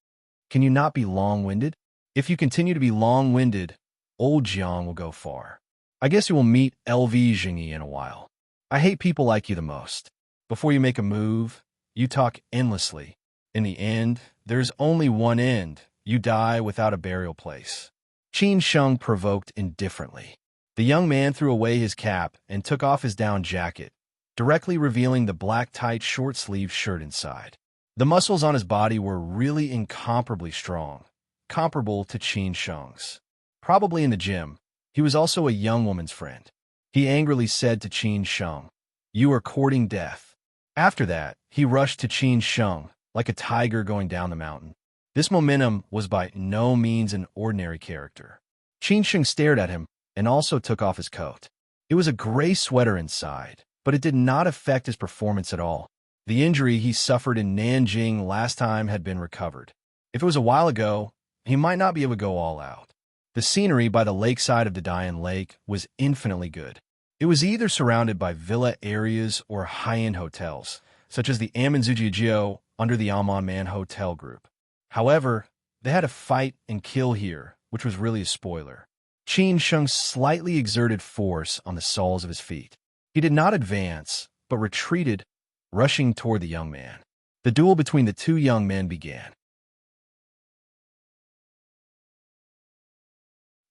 Can you not be long-winded? If you continue to be long-winded, old Jiang will go far. I guess you will meet LV Jingyi in a while. I hate people like you the most. Before you make a move, you talk endlessly. In the end, there's only one end. You die without a burial place. Qin Sheng provoked indifferently. The young man threw away his cap and took off his down jacket, directly revealing the black tight short-sleeved shirt inside. The muscles on his body were really incomparably strong, comparable to Qin Sheng's. Probably in the gym, he was also a young woman's friend. He angrily said to Qin Sheng, You are courting death. After that, he rushed to Qin Sheng, like a tiger going down the mountain. This momentum was by no means an ordinary character. Qin Sheng stared at him and also took off his coat. It was a gray sweater inside, but it did not affect his performance at all. The injury he suffered in Nanjing last time had been recovered. If it was a while ago, he might not be able to go all out. The scenery by the lakeside of the Dian Lake was infinitely good. It was either surrounded by villa areas or high-end hotels, such as the Amanzujijio under the Man Hotel Group. However, they had a fight and kill here, which was really a spoiler. Qin Sheng slightly exerted force on the soles of his feet. He did not advance, but retreated, rushing toward the young man. The duel between the two young men began.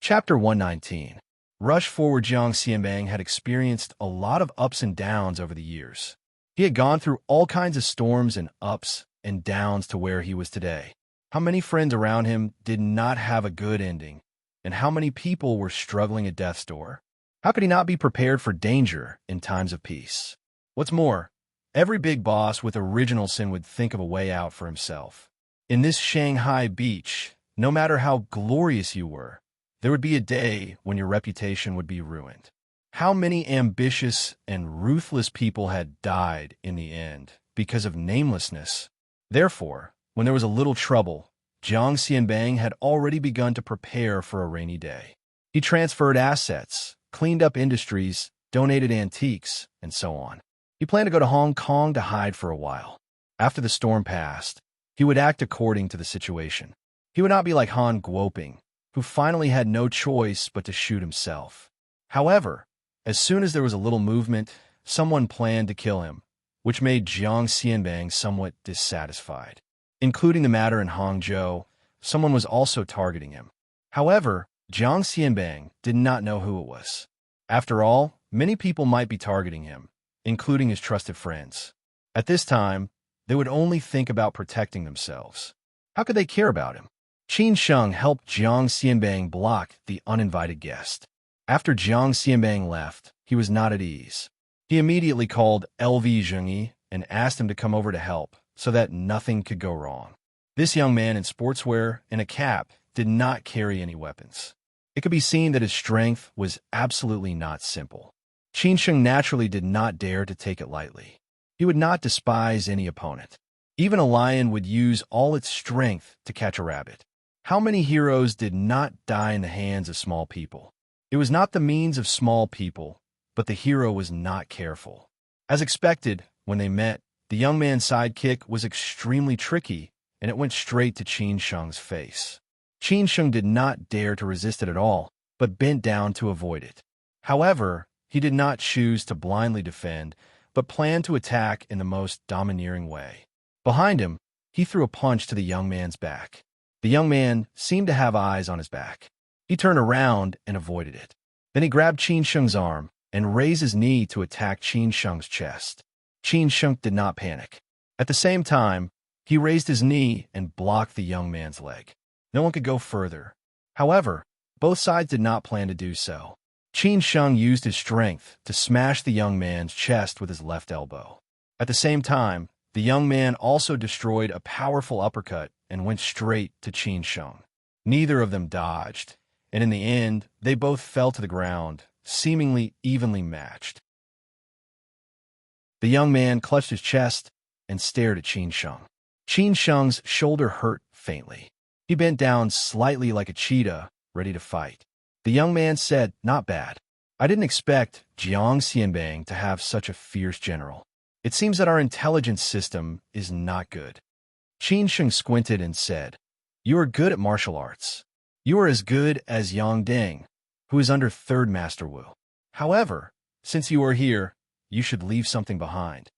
Chapter 119. Rush forward. Jiang Xianbang had experienced a lot of ups and downs over the years. He had gone through all kinds of storms and ups and downs to where he was today. How many friends around him did not have a good ending, and how many people were struggling at death's door? How could he not be prepared for danger in times of peace? What's more, every big boss with original sin would think of a way out for himself. In this Shanghai beach, no matter how glorious you were, there would be a day when your reputation would be ruined. How many ambitious and ruthless people had died in the end because of namelessness? Therefore, when there was a little trouble, Jiang Xianbang had already begun to prepare for a rainy day. He transferred assets, cleaned up industries, donated antiques, and so on. He planned to go to Hong Kong to hide for a while. After the storm passed, he would act according to the situation. He would not be like Han Guoping, who finally had no choice but to shoot himself. However, as soon as there was a little movement, someone planned to kill him, which made Jiang Xianbang somewhat dissatisfied. Including the matter in Hangzhou, someone was also targeting him. However, Jiang Xianbang did not know who it was. After all, many people might be targeting him, including his trusted friends. At this time, they would only think about protecting themselves. How could they care about him? Qin Sheng helped Jiang Xianbang block the uninvited guest. After Jiang Xianbang left, he was not at ease. He immediately called LV Zhengyi and asked him to come over to help so that nothing could go wrong. This young man in sportswear and a cap did not carry any weapons. It could be seen that his strength was absolutely not simple. Qin Sheng naturally did not dare to take it lightly. He would not despise any opponent. Even a lion would use all its strength to catch a rabbit. How many heroes did not die in the hands of small people? It was not the means of small people, but the hero was not careful. As expected, when they met, the young man's sidekick was extremely tricky, and it went straight to Qin Sheng's face. Qin Sheng did not dare to resist it at all, but bent down to avoid it. However, he did not choose to blindly defend, but planned to attack in the most domineering way. Behind him, he threw a punch to the young man's back. The young man seemed to have eyes on his back. He turned around and avoided it. Then he grabbed Qin Sheng's arm and raised his knee to attack Qin Sheng's chest. Qin Sheng did not panic. At the same time, he raised his knee and blocked the young man's leg. No one could go further. However, both sides did not plan to do so. Qin Sheng used his strength to smash the young man's chest with his left elbow. At the same time, the young man also destroyed a powerful uppercut and went straight to Qin Sheng. Neither of them dodged, and in the end, they both fell to the ground, seemingly evenly matched. The young man clutched his chest and stared at Qin Sheng. Qin Sheng's shoulder hurt faintly. He bent down slightly like a cheetah, ready to fight. The young man said, "Not bad. I didn't expect Jiang Xianbang to have such a fierce general. It seems that our intelligence system is not good." Qin Sheng squinted and said, "You are good at martial arts. You are as good as Yang Deng, who is under Third Master Wu. However, since you are here, you should leave something behind.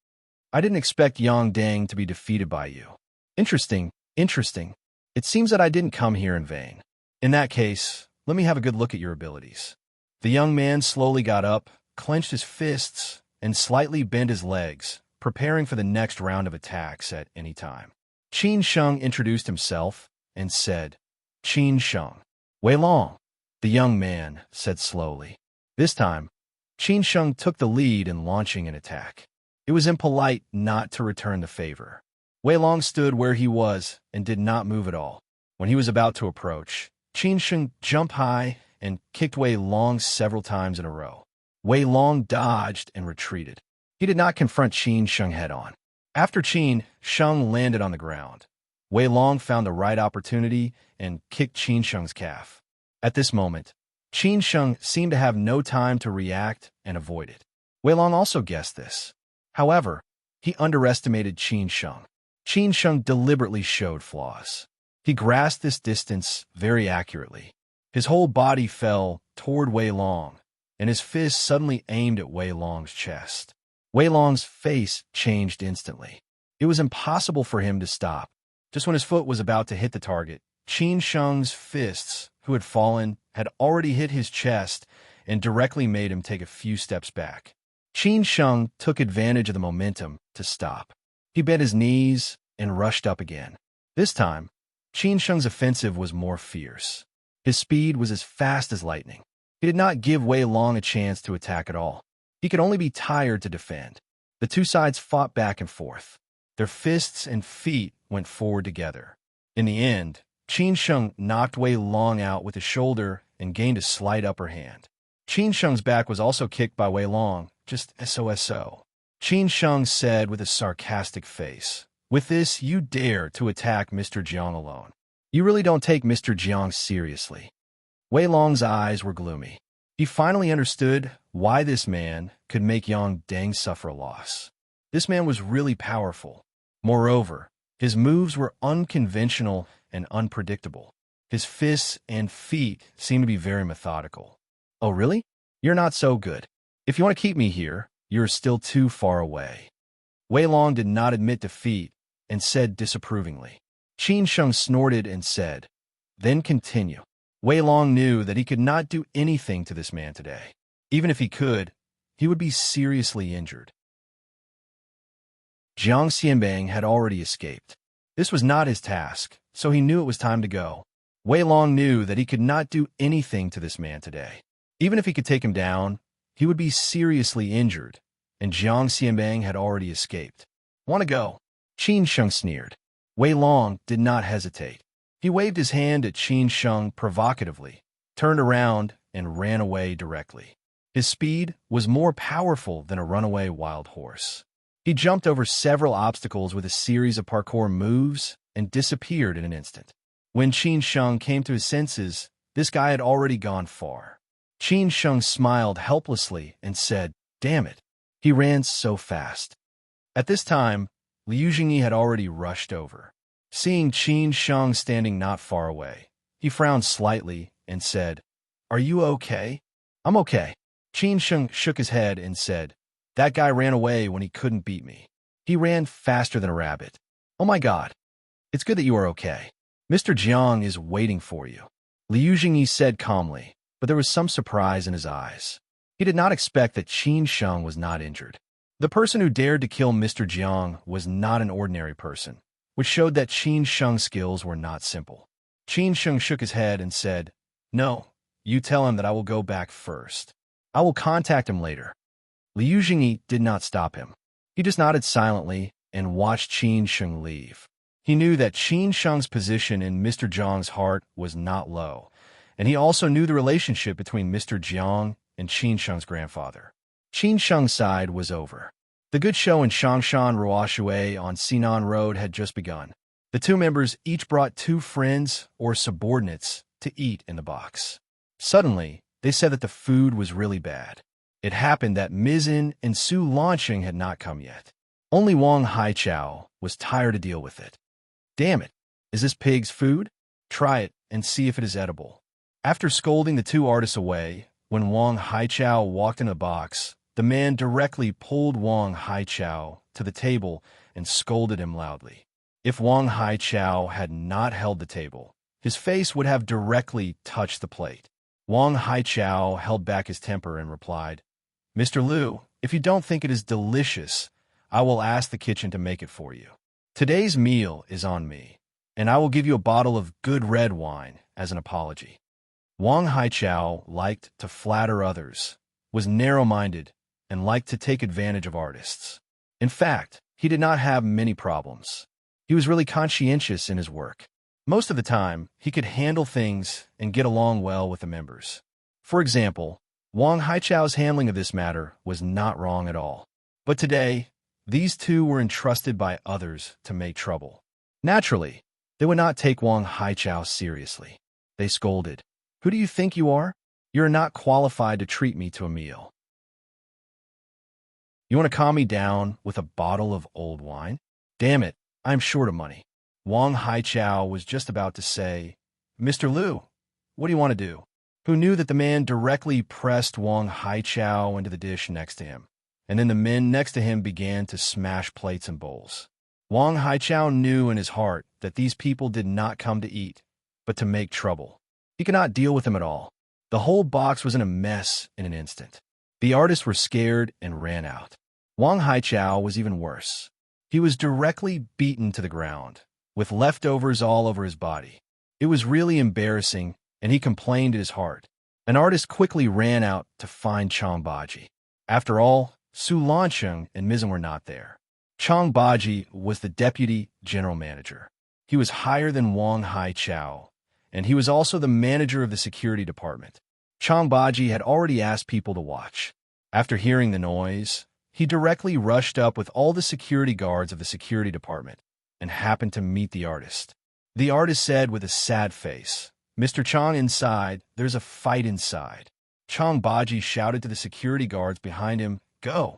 I didn't expect Yang Deng to be defeated by you. Interesting. It seems that I didn't come here in vain. In that case, let me have a good look at your abilities." The young man slowly got up, clenched his fists, and slightly bent his legs, preparing for the next round of attacks at any time. Qin Sheng introduced himself and said, "Qin Sheng." "Wei Long," the young man said slowly. This time, Qin Sheng took the lead in launching an attack. It was impolite not to return the favor. Wei Long stood where he was and did not move at all. When he was about to approach, Qin Sheng jumped high and kicked Wei Long several times in a row. Wei Long dodged and retreated. He did not confront Qin Sheng head-on. After Qin Sheng landed on the ground, Wei Long found the right opportunity and kicked Qin Sheng's calf. At this moment, Qin Sheng seemed to have no time to react and avoid it. Wei Long also guessed this. However, he underestimated Qin Sheng. Qin Sheng deliberately showed flaws. He grasped this distance very accurately. His whole body fell toward Wei Long, and his fist suddenly aimed at Wei Long's chest. Wei Long's face changed instantly. It was impossible for him to stop. Just when his foot was about to hit the target, Qin Sheng's fists, who had fallen, had already hit his chest and directly made him take a few steps back. Qin Sheng took advantage of the momentum to stop. He bent his knees and rushed up again. This time, Qin Sheng's offensive was more fierce. His speed was as fast as lightning. He did not give Wei Long a chance to attack at all. He could only be tired to defend. The two sides fought back and forth. Their fists and feet went forward together. In the end, Qin Sheng knocked Wei Long out with his shoulder and gained a slight upper hand. Qin Sheng's back was also kicked by Wei Long, just so. Qin Sheng said with a sarcastic face, "With this, you dare to attack Mr. Jiang alone. You really don't take Mr. Jiang seriously." Wei Long's eyes were gloomy. He finally understood why this man could make Yang Deng suffer a loss. This man was really powerful. Moreover, his moves were unconventional and unpredictable. His fists and feet seemed to be very methodical. "Oh, really? You're not so good. If you want to keep me here, you're still too far away." Wei Long did not admit defeat and said disapprovingly. Qin Sheng snorted and said, "Then continue." Wei Long knew that he could not do anything to this man today. Even if he could, he would be seriously injured. Jiang Xianbang had already escaped. This was not his task, so he knew it was time to go. Wei Long knew that he could not do anything to this man today. Even if he could take him down, he would be seriously injured, and Jiang Xianbang had already escaped. "Want to go?" Qin Sheng sneered. Wei Long did not hesitate. He waved his hand at Qin Sheng provocatively, turned around, and ran away directly. His speed was more powerful than a runaway wild horse. He jumped over several obstacles with a series of parkour moves and disappeared in an instant. When Qin Sheng came to his senses, this guy had already gone far. Qin Sheng smiled helplessly and said, "Damn it, he ran so fast." At this time, Liu Jingyi had already rushed over. Seeing Qin Sheng standing not far away, he frowned slightly and said, "Are you okay?" "I'm okay." Qin Sheng shook his head and said, "That guy ran away when he couldn't beat me. He ran faster than a rabbit." "Oh my God. It's good that you are okay. Mr. Jiang is waiting for you," Liu Jingyi said calmly, but there was some surprise in his eyes. He did not expect that Qin Sheng was not injured. The person who dared to kill Mr. Jiang was not an ordinary person, which showed that Qin Sheng's skills were not simple. Qin Sheng shook his head and said, "No, you tell him that I will go back first. I will contact him later." Liu Jingyi did not stop him. He just nodded silently and watched Qin Sheng leave. He knew that Qin Sheng's position in Mr. Jiang's heart was not low, and he also knew the relationship between Mr. Jiang and Qin Sheng's grandfather. Qin Sheng's side was over. The good show in Changshan Ruoshui on Sinan Road had just begun. The two members each brought two friends or subordinates to eat in the box. Suddenly, they said that the food was really bad. It happened that Mizin and Su Lanqing had not come yet. Only Wang Haichao was tired to deal with it. "Damn it, is this pig's food? Try it and see if it is edible." After scolding the two artists away, when Wang Haichao walked in the box, the man directly pulled Wang Haichao to the table and scolded him loudly. If Wang Haichao had not held the table, his face would have directly touched the plate. Wang Haichao held back his temper and replied, "Mr. Liu, if you don't think it is delicious, I will ask the kitchen to make it for you. Today's meal is on me, and I will give you a bottle of good red wine as an apology." Wang Haichao liked to flatter others, was narrow-minded, and liked to take advantage of artists. In fact, he did not have many problems. He was really conscientious in his work. Most of the time, he could handle things and get along well with the members. For example, Wang Haichao's handling of this matter was not wrong at all. But today, these two were entrusted by others to make trouble. Naturally, they would not take Wang Haichao seriously. They scolded, "Who do you think you are? You are not qualified to treat me to a meal. You want to calm me down with a bottle of old wine? Damn it, I'm short of money." Wang Haichao was just about to say, "Mr. Liu, what do you want to do?" Who knew that the man directly pressed Wang Haichao into the dish next to him, and then the men next to him began to smash plates and bowls. Wang Haichao knew in his heart that these people did not come to eat, but to make trouble. He could not deal with them at all. The whole box was in a mess in an instant. The artists were scared and ran out. Wang Haichao was even worse. He was directly beaten to the ground, with leftovers all over his body. It was really embarrassing, and he complained in his heart. An artist quickly ran out to find Chang Baji. After all, Su Lancheng and Mizzen were not there. Chang Baji was the deputy general manager. He was higher than Wang Haichao, and he was also the manager of the security department. Chang Baji had already asked people to watch. After hearing the noise, he directly rushed up with all the security guards of the security department and happened to meet the artist. The artist said with a sad face, "Mr. Chang, inside, there's a fight inside." Chang Baji shouted to the security guards behind him, "Go."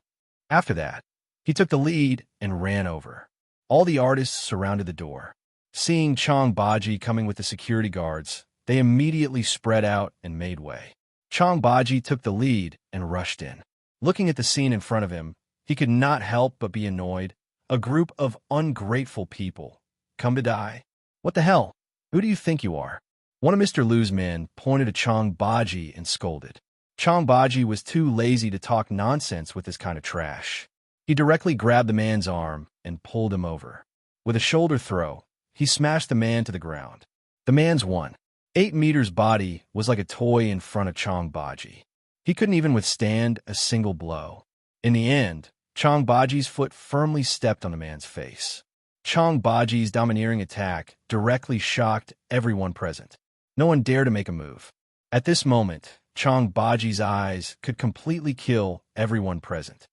After that, he took the lead and ran over. All the artists surrounded the door. Seeing Chang Baji coming with the security guards, they immediately spread out and made way. Chang Baji took the lead and rushed in. Looking at the scene in front of him, he could not help but be annoyed. A group of ungrateful people. Come to die? What the hell? Who do you think you are? One of Mr. Lu's men pointed to Chang Baji and scolded. Chang Baji was too lazy to talk nonsense with this kind of trash. He directly grabbed the man's arm and pulled him over. With a shoulder throw, he smashed the man to the ground. The man's 1.8 meters body was like a toy in front of Chang Baji. He couldn't even withstand a single blow. In the end, Chang Baji's foot firmly stepped on the man's face. Chang Baji's domineering attack directly shocked everyone present. No one dared to make a move. At this moment, Chang Baji's eyes could completely kill everyone present.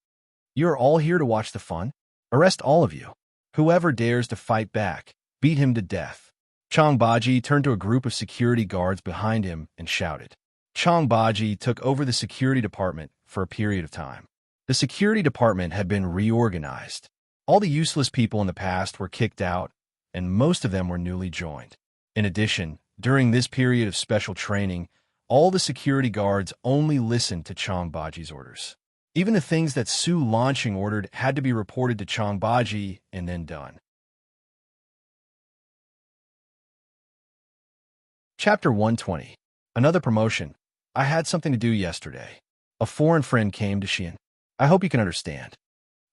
You are all here to watch the fun? Arrest all of you. Whoever dares to fight back, beat him to death. Chang Baji turned to a group of security guards behind him and shouted. Chang Baji took over the security department for a period of time. The security department had been reorganized. All the useless people in the past were kicked out, and most of them were newly joined. In addition, during this period of special training, all the security guards only listened to Chang Baji's orders. Even the things that Su Lancheng ordered had to be reported to Chang Baji and then done. Chapter 120. Another promotion. I had something to do yesterday. A foreign friend came to Xian. I hope you can understand.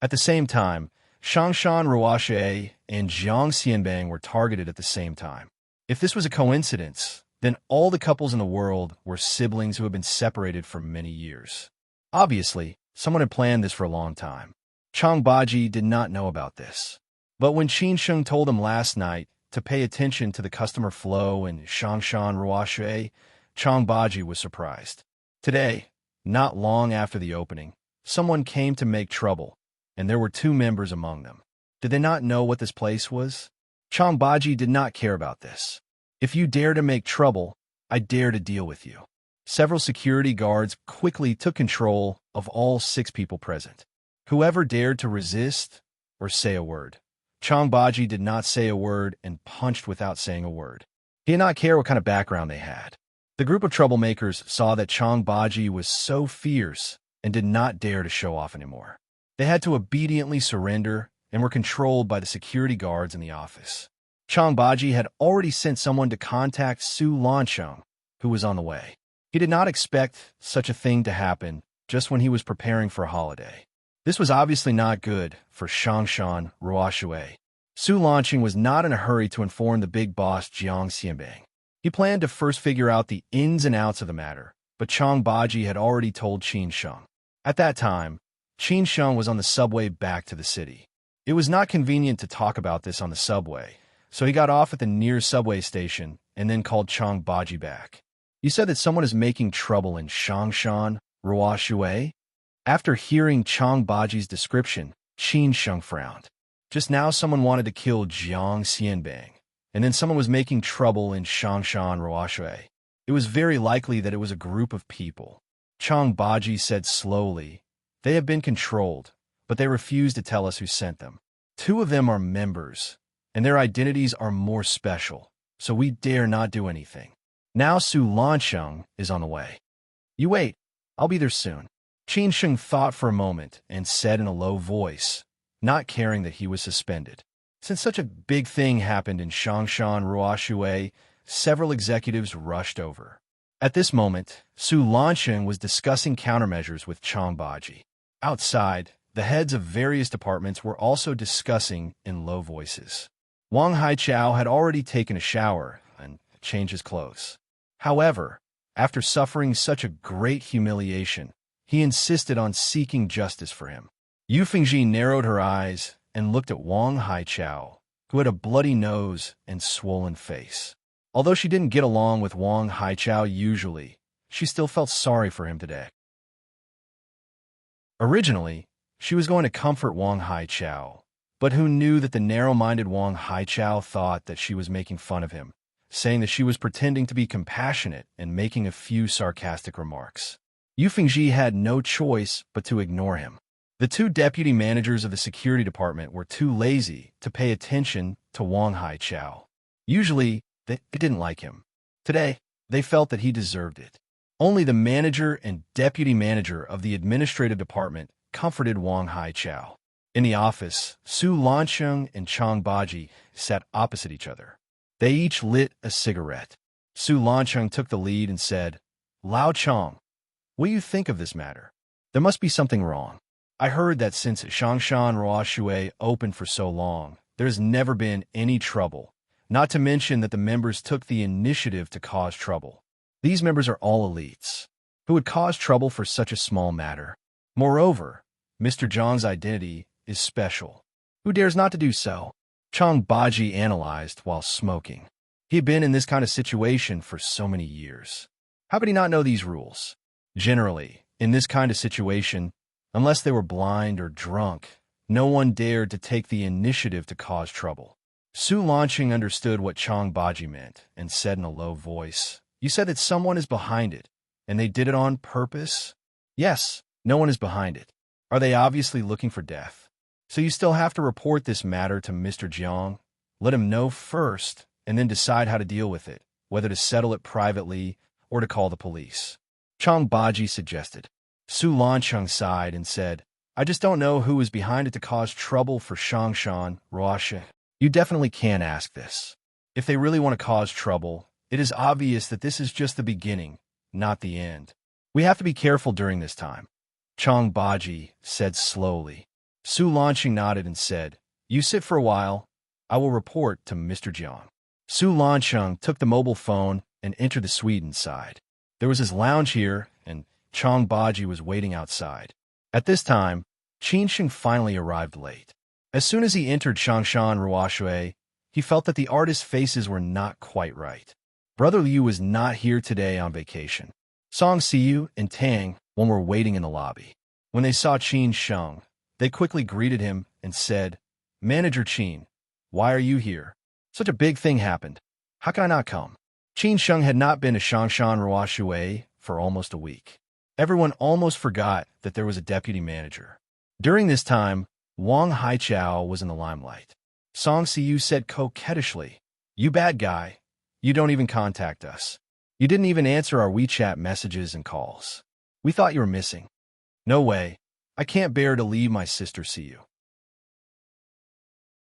At the same time, Shangshan Ruashe and Jiang Xianbang were targeted at the same time. If this was a coincidence, then all the couples in the world were siblings who had been separated for many years. Obviously, someone had planned this for a long time. Chang Baji did not know about this. But when Qin Sheng told him last night to pay attention to the customer flow in Shangshan Ruashe, Chang Baji was surprised. Today, not long after the opening, someone came to make trouble, and there were 2 members among them. Did they not know what this place was? Chang Baji did not care about this. If you dare to make trouble, I dare to deal with you. Several security guards quickly took control of all 6 people present. Whoever dared to resist or say a word. Chang Baji did not say a word and punched without saying a word. He did not care what kind of background they had. The group of troublemakers saw that Chang Baji was so fierce and did not dare to show off anymore. They had to obediently surrender and were controlled by the security guards in the office. Chang Baji had already sent someone to contact Su Lancheng, who was on the way. He did not expect such a thing to happen just when he was preparing for a holiday. This was obviously not good for Shangshan Ruashe. Su Lancheng was not in a hurry to inform the big boss Jiang Xianbang. He planned to first figure out the ins and outs of the matter, but Chang Baji had already told Qin Sheng. At that time, Qin Sheng was on the subway back to the city. It was not convenient to talk about this on the subway, so he got off at the nearest subway station and then called Chang Baji back. You said that someone is making trouble in Shangshan Ruashe? After hearing Chang Baji's description, Qin Sheng frowned. Just now someone wanted to kill Jiang Xianbang, and then someone was making trouble in Shangshan Ruashe. It was very likely that it was a group of people. Chang Baji said slowly, "They have been controlled, but they refuse to tell us who sent them. 2 of them are members, and their identities are more special, so we dare not do anything. Now Su Lancheng is on the way. You wait, I'll be there soon." Qin Sheng thought for a moment and said in a low voice, not caring that he was suspended. Since such a big thing happened in Shangshan Ruashe, several executives rushed over. At this moment, Su Lansheng was discussing countermeasures with Chang Baji. Outside, the heads of various departments were also discussing in low voices. Wang Haichao had already taken a shower and changed his clothes. However, after suffering such a great humiliation, he insisted on seeking justice for him. Yu Fengji narrowed her eyes and looked at Wang Haichao, who had a bloody nose and swollen face. Although she didn't get along with Wang Haichao usually, she still felt sorry for him today. Originally, she was going to comfort Wang Haichao, but who knew that the narrow-minded Wang Haichao thought that she was making fun of him, saying that she was pretending to be compassionate and making a few sarcastic remarks. Yu Fengji had no choice but to ignore him. The two deputy managers of the security department were too lazy to pay attention to Wang Haichao. Usually, they didn't like him. Today, they felt that he deserved it. Only the manager and deputy manager of the administrative department comforted Wang Haichao. In the office, Su Lansheng and Chang Baji sat opposite each other. They each lit a cigarette. Su Lansheng took the lead and said, "Lao Chang, what do you think of this matter? There must be something wrong. I heard that since Shangshan Ruoshui opened for so long, there's never been any trouble. Not to mention that the members took the initiative to cause trouble. These members are all elites. Who would cause trouble for such a small matter? Moreover, Mr. Zhang's identity is special. Who dares not to do so?" Chang Baji analyzed while smoking. He had been in this kind of situation for so many years. How could he not know these rules? Generally, in this kind of situation, unless they were blind or drunk, no one dared to take the initiative to cause trouble. Su Lansheng understood what Chang Baji meant and said in a low voice, "You said that someone is behind it, and they did it on purpose?" "Yes, no one is behind it. Are they obviously looking for death? So you still have to report this matter to Mr. Jiang, let him know first, and then decide how to deal with it, whether to settle it privately or to call the police," Chang Baji suggested. Su Lansheng sighed and said, "I just don't know who is behind it to cause trouble for Shangshan Ruoshui. You definitely can't ask this. If they really want to cause trouble, it is obvious that this is just the beginning, not the end. We have to be careful during this time," Chang Baji said slowly. Su Lansheng nodded and said, "You sit for a while. I will report to Mr. Jiang." Su Lansheng took the mobile phone and entered the suite inside. There was his lounge here, and Chang Baji was waiting outside. At this time, Qin Sheng finally arrived late. As soon as he entered Shangshan Ruoshui, he felt that the artists' faces were not quite right. Brother Liu was not here today on vacation. Song Siyu and Tang Wen were waiting in the lobby. When they saw Qin Sheng, they quickly greeted him and said, "Manager Qin, why are you here? Such a big thing happened. How can I not come?" Qin Sheng had not been to Shangshan Ruoshui for almost a week. Everyone almost forgot that there was a deputy manager. During this time, Wang Haichao was in the limelight. Song Siyu said coquettishly, "You bad guy. You don't even contact us. You didn't even answer our WeChat messages and calls. We thought you were missing. No way. I can't bear to leave my sister Siyu.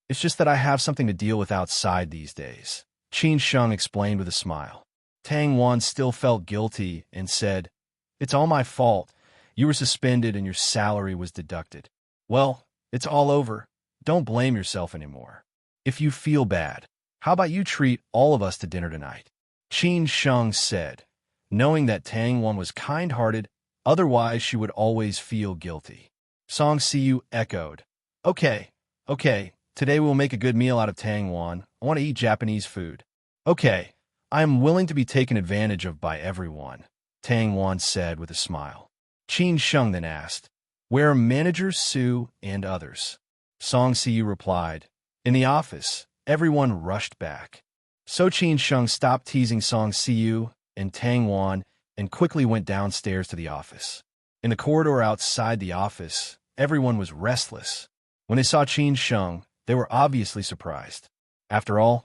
It's just that I have something to deal with outside these days," Qin Sheng explained with a smile. Tang Wan still felt guilty and said, "It's all my fault. You were suspended and your salary was deducted. Well, it's all over. Don't blame yourself anymore. If you feel bad, how about you treat all of us to dinner tonight?" Qin Sheng said, knowing that Tang Wan was kind-hearted, otherwise she would always feel guilty. Song Siyu echoed, Okay, today we'll make a good meal out of Tang Wan. I want to eat Japanese food." "Okay, I am willing to be taken advantage of by everyone," Tang Wan said with a smile. Qin Sheng then asked, "Where are Manager Su and others?" Song Siyu replied, "In the office." Everyone rushed back. So Qin Sheng stopped teasing Song Siyu and Tang Wan and quickly went downstairs to the office. In the corridor outside the office, everyone was restless. When they saw Qin Sheng, they were obviously surprised. After all,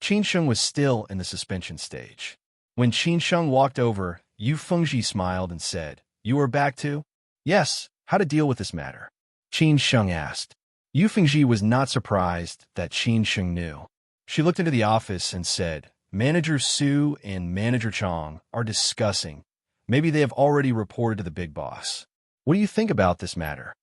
Qin Sheng was still in the suspension stage. When Qin Sheng walked over, Yu Fengji smiled and said, "You are back too?" "Yes, how to deal with this matter?" Qin Sheng asked. Yu Fengji was not surprised that Qin Sheng knew. She looked into the office and said, Manager Su and Manager Chong are discussing. Maybe they have already reported to the big boss. What do you think about this matter?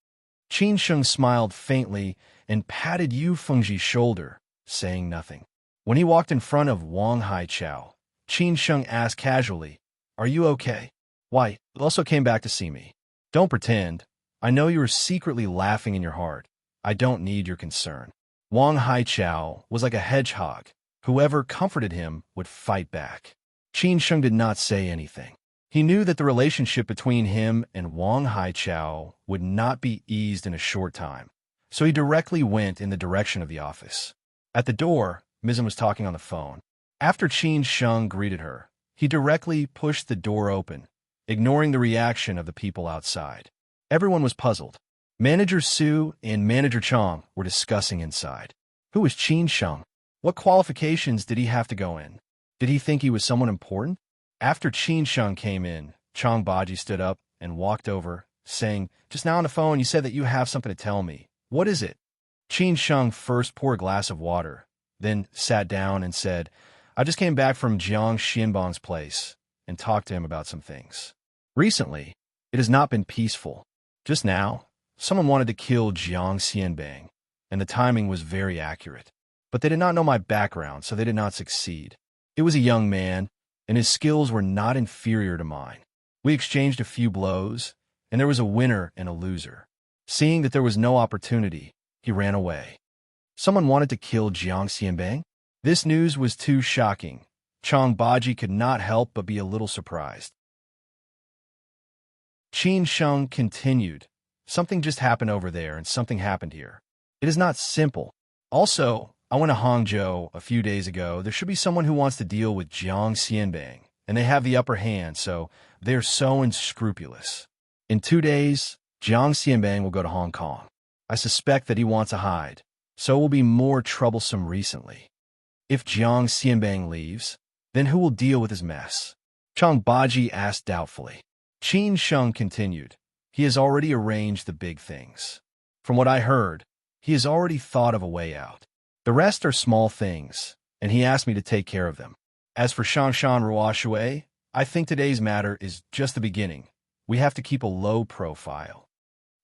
Qin Sheng smiled faintly and patted Yu Fengji's shoulder, saying nothing. When he walked in front of Wang Haichao, Qin Sheng asked casually, "Are you okay?" "Why, you also came back to see me." "Don't pretend. I know you were secretly laughing in your heart. I don't need your concern." Wang Haichao was like a hedgehog. Whoever comforted him would fight back. Qin Sheng did not say anything. He knew that the relationship between him and Wang Haichao would not be eased in a short time, so he directly went in the direction of the office. At the door, Mizzen was talking on the phone. After Qin Sheng greeted her, he directly pushed the door open, ignoring the reaction of the people outside. Everyone was puzzled. Manager Su and Manager Chong were discussing inside. Who was Qin Sheng? What qualifications did he have to go in? Did he think he was someone important? After Qin Sheng came in, Chong Baji stood up and walked over, saying, "Just now on the phone you said that you have something to tell me. What is it?" Qin Sheng first poured a glass of water, then sat down and said, "I just came back from Jiang Xinbang's place and talked to him about some things. Recently, it has not been peaceful. Just now, someone wanted to kill Jiang Xianbang, and the timing was very accurate. But they did not know my background, so they did not succeed. It was a young man, and his skills were not inferior to mine. We exchanged a few blows, and there was a winner and a loser. Seeing that there was no opportunity, he ran away. Someone wanted to kill Jiang Xianbang? This news was too shocking. Chong Baji could not help but be a little surprised. Qin Sheng continued, "Something just happened over there, and something happened here. It is not simple. Also, I went to Hangzhou a few days ago. There should be someone who wants to deal with Jiang Xianbang, and they have the upper hand, so they're so unscrupulous. In 2 days, Jiang Xianbang will go to Hong Kong. I suspect that he wants to hide, so it will be more troublesome recently. If Jiang Xianbang leaves, then who will deal with his mess?" Chong Baji asked doubtfully. Qin Sheng continued, "He has already arranged the big things. From what I heard, he has already thought of a way out. The rest are small things, and he asked me to take care of them. As for Shangshan Ruoshui, I think today's matter is just the beginning. We have to keep a low profile."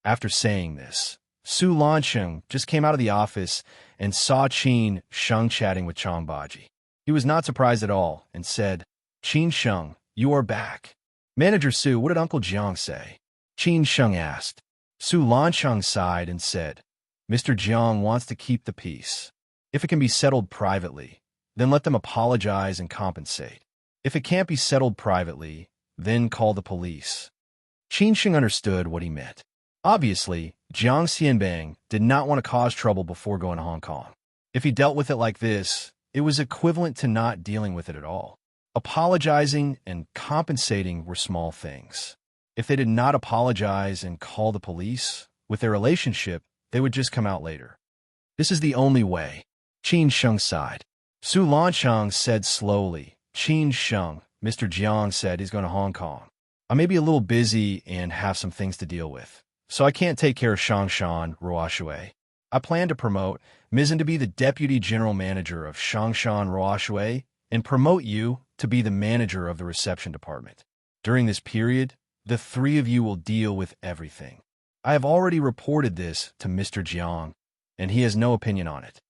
After saying this, Su Lancheng just came out of the office and saw Qin Sheng chatting with Chong Baji. He was not surprised at all and said, "Qin Sheng, you are back." "Manager Su, what did Uncle Jiang say?" Qin Sheng asked. Su Lancheng sighed and said, "Mr. Jiang wants to keep the peace. If it can be settled privately, then let them apologize and compensate. If it can't be settled privately, then call the police." Qin Sheng understood what he meant. Obviously, Jiang Xianbang did not want to cause trouble before going to Hong Kong. If he dealt with it like this, it was equivalent to not dealing with it at all. Apologizing and compensating were small things. If they did not apologize and call the police, with their relationship, they would just come out later. This is the only way. Qin Sheng sighed. Su Lancheng said slowly, "Qin Sheng, Mr. Jiang said he's going to Hong Kong. I may be a little busy and have some things to deal with, so I can't take care of Shangshan Ruoshui. I plan to promote Mizzen to be the deputy general manager of Shangshan Ruoshui and promote you to be the manager of the reception department. During this period, the three of you will deal with everything. I have already reported this to Mr. Jiang, and he has no opinion on it."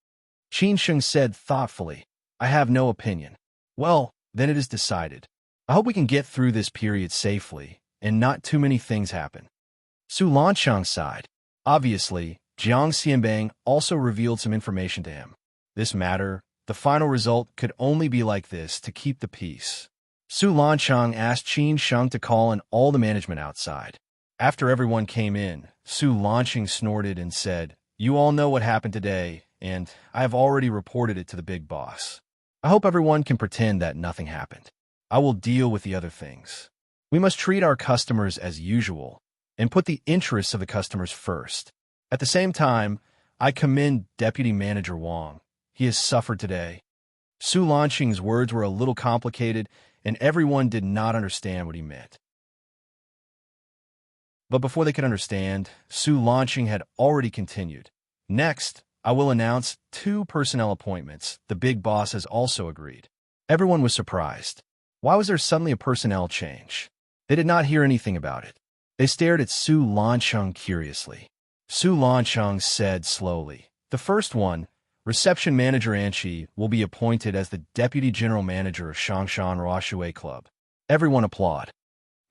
Qin Sheng said thoughtfully, "I have no opinion. Well, then it is decided. I hope we can get through this period safely, and not too many things happen." Su Lancheng sighed. Obviously, Jiang Xianbang also revealed some information to him. This matter, the final result could only be like this to keep the peace. Su Lancheng asked Qin Sheng to call in all the management outside. After everyone came in, Su Lancheng snorted and said, "You all know what happened today, and I have already reported it to the big boss. I hope everyone can pretend that nothing happened. I will deal with the other things. We must treat our customers as usual and put the interests of the customers first. At the same time, I commend Deputy Manager Wang. He has suffered today." Su Lancheng's words were a little complicated, and everyone did not understand what he meant. But before they could understand, Su Lancheng had already continued. "Next, I will announce 2 personnel appointments. The big boss has also agreed. Everyone was surprised. Why was there suddenly a personnel change? They did not hear anything about it. They stared at Su Lancheng curiously. Su Lancheng said slowly, "The first one, reception manager Anqi, will be appointed as the deputy general manager of Shangshan Ruoshui Club." Everyone applauded.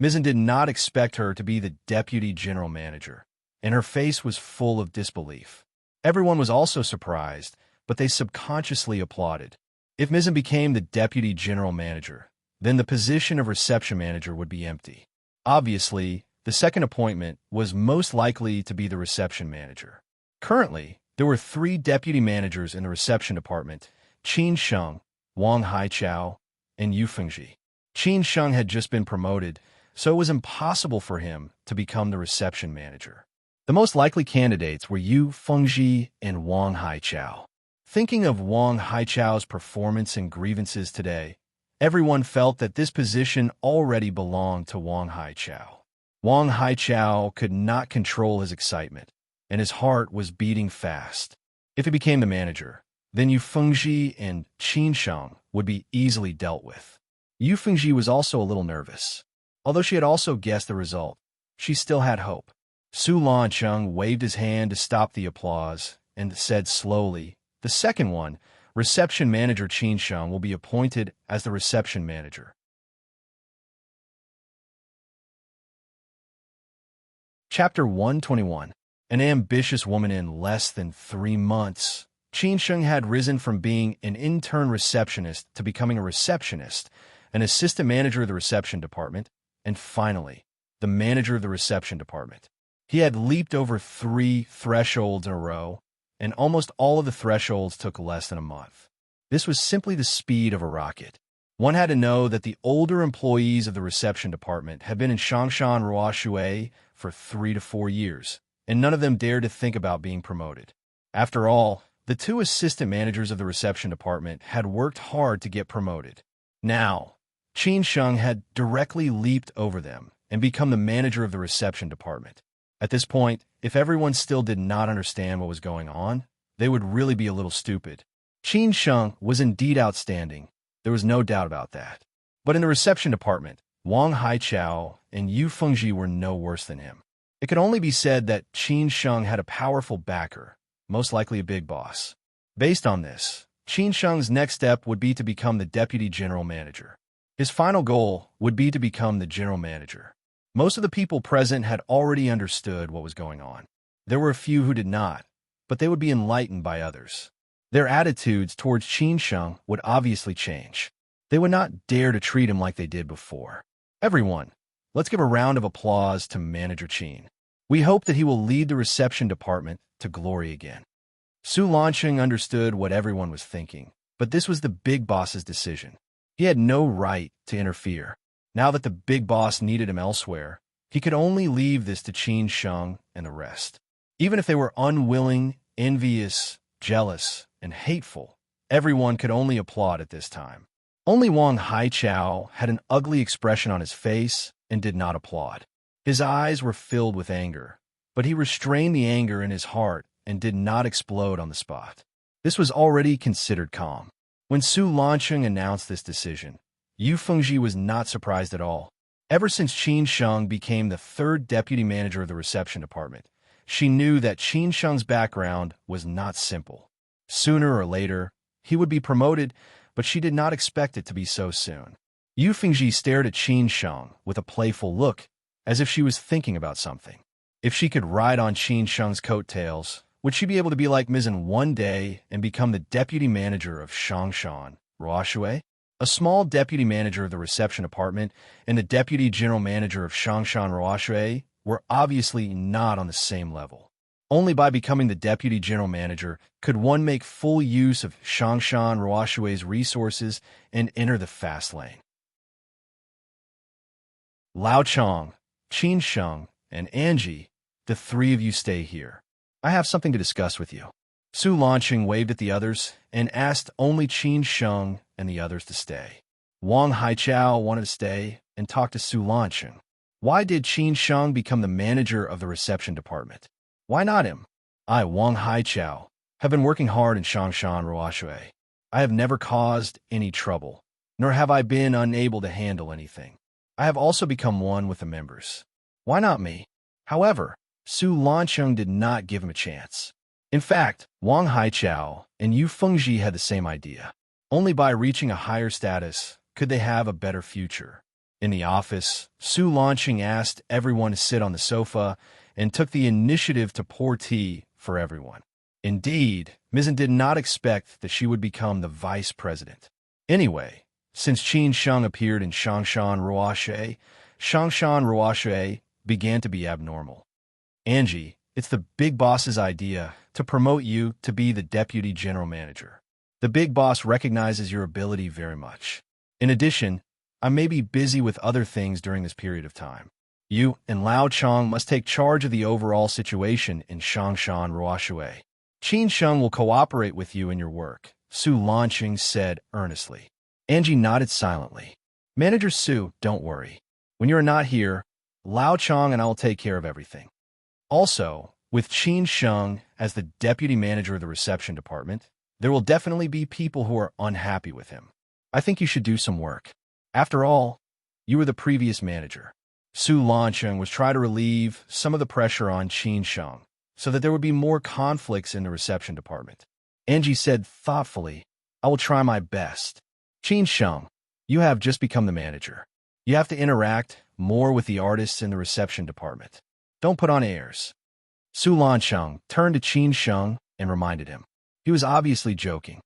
Mizzen did not expect her to be the deputy general manager, and her face was full of disbelief. Everyone was also surprised, but they subconsciously applauded. If Mizzen became the deputy general manager, then the position of reception manager would be empty. Obviously, the second appointment was most likely to be the reception manager. Currently, there were 3 deputy managers in the reception department: Qin Sheng, Wang Haichao, and Yu Fengji. Qin Sheng had just been promoted, so it was impossible for him to become the reception manager. The most likely candidates were Yu Fengji and Wang Haichao. Thinking of Wang Haichao's performance and grievances today, everyone felt that this position already belonged to Wang Haichao. Wang Haichao could not control his excitement, and his heart was beating fast. If he became the manager, then Yu Fengji and Qin Sheng would be easily dealt with. Yu Fengji was also a little nervous. Although she had also guessed the result, she still had hope. Su Lancheng waved his hand to stop the applause and said slowly, "The second one, reception manager Qin Sheng, will be appointed as the reception manager." Chapter 121. An ambitious woman in less than 3 months. Qin Sheng had risen from being an intern receptionist to becoming a receptionist, an assistant manager of the reception department, and finally, the manager of the reception department. He had leaped over 3 thresholds in a row, and almost all of the thresholds took less than a month. This was simply the speed of a rocket. One had to know that the older employees of the reception department had been in Shangshan Ruoshui for 3 to 4 years, and none of them dared to think about being promoted. After all, the 2 assistant managers of the reception department had worked hard to get promoted. Now, Qin Sheng had directly leaped over them and become the manager of the reception department. At this point, if everyone still did not understand what was going on, they would really be a little stupid. Qin Sheng was indeed outstanding. There was no doubt about that. But in the reception department, Wang Haichao and Yu Fengji were no worse than him. It could only be said that Qin Sheng had a powerful backer, most likely a big boss. Based on this, Qin Sheng's next step would be to become the deputy general manager. His final goal would be to become the general manager. Most of the people present had already understood what was going on. There were a few who did not, but they would be enlightened by others. Their attitudes towards Qin Sheng would obviously change. They would not dare to treat him like they did before. Everyone, let's give a round of applause to Manager Qin. We hope that he will lead the reception department to glory again. Su Lancheng understood what everyone was thinking, but this was the big boss's decision. He had no right to interfere. Now that the big boss needed him elsewhere, he could only leave this to Qin Sheng and the rest. Even if they were unwilling, envious, jealous, and hateful, everyone could only applaud at this time. Only Wang Haichao had an ugly expression on his face and did not applaud. His eyes were filled with anger, but he restrained the anger in his heart and did not explode on the spot. This was already considered calm. When Su Lancheng announced this decision, Yu Fengji was not surprised at all. Ever since Qin Sheng became the 3rd deputy manager of the reception department, she knew that Qin Sheng's background was not simple. Sooner or later, he would be promoted, but she did not expect it to be so soon. Yu Fengji stared at Qin Sheng with a playful look, as if she was thinking about something. If she could ride on Qin Sheng's coattails, would she be able to be like Mizzen one day and become the deputy manager of Shangshan Ruoshui? A small deputy manager of the reception department and the deputy general manager of Shangshan Ruoshui were obviously not on the same level. Only by becoming the deputy general manager could one make full use of Shangshan Ruoshui's resources and enter the fast lane. Lao Chong, Qin Sheng, and Anji, the 3 of you stay here. I have something to discuss with you. Su Lancheng waved at the others and asked only Qin Sheng and the others to stay. Wang Haichao wanted to stay and talk to Su Lancheng. Why did Qin Sheng become the manager of the reception department? Why not him? I, Wang Haichao, have been working hard in Shangshan Ruoshui. I have never caused any trouble. nor have I been unable to handle anything. I have also become one with the members. Why not me? However, Su Lancheng did not give him a chance. In fact, Wang Haichao and Yu Fengji had the same idea. Only by reaching a higher status could they have a better future. In the office, Su Lancheng asked everyone to sit on the sofa and took the initiative to pour tea for everyone. Indeed, Mizzen did not expect that she would become the vice president. Anyway, since Qin Sheng appeared in Shangshan Ruoshui began to be abnormal. Angie, it's the big boss's idea to promote you to be the deputy general manager. The big boss recognizes your ability very much. In addition, I may be busy with other things during this period of time. You and Lao Chong must take charge of the overall situation in Shangshan Ruoshui. Qin Sheng will cooperate with you in your work, Su Lancheng said earnestly. Angie nodded silently. Manager Su, don't worry. When you are not here, Lao Chong and I will take care of everything. Also, with Qin Sheng as the deputy manager of the reception department, there will definitely be people who are unhappy with him. I think you should do some work. After all, you were the previous manager. Su Lancheng was trying to relieve some of the pressure on Qin Sheng so that there would be more conflicts in the reception department. Angie said thoughtfully, I will try my best. Qin Sheng, you have just become the manager. You have to interact more with the artists in the reception department. Don't put on airs. Su Lancheng turned to Qin Sheng and reminded him. He was obviously joking.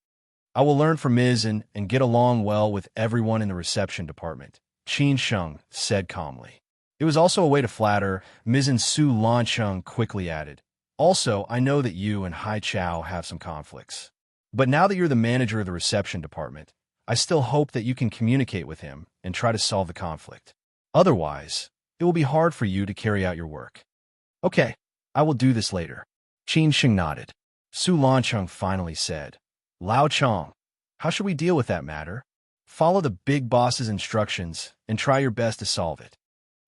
I will learn from Mizzen and get along well with everyone in the reception department, Qin Sheng said calmly. It was also a way to flatter Mizzen. Su Lancheng quickly added. Also, I know that you and Hai Chao have some conflicts. But now that you're the manager of the reception department, I still hope that you can communicate with him and try to solve the conflict. Otherwise, it will be hard for you to carry out your work. Okay, I will do this later. Qin Sheng nodded. Su Lancheng finally said, Lao Chong, how should we deal with that matter? Follow the big boss's instructions and try your best to solve it.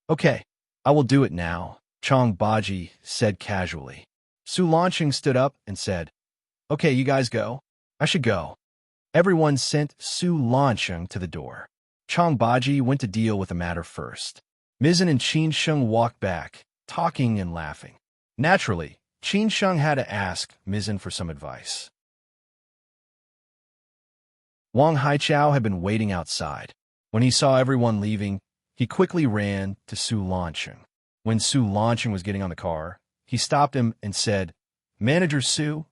Okay, I will do it now, Chong Baji said casually. Su Lancheng stood up and said, Okay, you guys go. I should go. Everyone sent Su Lancheng to the door. Chong Baji went to deal with the matter first. Mizzen and Qin Sheng walked back, talking and laughing. Naturally, Qin Sheng had to ask Mizzen for some advice. Wang Haichao had been waiting outside. When he saw everyone leaving, he quickly ran to Su Lancheng. When Su Lancheng was getting on the car, he stopped him and said, Manager Su,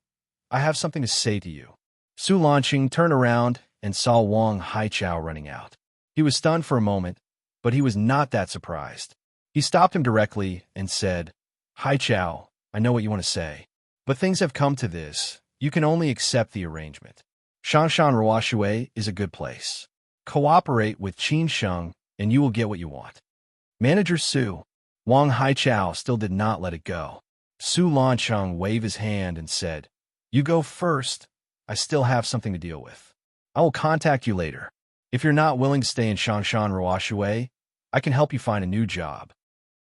I have something to say to you. Su Lancheng turned around and saw Wang Haichao running out. He was stunned for a moment, but he was not that surprised. He stopped him directly and said, Haichao, I know what you want to say, but things have come to this. You can only accept the arrangement. Shangshan Ruoshui is a good place. Cooperate with Qin Sheng and you will get what you want. Manager Su. Wang Haichao still did not let it go. Su Lancheng waved his hand and said, You go first. I still have something to deal with. I will contact you later. If you're not willing to stay in Shangshan Ruoshui, I can help you find a new job.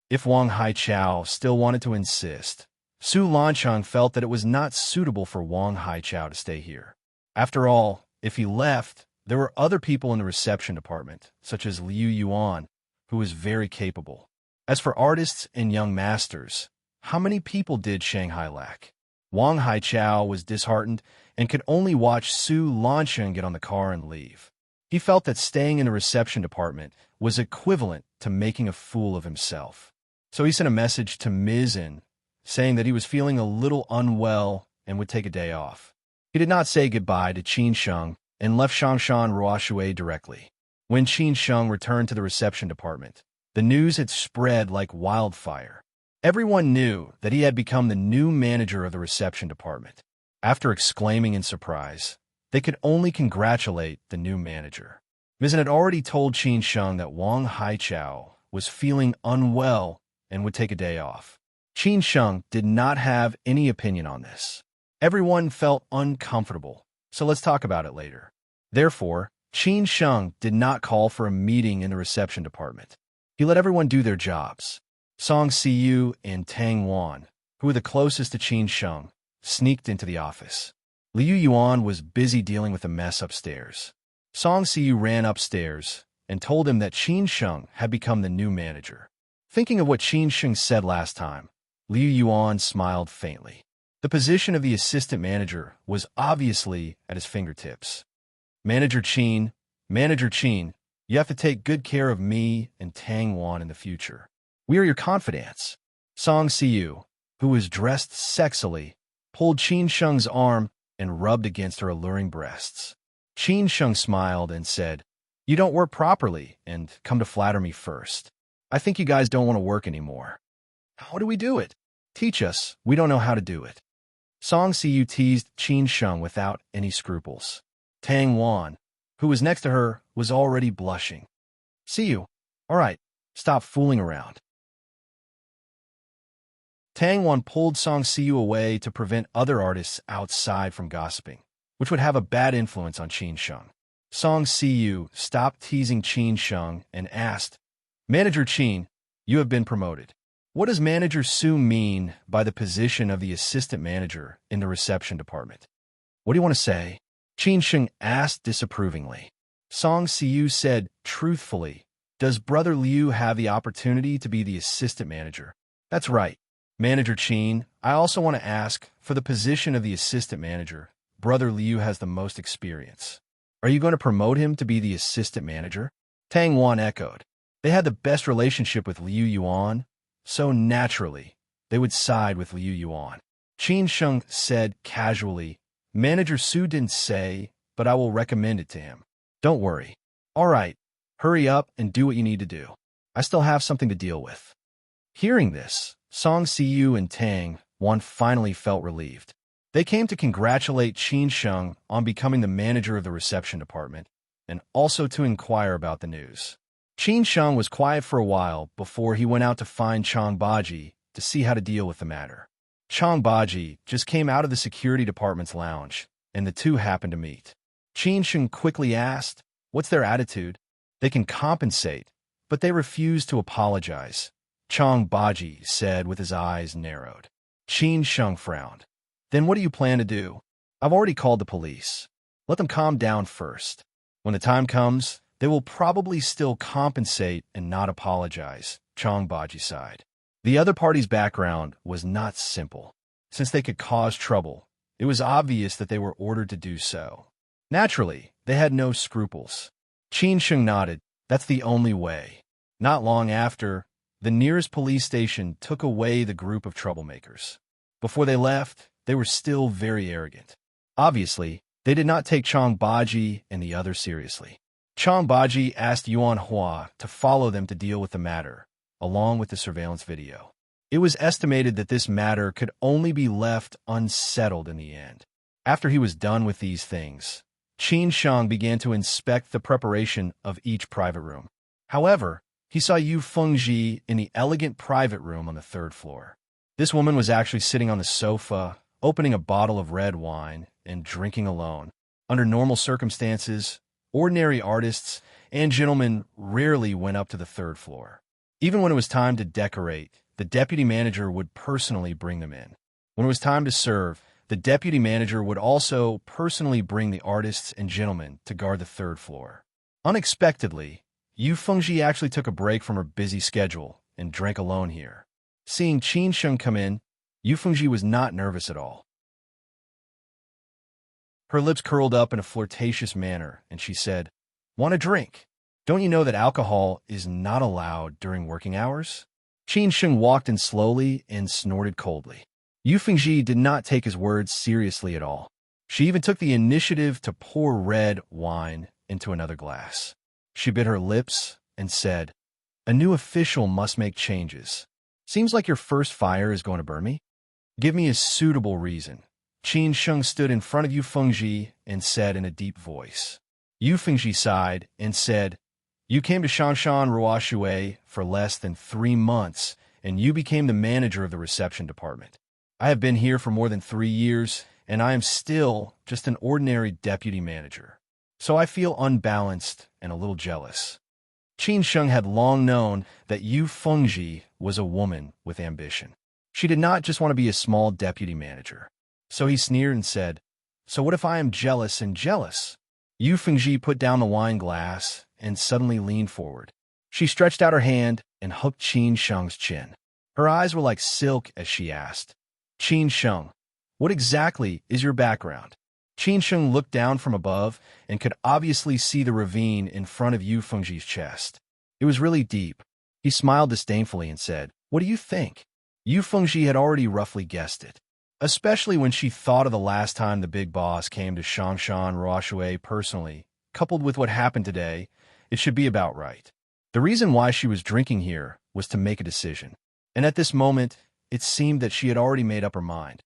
If Wang Haichao still wanted to insist, Su Lancheng felt that it was not suitable for Wang Haichao to stay here. After all, if he left, there were other people in the reception department, such as Liu Yuan, who was very capable. As for artists and young masters, how many people did Shanghai lack? Wang Haichao was disheartened and could only watch Su Lancheng get on the car and leave. He felt that staying in the reception department was equivalent to making a fool of himself. So he sent a message to Mizzen saying that he was feeling a little unwell and would take a day off. He did not say goodbye to Qin Sheng and left Shangshan Ruoshui directly. When Qin Sheng returned to the reception department, the news had spread like wildfire. Everyone knew that he had become the new manager of the reception department. After exclaiming in surprise, they could only congratulate the new manager. Mizzen had already told Qin Sheng that Wang Haichao was feeling unwell and would take a day off. Qin Sheng did not have any opinion on this. Everyone felt uncomfortable, so let's talk about it later. Therefore, Qin Sheng did not call for a meeting in the reception department. He let everyone do their jobs. Song Siyu and Tang Wan, who were the closest to Qin Sheng, sneaked into the office. Liu Yuan was busy dealing with a mess upstairs. Song Siyu ran upstairs and told him that Qin Sheng had become the new manager. Thinking of what Qin Sheng said last time, Liu Yuan smiled faintly. The position of the assistant manager was obviously at his fingertips. Manager Qin, you have to take good care of me and Tang Wan in the future. We are your confidants. Song Siyu, who was dressed sexily, pulled Qin Sheng's arm and rubbed against her alluring breasts. Qin Sheng smiled and said, "You don't work properly and come to flatter me first. I think you guys don't want to work anymore. How do we do it? Teach us. We don't know how to do it." Song Siyu teased Qin Sheng without any scruples. Tang Wan, who was next to her, was already blushing. "Siyu, all right, stop fooling around." Tang Wan pulled Song Siyu away to prevent other artists outside from gossiping, which would have a bad influence on Qin Sheng. Song Siyu stopped teasing Qin Sheng and asked, "Manager Qin, you have been promoted. What does Manager Su mean by the position of the assistant manager in the reception department? What do you want to say?" Qin Sheng asked disapprovingly. Song Siyu said truthfully, "Does Brother Liu have the opportunity to be the assistant manager?" "That's right. Manager Qin, I also want to ask, for the position of the assistant manager, Brother Liu has the most experience. Are you going to promote him to be the assistant manager?" Tang Wan echoed. They had the best relationship with Liu Yuan, so naturally, they would side with Liu Yuan. Qin Sheng said casually, "Manager Su didn't say, but I will recommend it to him. Don't worry. All right, hurry up and do what you need to do. I still have something to deal with." Hearing this, Song Siyu and Tang Wan finally felt relieved. They came to congratulate Qin Sheng on becoming the manager of the reception department, and also to inquire about the news. Qin Sheng was quiet for a while before he went out to find Chang Baji to see how to deal with the matter. Chang Baji just came out of the security department's lounge, and the two happened to meet. Qin Sheng quickly asked, "What's their attitude?" "They can compensate, but they refuse to apologize," Chang Baji said with his eyes narrowed. Qin Sheng frowned. "Then what do you plan to do?" "I've already called the police. Let them calm down first. When the time comes, they will probably still compensate and not apologize," Chang Baji sighed. The other party's background was not simple. Since they could cause trouble, it was obvious that they were ordered to do so. Naturally, they had no scruples. Qin Sheng nodded. "That's the only way." Not long after, the nearest police station took away the group of troublemakers. Before they left, they were still very arrogant. Obviously, they did not take Chang Baji and the others seriously. Chang Baji asked Yuan Hua to follow them to deal with the matter, along with the surveillance video. It was estimated that this matter could only be left unsettled in the end. After he was done with these things, Qin Sheng began to inspect the preparation of each private room. However, he saw Yu Fengji in the elegant private room on the third floor. This woman was actually sitting on the sofa, opening a bottle of red wine and drinking alone. Under normal circumstances, ordinary artists and gentlemen rarely went up to the third floor. Even when it was time to decorate, the deputy manager would personally bring them in. When it was time to serve, the deputy manager would also personally bring the artists and gentlemen to guard the third floor. Unexpectedly, Yu Fengji actually took a break from her busy schedule and drank alone here. Seeing Qin Sheng come in, Yu Fengji was not nervous at all. Her lips curled up in a flirtatious manner, and she said, "Want a drink? Don't you know that alcohol is not allowed during working hours?" Qin Sheng walked in slowly and snorted coldly. Yu Fengji did not take his words seriously at all. She even took the initiative to pour red wine into another glass. She bit her lips and said, "A new official must make changes. Seems like your first fire is going to burn me. Give me a suitable reason." Qin Sheng stood in front of Yu Fengji and said in a deep voice. Yu Fengji sighed and said, "You came to Shanshan Ruoshui for less than 3 months, and you became the manager of the reception department. I have been here for more than 3 years, and I am still just an ordinary deputy manager. So I feel unbalanced and a little jealous." Qin Sheng had long known that Yu Fengji was a woman with ambition. She did not just want to be a small deputy manager. So he sneered and said, "So what if I am jealous and jealous? Yu Fengji put down the wine glass and suddenly leaned forward. She stretched out her hand and hooked Qin Sheng's chin. Her eyes were like silk as she asked, "Qin Sheng, what exactly is your background?" Qin Sheng looked down from above and could obviously see the ravine in front of Yu Fengji's chest. It was really deep. He smiled disdainfully and said, "What do you think?" Yu Fengji had already roughly guessed it, especially when she thought of the last time the big boss came to Shangshan Ruoshui personally. Coupled with what happened today, it should be about right. The reason why she was drinking here was to make a decision, and at this moment, it seemed that she had already made up her mind.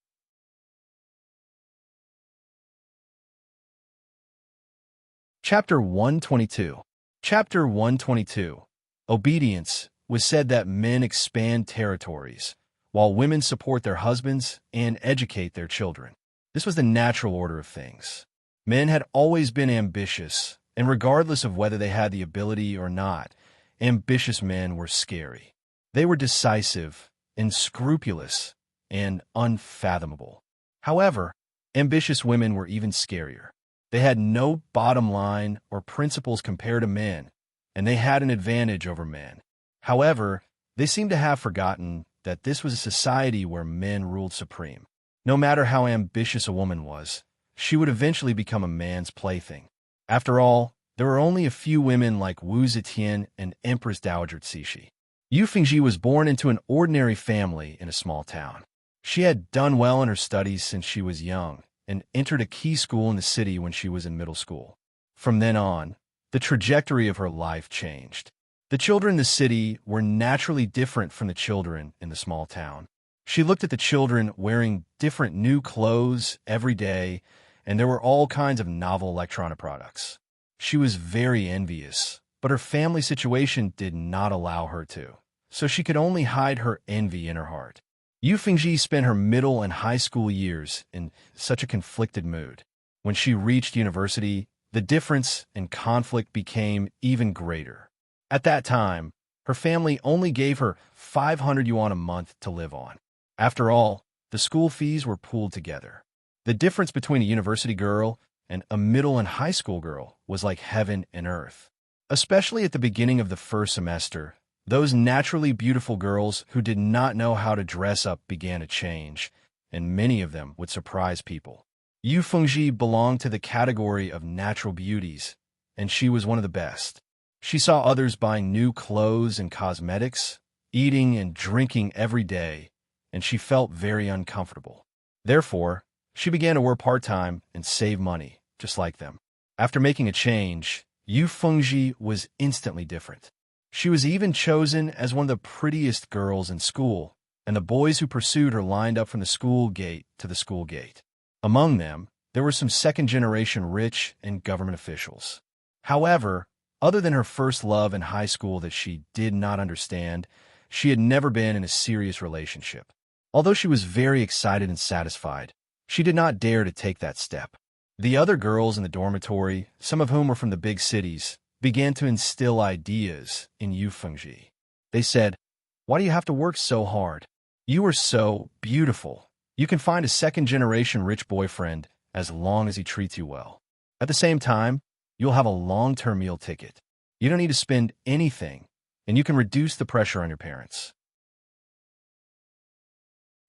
Chapter 122. Chapter 122. Obedience was said that men expand territories, while women support their husbands and educate their children. This was the natural order of things. Men had always been ambitious, and regardless of whether they had the ability or not, ambitious men were scary. They were decisive, unscrupulous, and unfathomable. However, ambitious women were even scarier. They had no bottom line or principles compared to men, and they had an advantage over men. However, they seemed to have forgotten that this was a society where men ruled supreme. No matter how ambitious a woman was, she would eventually become a man's plaything. After all, there were only a few women like Wu Zetian and Empress Dowager Cixi. Yu Fengji was born into an ordinary family in a small town. She had done well in her studies since she was young, and entered a key school in the city when she was in middle school. From then on, the trajectory of her life changed. The children in the city were naturally different from the children in the small town. She looked at the children wearing different new clothes every day, and there were all kinds of novel electronic products. She was very envious, but her family situation did not allow her to, so she could only hide her envy in her heart. Yu Fengji spent her middle and high school years in such a conflicted mood. When she reached university, the difference and conflict became even greater. At that time, her family only gave her 500 yuan a month to live on. After all, the school fees were pooled together. The difference between a university girl and a middle and high school girl was like heaven and earth. Especially at the beginning of the first semester, those naturally beautiful girls who did not know how to dress up began to change, and many of them would surprise people. Yu Fengji belonged to the category of natural beauties, and she was one of the best. She saw others buying new clothes and cosmetics, eating and drinking every day, and she felt very uncomfortable. Therefore, she began to work part-time and save money, just like them. After making a change, Yu Fengji was instantly different. She was even chosen as one of the prettiest girls in school, and the boys who pursued her lined up from the school gate to the school gate. Among them, there were some second-generation rich and government officials. However, other than her first love in high school that she did not understand, she had never been in a serious relationship. Although she was very excited and satisfied, she did not dare to take that step. The other girls in the dormitory, some of whom were from the big cities, began to instill ideas in Yu Fengji. They said, "Why do you have to work so hard? You are so beautiful. You can find a second-generation rich boyfriend as long as he treats you well. At the same time, you'll have a long-term meal ticket. You don't need to spend anything, and you can reduce the pressure on your parents."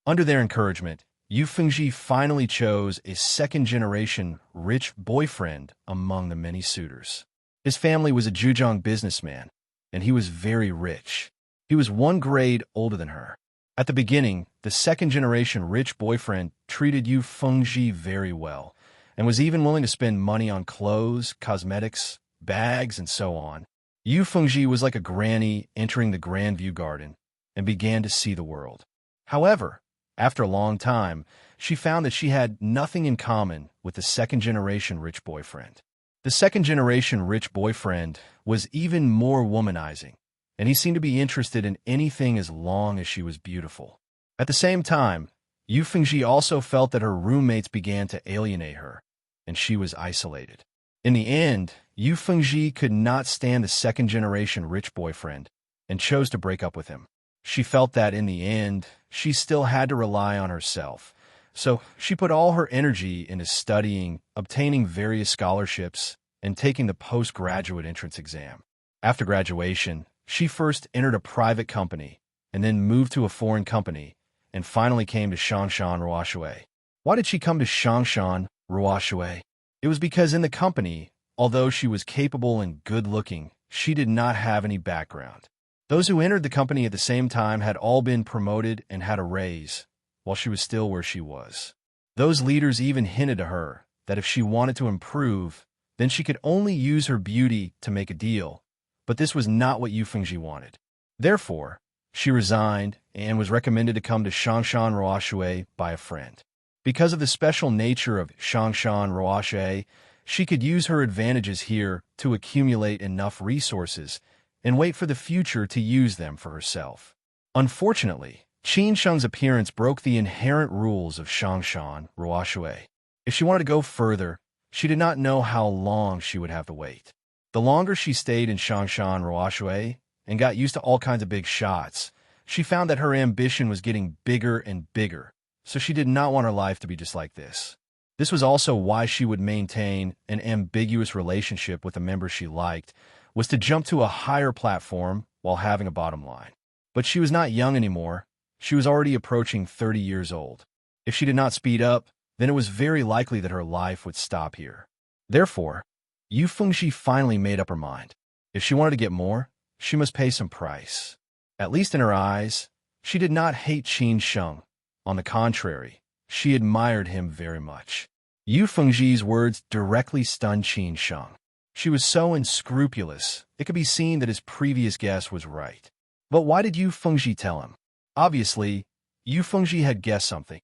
Under their encouragement, Yu Fengji finally chose a second-generation rich boyfriend among the many suitors. His family was a Zhejiang businessman, and he was very rich. He was one grade older than her. At the beginning, the second-generation rich boyfriend treated Yu Fengji very well, and was even willing to spend money on clothes, cosmetics, bags, and so on. Yu Fengji was like a granny entering the Grandview Garden and began to see the world. However, after a long time, she found that she had nothing in common with the second-generation rich boyfriend. The second-generation rich boyfriend was even more womanizing, and he seemed to be interested in anything as long as she was beautiful. At the same time, Yu Fengji also felt that her roommates began to alienate her, and she was isolated. In the end, Yu Fengji could not stand the second-generation rich boyfriend and chose to break up with him. She felt that in the end, she still had to rely on herself, so she put all her energy into studying, obtaining various scholarships, and taking the postgraduate entrance exam. After graduation, she first entered a private company, and then moved to a foreign company, and finally came to Shangshan Ruoshui. Why did she come to Shangshan Ruoshui? It was because in the company, although she was capable and good-looking, she did not have any background. Those who entered the company at the same time had all been promoted and had a raise, while she was still where she was. Those leaders even hinted to her that if she wanted to improve, then she could only use her beauty to make a deal, but this was not what Yu Fengji wanted. Therefore, she resigned and was recommended to come to Shangshan Ruoshui by a friend. Because of the special nature of Shangshan Ruoshui, she could use her advantages here to accumulate enough resources and wait for the future to use them for herself. Unfortunately, Qin Sheng's appearance broke the inherent rules of Shangshan Ruoshui. If she wanted to go further, she did not know how long she would have to wait. The longer she stayed in Shangshan Ruoshui and got used to all kinds of big shots, she found that her ambition was getting bigger and bigger, so she did not want her life to be just like this. This was also why she would maintain an ambiguous relationship with a member she liked, was to jump to a higher platform while having a bottom line. But she was not young anymore. She was already approaching 30 years old. If she did not speed up, then it was very likely that her life would stop here. Therefore, Yu Fengji finally made up her mind. If she wanted to get more, she must pay some price. At least in her eyes, she did not hate Qin Sheng. On the contrary, she admired him very much. Yu Fengji's words directly stunned Qin Sheng. She was so unscrupulous, it could be seen that his previous guess was right. But why did Yu Fengji tell him? Obviously, Yu Fengji had guessed something.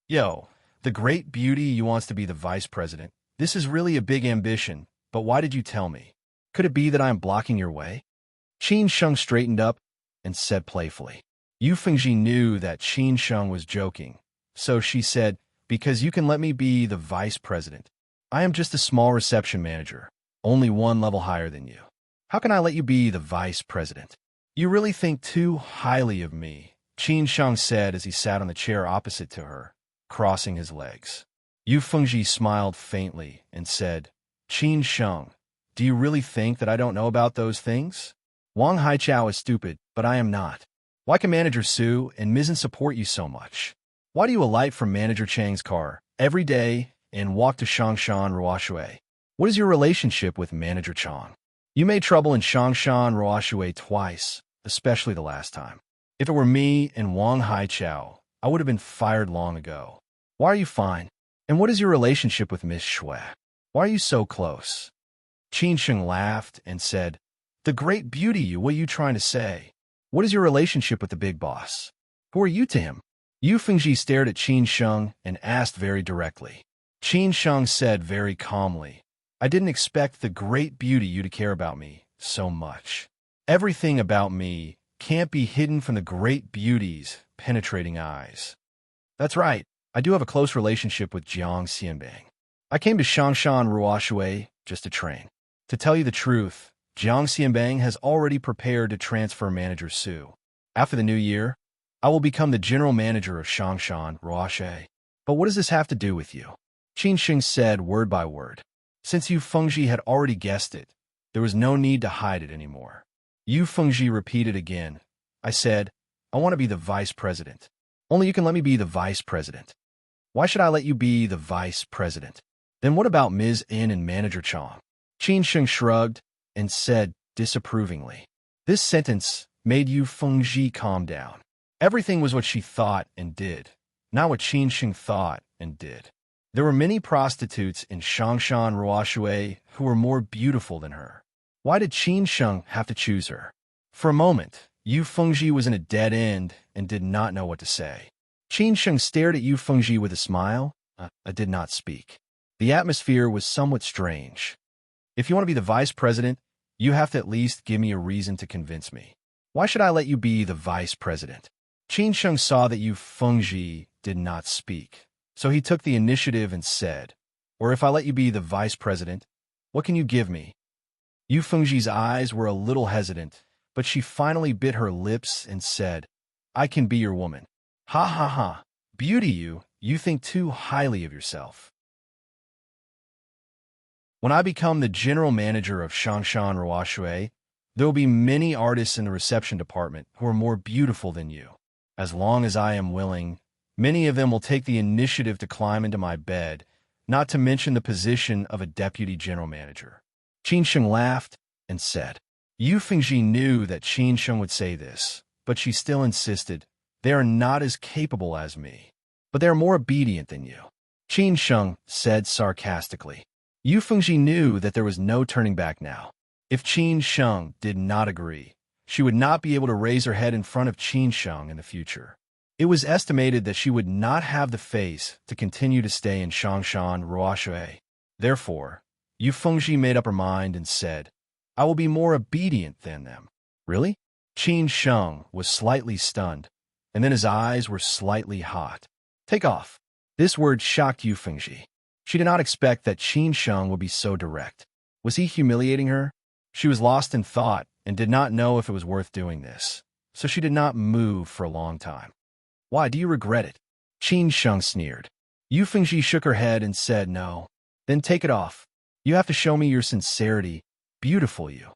Yo, the great beauty wants to be the vice president. This is really a big ambition, but why did you tell me? Could it be that I am blocking your way? Qin Sheng straightened up and said playfully. Yu Fengji knew that Qin Sheng was joking, so she said, because you can let me be the vice president. I am just a small reception manager, only one level higher than you. How can I let you be the vice president? You really think too highly of me, Qin Sheng said as he sat on the chair opposite to her, crossing his legs. Yu Fengji smiled faintly and said, Qin Sheng, do you really think that I don't know about those things? Wang Haichao is stupid, but I am not. Why can Manager Su and Mizzen support you so much? Why do you alight from Manager Chang's car every day and walk to Shangshan Ruoshui? What is your relationship with Manager Chang? You made trouble in Shangshan Ruoshui twice, especially the last time. If it were me and Wang Haichao, I would have been fired long ago. Why are you fine? And what is your relationship with Miss Shui? Why are you so close? Qin Sheng laughed and said, the great beauty, what are you trying to say? What is your relationship with the big boss? Who are you to him? Yu Fengji stared at Qin Sheng and asked very directly. Qin Sheng said very calmly, I didn't expect the great beauty you to care about me so much. Everything about me can't be hidden from the great beauty's penetrating eyes. That's right, I do have a close relationship with Jiang Xianbang. I came to Shangshan Ruoshui just to train. To tell you the truth, Jiang Xianbang has already prepared to transfer Manager Su. After the new year, I will become the general manager of Shangshan Ruoshui. But what does this have to do with you? Qin Sheng said word by word. Since Yu Fengji had already guessed it, there was no need to hide it anymore. Yu Fengji repeated again. I said, I want to be the vice president. Only you can let me be the vice president. Why should I let you be the vice president? Then what about Ms. In and Manager Chang? Qin Sheng shrugged and said disapprovingly. This sentence made Yu Fengji calm down. Everything was what she thought and did, not what Qin Sheng thought and did. There were many prostitutes in Shangshan Ruoshui who were more beautiful than her. Why did Qin Sheng have to choose her? For a moment, Yu Fengji was in a dead end and did not know what to say. Qin Sheng stared at Yu Fengji with a smile. I did not speak. The atmosphere was somewhat strange. If you want to be the vice president, you have to at least give me a reason to convince me. Why should I let you be the vice president? Qin Sheng saw that Yu Fengji did not speak, so he took the initiative and said, or if I let you be the vice president, what can you give me? Yu Fengji's eyes were a little hesitant, but she finally bit her lips and said, I can be your woman. Ha ha ha. Beauty, you think too highly of yourself. When I become the general manager of Shangshan Ruoshui, there will be many artists in the reception department who are more beautiful than you. As long as I am willing, many of them will take the initiative to climb into my bed, not to mention the position of a deputy general manager. Qin Sheng laughed and said. Yu Fengji knew that Qin Sheng would say this, but she still insisted, they are not as capable as me, but they are more obedient than you. Qin Sheng said sarcastically. Yu Fengji knew that there was no turning back now. If Qin Sheng did not agree, she would not be able to raise her head in front of Qin Sheng in the future. It was estimated that she would not have the face to continue to stay in Shangshan Ruoshui. Therefore, Yu Fengji made up her mind and said, I will be more obedient than them. Really? Qin Sheng was slightly stunned, and then his eyes were slightly hot. Take off. This word shocked Yu Fengji. She did not expect that Qin Sheng would be so direct. Was he humiliating her? She was lost in thought and did not know if it was worth doing this, so she did not move for a long time. Why, do you regret it? Qin Sheng sneered. Yu Fengji shook her head and said no. Then take it off. You have to show me your sincerity. Beautiful you.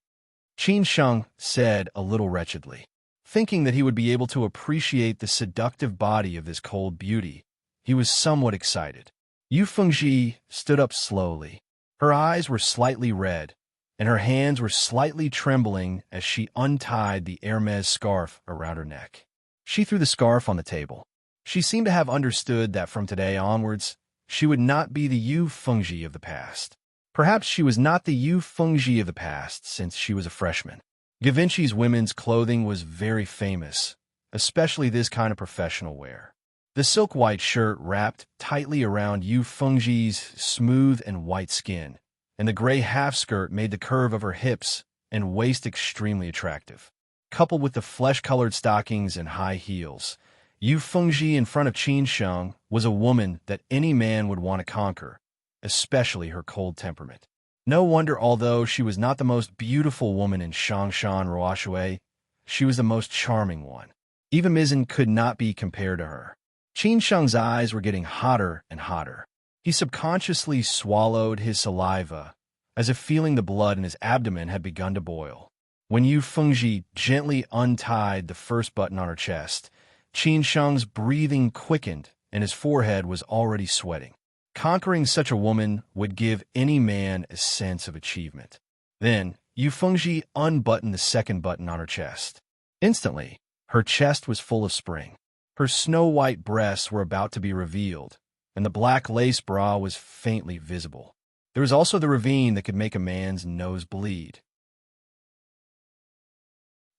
Qin Sheng said a little wretchedly. Thinking that he would be able to appreciate the seductive body of this cold beauty, he was somewhat excited. Yu Fengji stood up slowly. Her eyes were slightly red, and her hands were slightly trembling as she untied the Hermes scarf around her neck. She threw the scarf on the table. She seemed to have understood that from today onwards, she would not be the Yu Fengji of the past. Perhaps she was not the Yu Fengji of the past since she was a freshman. Givenchy's women's clothing was very famous, especially this kind of professional wear. The silk white shirt wrapped tightly around Yu Fengji's smooth and white skin, and the gray half-skirt made the curve of her hips and waist extremely attractive. Coupled with the flesh-colored stockings and high heels, Yu Fengji in front of Qin Sheng was a woman that any man would want to conquer, especially her cold temperament. No wonder, although she was not the most beautiful woman in Shangshan Ruoshui, she was the most charming one. Even Mizzen could not be compared to her. Qin Sheng's eyes were getting hotter and hotter. He subconsciously swallowed his saliva, as if feeling the blood in his abdomen had begun to boil. When Yu Fengji gently untied the first button on her chest, Qin Sheng's breathing quickened and his forehead was already sweating. Conquering such a woman would give any man a sense of achievement. Then, Yu Fengji unbuttoned the second button on her chest. Instantly, her chest was full of spring. Her snow-white breasts were about to be revealed, and the black lace bra was faintly visible. There was also the ravine that could make a man's nose bleed.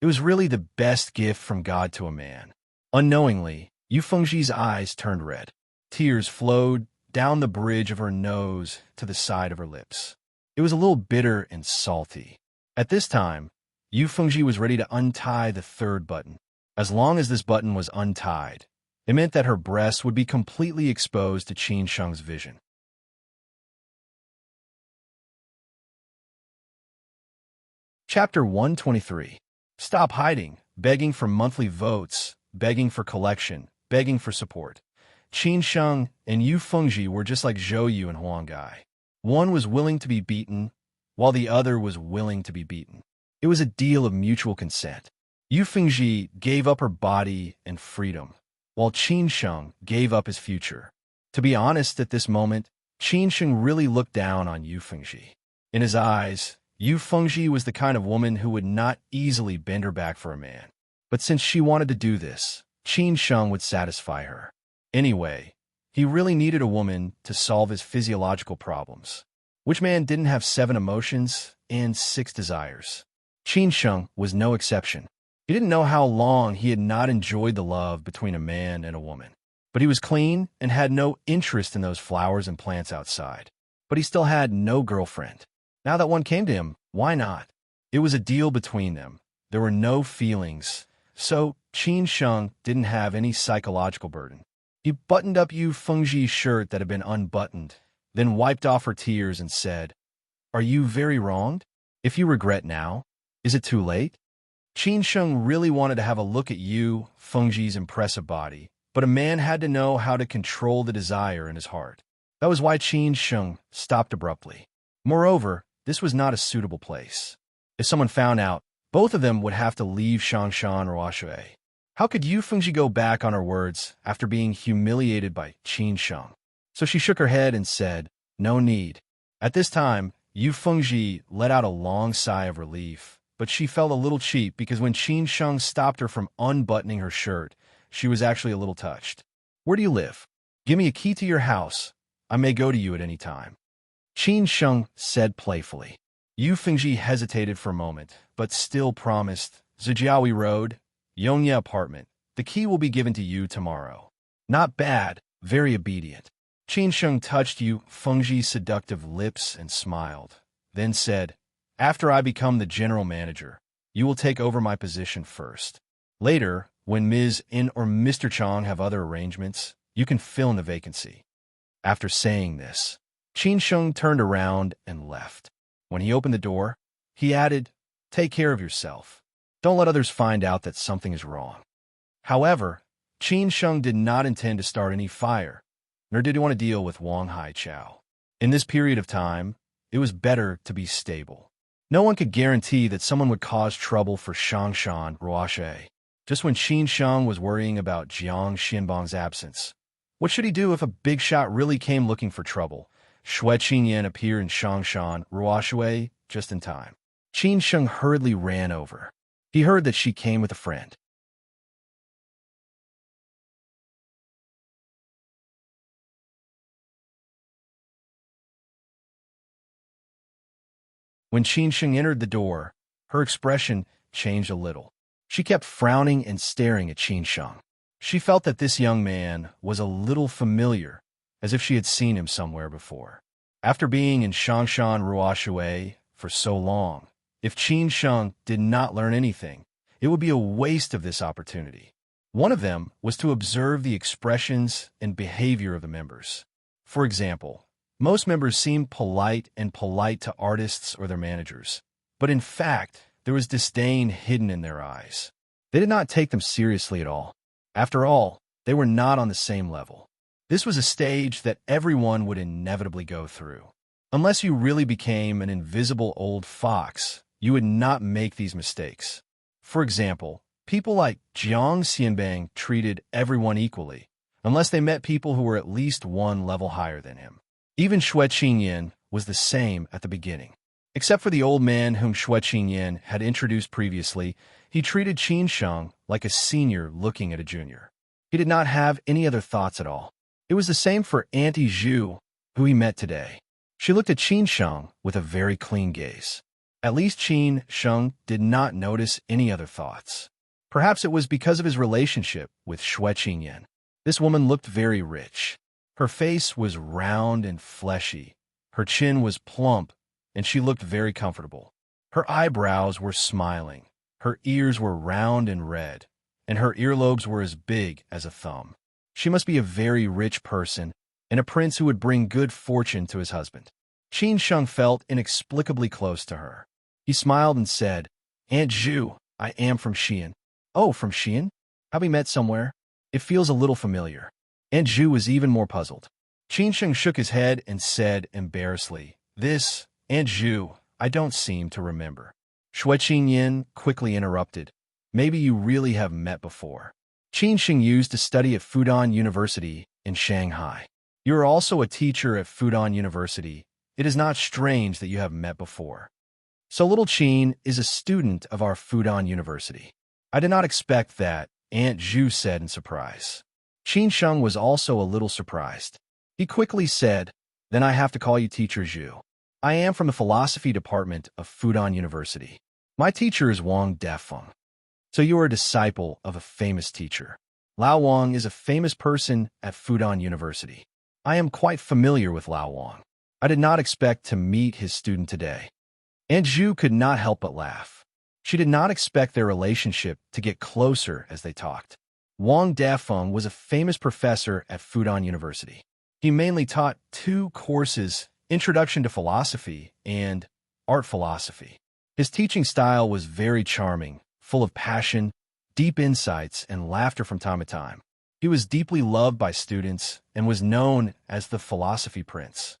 It was really the best gift from God to a man. Unknowingly, Yu Fengji's eyes turned red. Tears flowed down the bridge of her nose to the side of her lips. It was a little bitter and salty. At this time, Yu Fengji was ready to untie the third button. As long as this button was untied, it meant that her breasts would be completely exposed to Qin Sheng's vision. Chapter 123. Stop hiding, begging for monthly votes, begging for collection, begging for support. Qin Sheng and Yu Fengji were just like Zhou Yu and Huang Gai. One was willing to be beaten, while the other was willing to be beaten. It was a deal of mutual consent. Yu Fengji gave up her body and freedom, while Qin Sheng gave up his future. To be honest, at this moment, Qin Sheng really looked down on Yu Fengji. In his eyes, Yu Fengji was the kind of woman who would not easily bend her back for a man. But since she wanted to do this, Qin Sheng would satisfy her. Anyway, he really needed a woman to solve his physiological problems. Which man didn't have 7 emotions and 6 desires? Qin Sheng was no exception. He didn't know how long he had not enjoyed the love between a man and a woman. But he was clean and had no interest in those flowers and plants outside. But he still had no girlfriend. Now that one came to him, why not? It was a deal between them. There were no feelings, so Qin Sheng didn't have any psychological burden. He buttoned up Yu Fengji's shirt that had been unbuttoned, then wiped off her tears and said, Are you very wronged? If you regret now, is it too late? Qin Sheng really wanted to have a look at Yu Fengji's impressive body, but a man had to know how to control the desire in his heart. That was why Qin Sheng stopped abruptly. Moreover, this was not a suitable place. If someone found out, both of them would have to leave Shangshan or Washui. How could Yu Fengji go back on her words after being humiliated by Qin Sheng? So she shook her head and said, "No need." At this time, Yu Fengji let out a long sigh of relief, but she felt a little cheap because when Qin Sheng stopped her from unbuttoning her shirt, she was actually a little touched. "Where do you live? Give me a key to your house. I may go to you at any time," Qin Sheng said playfully. Yu Fengji hesitated for a moment, but still promised, "Zijiaoui Road, Yongye apartment. The key will be given to you tomorrow." "Not bad, very obedient." Qin Sheng touched Yu Fengji's seductive lips and smiled, then said, "After I become the general manager, you will take over my position first. Later, when Ms. In or Mr. Chong have other arrangements, you can fill in the vacancy." After saying this, Qin Sheng turned around and left. When he opened the door, he added, "Take care of yourself. Don't let others find out that something is wrong." However, Qin Sheng did not intend to start any fire, nor did he want to deal with Wang Haichao. In this period of time, it was better to be stable. No one could guarantee that someone would cause trouble for Shangshan Ruashe. Just when Qin Sheng was worrying about Jiang Xinbang's absence, what should he do if a big shot really came looking for trouble? Xue Qingyan appeared in Shangshan Ruashe just in time. Qin Sheng hurriedly ran over. He heard that she came with a friend. When Qin Sheng entered the door, her expression changed a little. She kept frowning and staring at Qin Sheng. She felt that this young man was a little familiar, as if she had seen him somewhere before. After being in Shangshan Ruashui for so long, if Qin Sheng did not learn anything, it would be a waste of this opportunity. One of them was to observe the expressions and behavior of the members. For example, most members seemed polite to artists or their managers, but in fact, there was disdain hidden in their eyes. They did not take them seriously at all. After all, they were not on the same level. This was a stage that everyone would inevitably go through. Unless you really became an invisible old fox, you would not make these mistakes. For example, people like Jiang Xianbang treated everyone equally, unless they met people who were at least one level higher than him. Even Xue Qingyan was the same at the beginning. Except for the old man whom Xue Qingyan had introduced previously, he treated Qin Sheng like a senior looking at a junior. He did not have any other thoughts at all. It was the same for Auntie Zhu, who he met today. She looked at Qin Sheng with a very clean gaze. At least Qin Sheng did not notice any other thoughts. Perhaps it was because of his relationship with Xue Qingyan. This woman looked very rich. Her face was round and fleshy. Her chin was plump, and she looked very comfortable. Her eyebrows were smiling. Her ears were round and red, and her earlobes were as big as a thumb. She must be a very rich person and a prince who would bring good fortune to his husband. Qin Sheng felt inexplicably close to her. He smiled and said, "Aunt Zhu, I am from Xi'an." "Oh, from Xi'an? Have we met somewhere? It feels a little familiar." Aunt Zhu was even more puzzled. Qin Sheng shook his head and said embarrassedly, "This, Aunt Zhu, I don't seem to remember." Xue Qingyan quickly interrupted, "Maybe you really have met before." Qin Sheng used to study at Fudan University in Shanghai. You are also a teacher at Fudan University. It is not strange that you have met before. So little Qin is a student of our Fudan University. I did not expect that, Aunt Zhu said in surprise. Qin Sheng was also a little surprised. He quickly said, "Then I have to call you Teacher Zhu. I am from the philosophy department of Fudan University. My teacher is Wang Defeng. So you are a disciple of a famous teacher. Lao Wang is a famous person at Fudan University. I am quite familiar with Lao Wang. I did not expect to meet his student today." Aunt Zhu could not help but laugh. She did not expect their relationship to get closer as they talked. Wang Defeng was a famous professor at Fudan University. He mainly taught two courses, Introduction to Philosophy and Art Philosophy. His teaching style was very charming, full of passion, deep insights, and laughter from time to time. He was deeply loved by students and was known as the Philosophy Prince.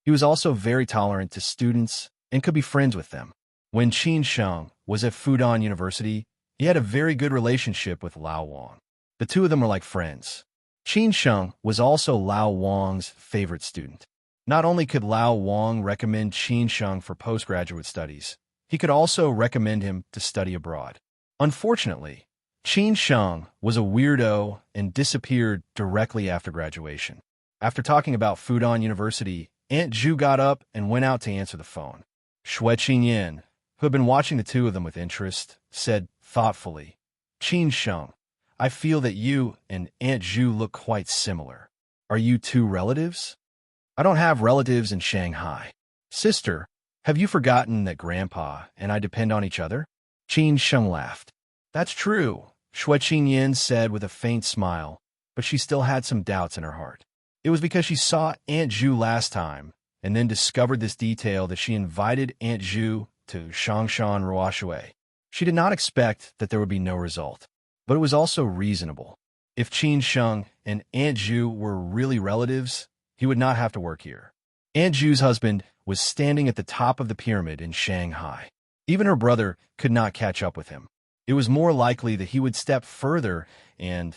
He was also very tolerant to students and could be friends with them. When Qin Sheng was at Fudan University, he had a very good relationship with Lao Wang. The two of them were like friends. Qin Sheng was also Lao Wang's favorite student. Not only could Lao Wang recommend Qin Sheng for postgraduate studies, he could also recommend him to study abroad. Unfortunately, Qin Sheng was a weirdo and disappeared directly after graduation. After talking about Fudan University, Aunt Zhu got up and went out to answer the phone. Xue Qingyan, who had been watching the two of them with interest, said thoughtfully, "Qin Sheng, I feel that you and Aunt Zhu look quite similar. Are you two relatives?" "I don't have relatives in Shanghai." "Sister, have you forgotten that Grandpa and I depend on each other?" Qin Sheng laughed. "That's true," Xue Qingyan said with a faint smile, but she still had some doubts in her heart. It was because she saw Aunt Zhu last time and then discovered this detail that she invited Aunt Zhu to Shangshan Ruoshui. She did not expect that there would be no result, but it was also reasonable. If Qin Sheng and Aunt Zhu were really relatives, he would not have to work here. Aunt Zhu's husband was standing at the top of the pyramid in Shanghai. Even her brother could not catch up with him. It was more likely that he would step further, and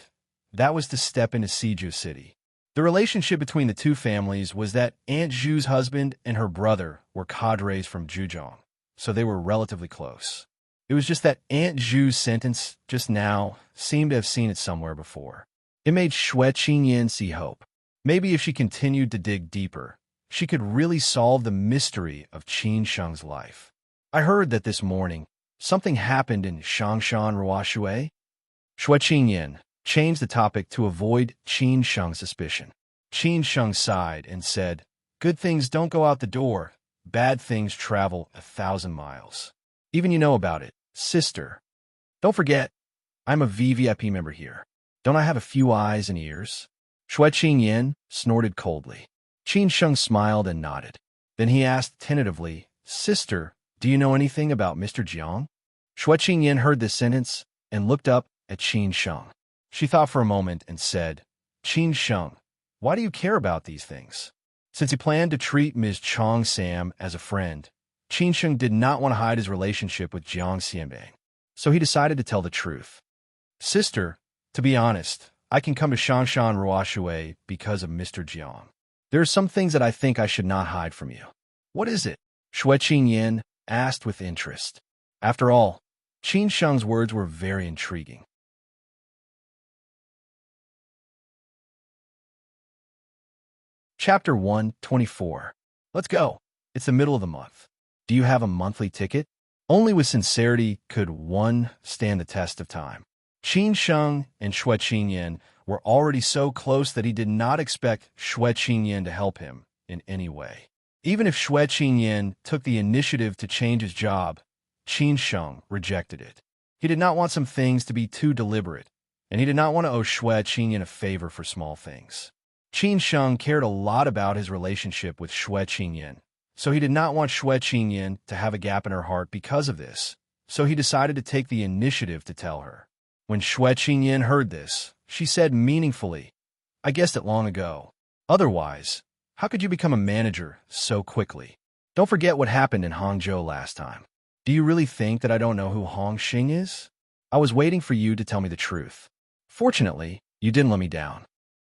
that was to step into Siju City. The relationship between the two families was that Aunt Zhu's husband and her brother were cadres from Zhujiang, so they were relatively close. It was just that Aunt Zhu's sentence just now seemed to have seen it somewhere before. It made Xue Qingyan see hope. Maybe if she continued to dig deeper, she could really solve the mystery of Qin Sheng's life. "I heard that this morning something happened in Shangshan Ruoshui." Xue Qingyan changed the topic to avoid Qin Sheng's suspicion. Qin Sheng sighed and said, "Good things don't go out the door. Bad things travel 1,000 miles. Even you know about it, sister. Don't forget, I'm a VVIP member here. Don't I have a few eyes and ears?" Xue Qingyan snorted coldly. Qin Sheng smiled and nodded. Then he asked tentatively, "Sister, do you know anything about Mr. Jiang?" Xue Qingyan heard this sentence and looked up at Qin Sheng. She thought for a moment and said, "Qin Sheng, why do you care about these things?" Since he planned to treat Ms. Chong Sam as a friend, Qin Sheng did not want to hide his relationship with Jiang Xianbang, so he decided to tell the truth. "Sister, to be honest, I can come to Shangshan Ruoshui because of Mr. Jiang. There are some things that I think I should not hide from you." "What is it?" Xue Qingyan asked with interest. After all, Qin Sheng's words were very intriguing. Chapter 124. Let's go. It's the middle of the month. Do you have a monthly ticket? Only with sincerity could one stand the test of time. Qin Sheng and Xue Qingyan were already so close that he did not expect Xue Qingyan to help him in any way. Even if Xue Qingyan took the initiative to change his job, Qin Sheng rejected it. He did not want some things to be too deliberate, and he did not want to owe Xue Qingyan a favor for small things. Qin Sheng cared a lot about his relationship with Xue Qingyan, so he did not want Xue Qingyan to have a gap in her heart because of this, so he decided to take the initiative to tell her. When Xue Qingyan heard this, she said meaningfully, "I guessed it long ago. Otherwise, how could you become a manager so quickly? Don't forget what happened in Hangzhou last time. Do you really think that I don't know who Hong Xing is? I was waiting for you to tell me the truth. Fortunately, you didn't let me down.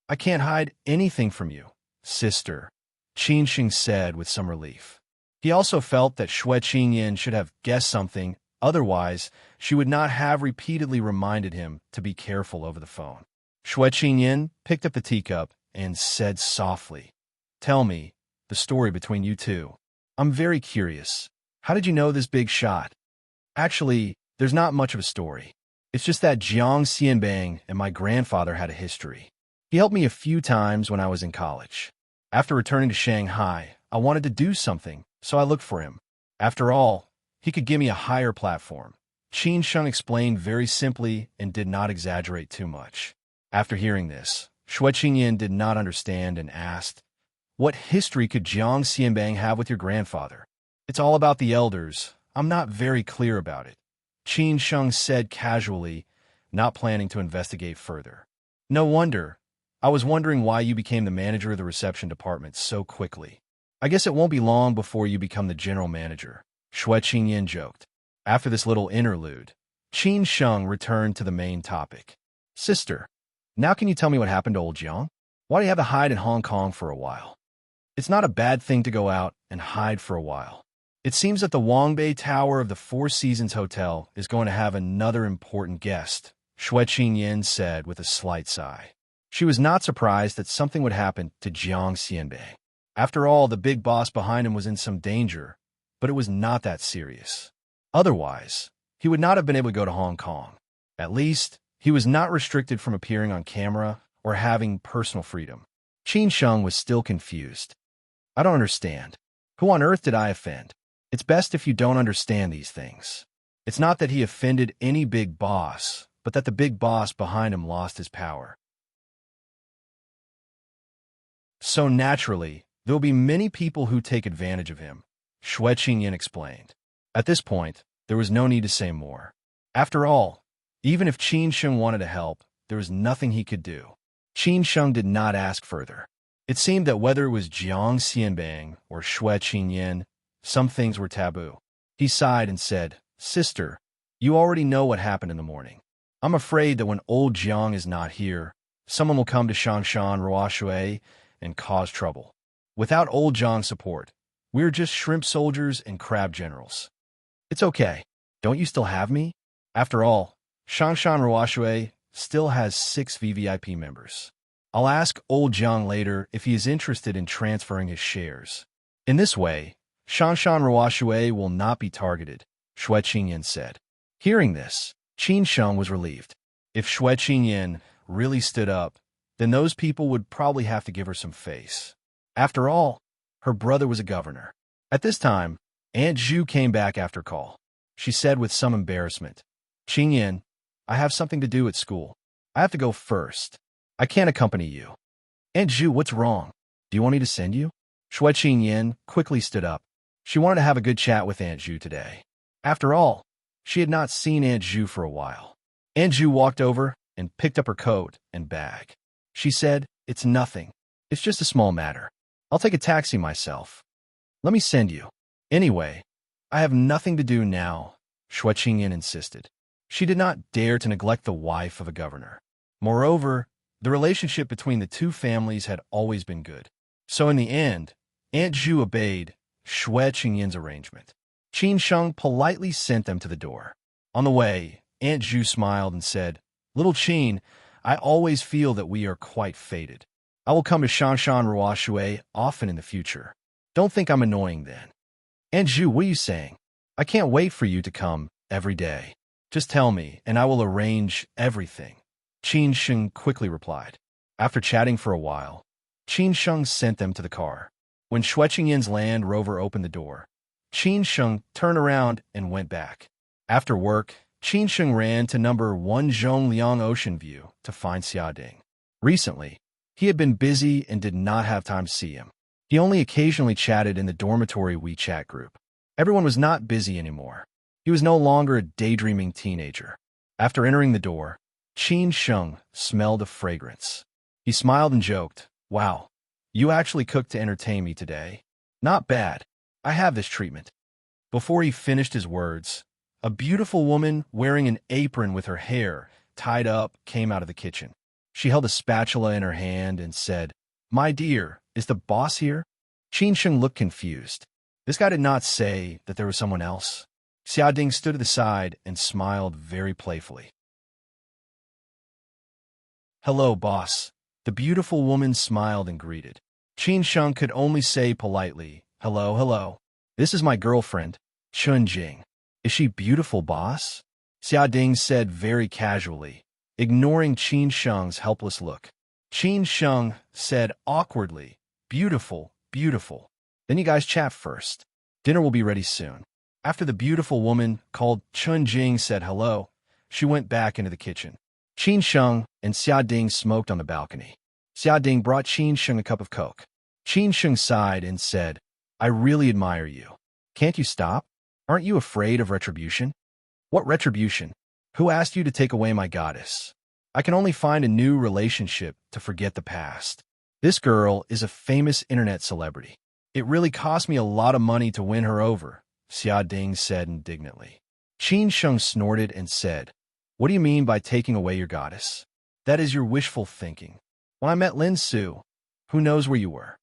I can't hide anything from you, sister," Qin Sheng said with some relief. He also felt that Xue Qingyan should have guessed something, otherwise she would not have repeatedly reminded him to be careful over the phone. Xue Qingyan picked up the teacup and said softly, "Tell me the story between you two. I'm very curious. How did you know this big shot?" "Actually, there's not much of a story. It's just that Jiang Xianbang and my grandfather had a history. He helped me a few times when I was in college. After returning to Shanghai, I wanted to do something, so I looked for him. After all, he could give me a higher platform." Qin Sheng explained very simply and did not exaggerate too much. After hearing this, Xue Qingyan did not understand and asked, "What history could Jiang Xianbang have with your grandfather?" "It's all about the elders. I'm not very clear about it," Qin Sheng said casually, not planning to investigate further. "No wonder. I was wondering why you became the manager of the reception department so quickly." I guess it won't be long before you become the general manager, Xue Qingyan joked. After this little interlude, Qin Sheng returned to the main topic. Sister, now can you tell me what happened to old Jiang? Why do you have to hide in Hong Kong for a while? It's not a bad thing to go out and hide for a while. It seems that the Wangbei Tower of the Four Seasons Hotel is going to have another important guest, Xue Qingyan said with a slight sigh. She was not surprised that something would happen to Jiang Xianbei. After all, the big boss behind him was in some danger, but it was not that serious. Otherwise, he would not have been able to go to Hong Kong. At least, he was not restricted from appearing on camera or having personal freedom. Qin Sheng was still confused. I don't understand. Who on earth did I offend? It's best if you don't understand these things. It's not that he offended any big boss, but that the big boss behind him lost his power. So naturally, there will be many people who take advantage of him, Xue Qingyan explained. At this point, there was no need to say more. After all, even if Qin Sheng wanted to help, there was nothing he could do. Qin Sheng did not ask further. It seemed that whether it was Jiang Xianbang or Xue Qingyan, some things were taboo. He sighed and said, Sister, you already know what happened in the morning. I'm afraid that when old Jiang is not here, someone will come to Shangshan Ruoshui and cause trouble. Without old Jiang's support, we're just shrimp soldiers and crab generals. It's okay. Don't you still have me? After all, Shangshan Ruoshui still has 6 VVIP members. I'll ask old Jiang later if he is interested in transferring his shares. In this way, Shangshan Ruoshui will not be targeted, Xue Qingyan said. Hearing this, Qin Sheng was relieved. If Xue Qingyan really stood up, then those people would probably have to give her some face. After all, her brother was a governor. At this time, Aunt Zhu came back after call. She said with some embarrassment, Qingyan, I have something to do at school. I have to go first. I can't accompany you. Aunt Zhu, what's wrong? Do you want me to send you? Xue Qingyan quickly stood up. She wanted to have a good chat with Aunt Zhu today. After all, she had not seen Aunt Zhu for a while. Aunt Zhu walked over and picked up her coat and bag. She said, It's nothing. It's just a small matter. I'll take a taxi myself. Let me send you. Anyway, I have nothing to do now, Xue Qingyan insisted. She did not dare to neglect the wife of a governor. Moreover, the relationship between the two families had always been good. So in the end, Aunt Zhu obeyed Xue Qingyan's arrangement. Qin Sheng politely sent them to the door. On the way, Aunt Zhu smiled and said, Little Qin, I always feel that we are quite fated. I will come to Shangshan Ruoshui often in the future. Don't think I'm annoying then. Aunt Zhu, what are you saying? I can't wait for you to come every day. Just tell me, and I will arrange everything. Qin Sheng quickly replied. After chatting for a while, Qin Sheng sent them to the car. When Xue Qingyan's Land Rover opened the door, Qin Sheng turned around and went back. After work, Qin Sheng ran to number 1 Zhongliang Ocean View to find Xiaoding. Recently, he had been busy and did not have time to see him. He only occasionally chatted in the dormitory WeChat group. Everyone was not busy anymore. He was no longer a daydreaming teenager. After entering the door, Qin Sheng smelled a fragrance. He smiled and joked, Wow, you actually cooked to entertain me today? Not bad. I have this treatment. Before he finished his words, a beautiful woman wearing an apron with her hair tied up came out of the kitchen. She held a spatula in her hand and said, My dear, is the boss here? Qin Sheng looked confused. This guy did not say that there was someone else. Xiaoding stood to the side and smiled very playfully. Hello, boss. The beautiful woman smiled and greeted. Qin Sheng could only say politely, Hello, hello. This is my girlfriend, Chun Jing. Is she beautiful, boss? Xiaoding said very casually, ignoring Qin Sheng's helpless look. Qin Sheng said awkwardly, Beautiful, beautiful. Then you guys chat first. Dinner will be ready soon. After the beautiful woman called Chun Jing said hello, she went back into the kitchen. Qin Sheng and Xiaoding smoked on the balcony. Xiaoding brought Qin Sheng a cup of Coke. Qin Sheng sighed and said, I really admire you. Can't you stop? Aren't you afraid of retribution? What retribution? Who asked you to take away my goddess? I can only find a new relationship to forget the past. This girl is a famous internet celebrity. It really cost me a lot of money to win her over, Xia Ding said indignantly. Qin Sheng snorted and said, "What do you mean by taking away your goddess? That is your wishful thinking. When I met Lin Su, who knows where you were?"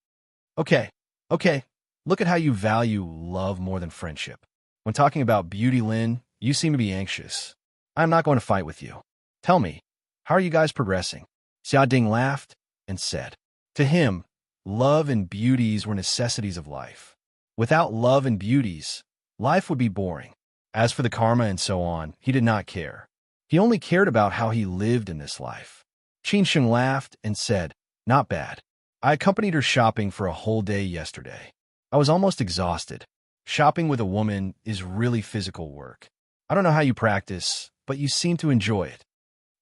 Okay, okay, look at how you value love more than friendship. When talking about beauty, Lin, you seem to be anxious. I am not going to fight with you. Tell me, how are you guys progressing? Xia Ding laughed and said, to him, love and beauties were necessities of life. Without love and beauties, life would be boring. As for the karma and so on, he did not care. He only cared about how he lived in this life. Qin Sheng laughed and said, not bad. I accompanied her shopping for a whole day yesterday. I was almost exhausted. Shopping with a woman is really physical work. I don't know how you practice, but you seem to enjoy it.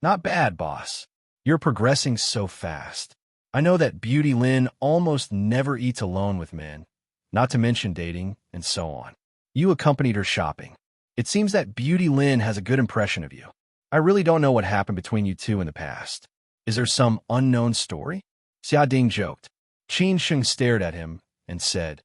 Not bad, boss. You're progressing so fast. I know that Beauty Lin almost never eats alone with men, not to mention dating and so on. You accompanied her shopping. It seems that Beauty Lin has a good impression of you. I really don't know what happened between you two in the past. Is there some unknown story? Xia Ding joked. Qin Sheng stared at him and said,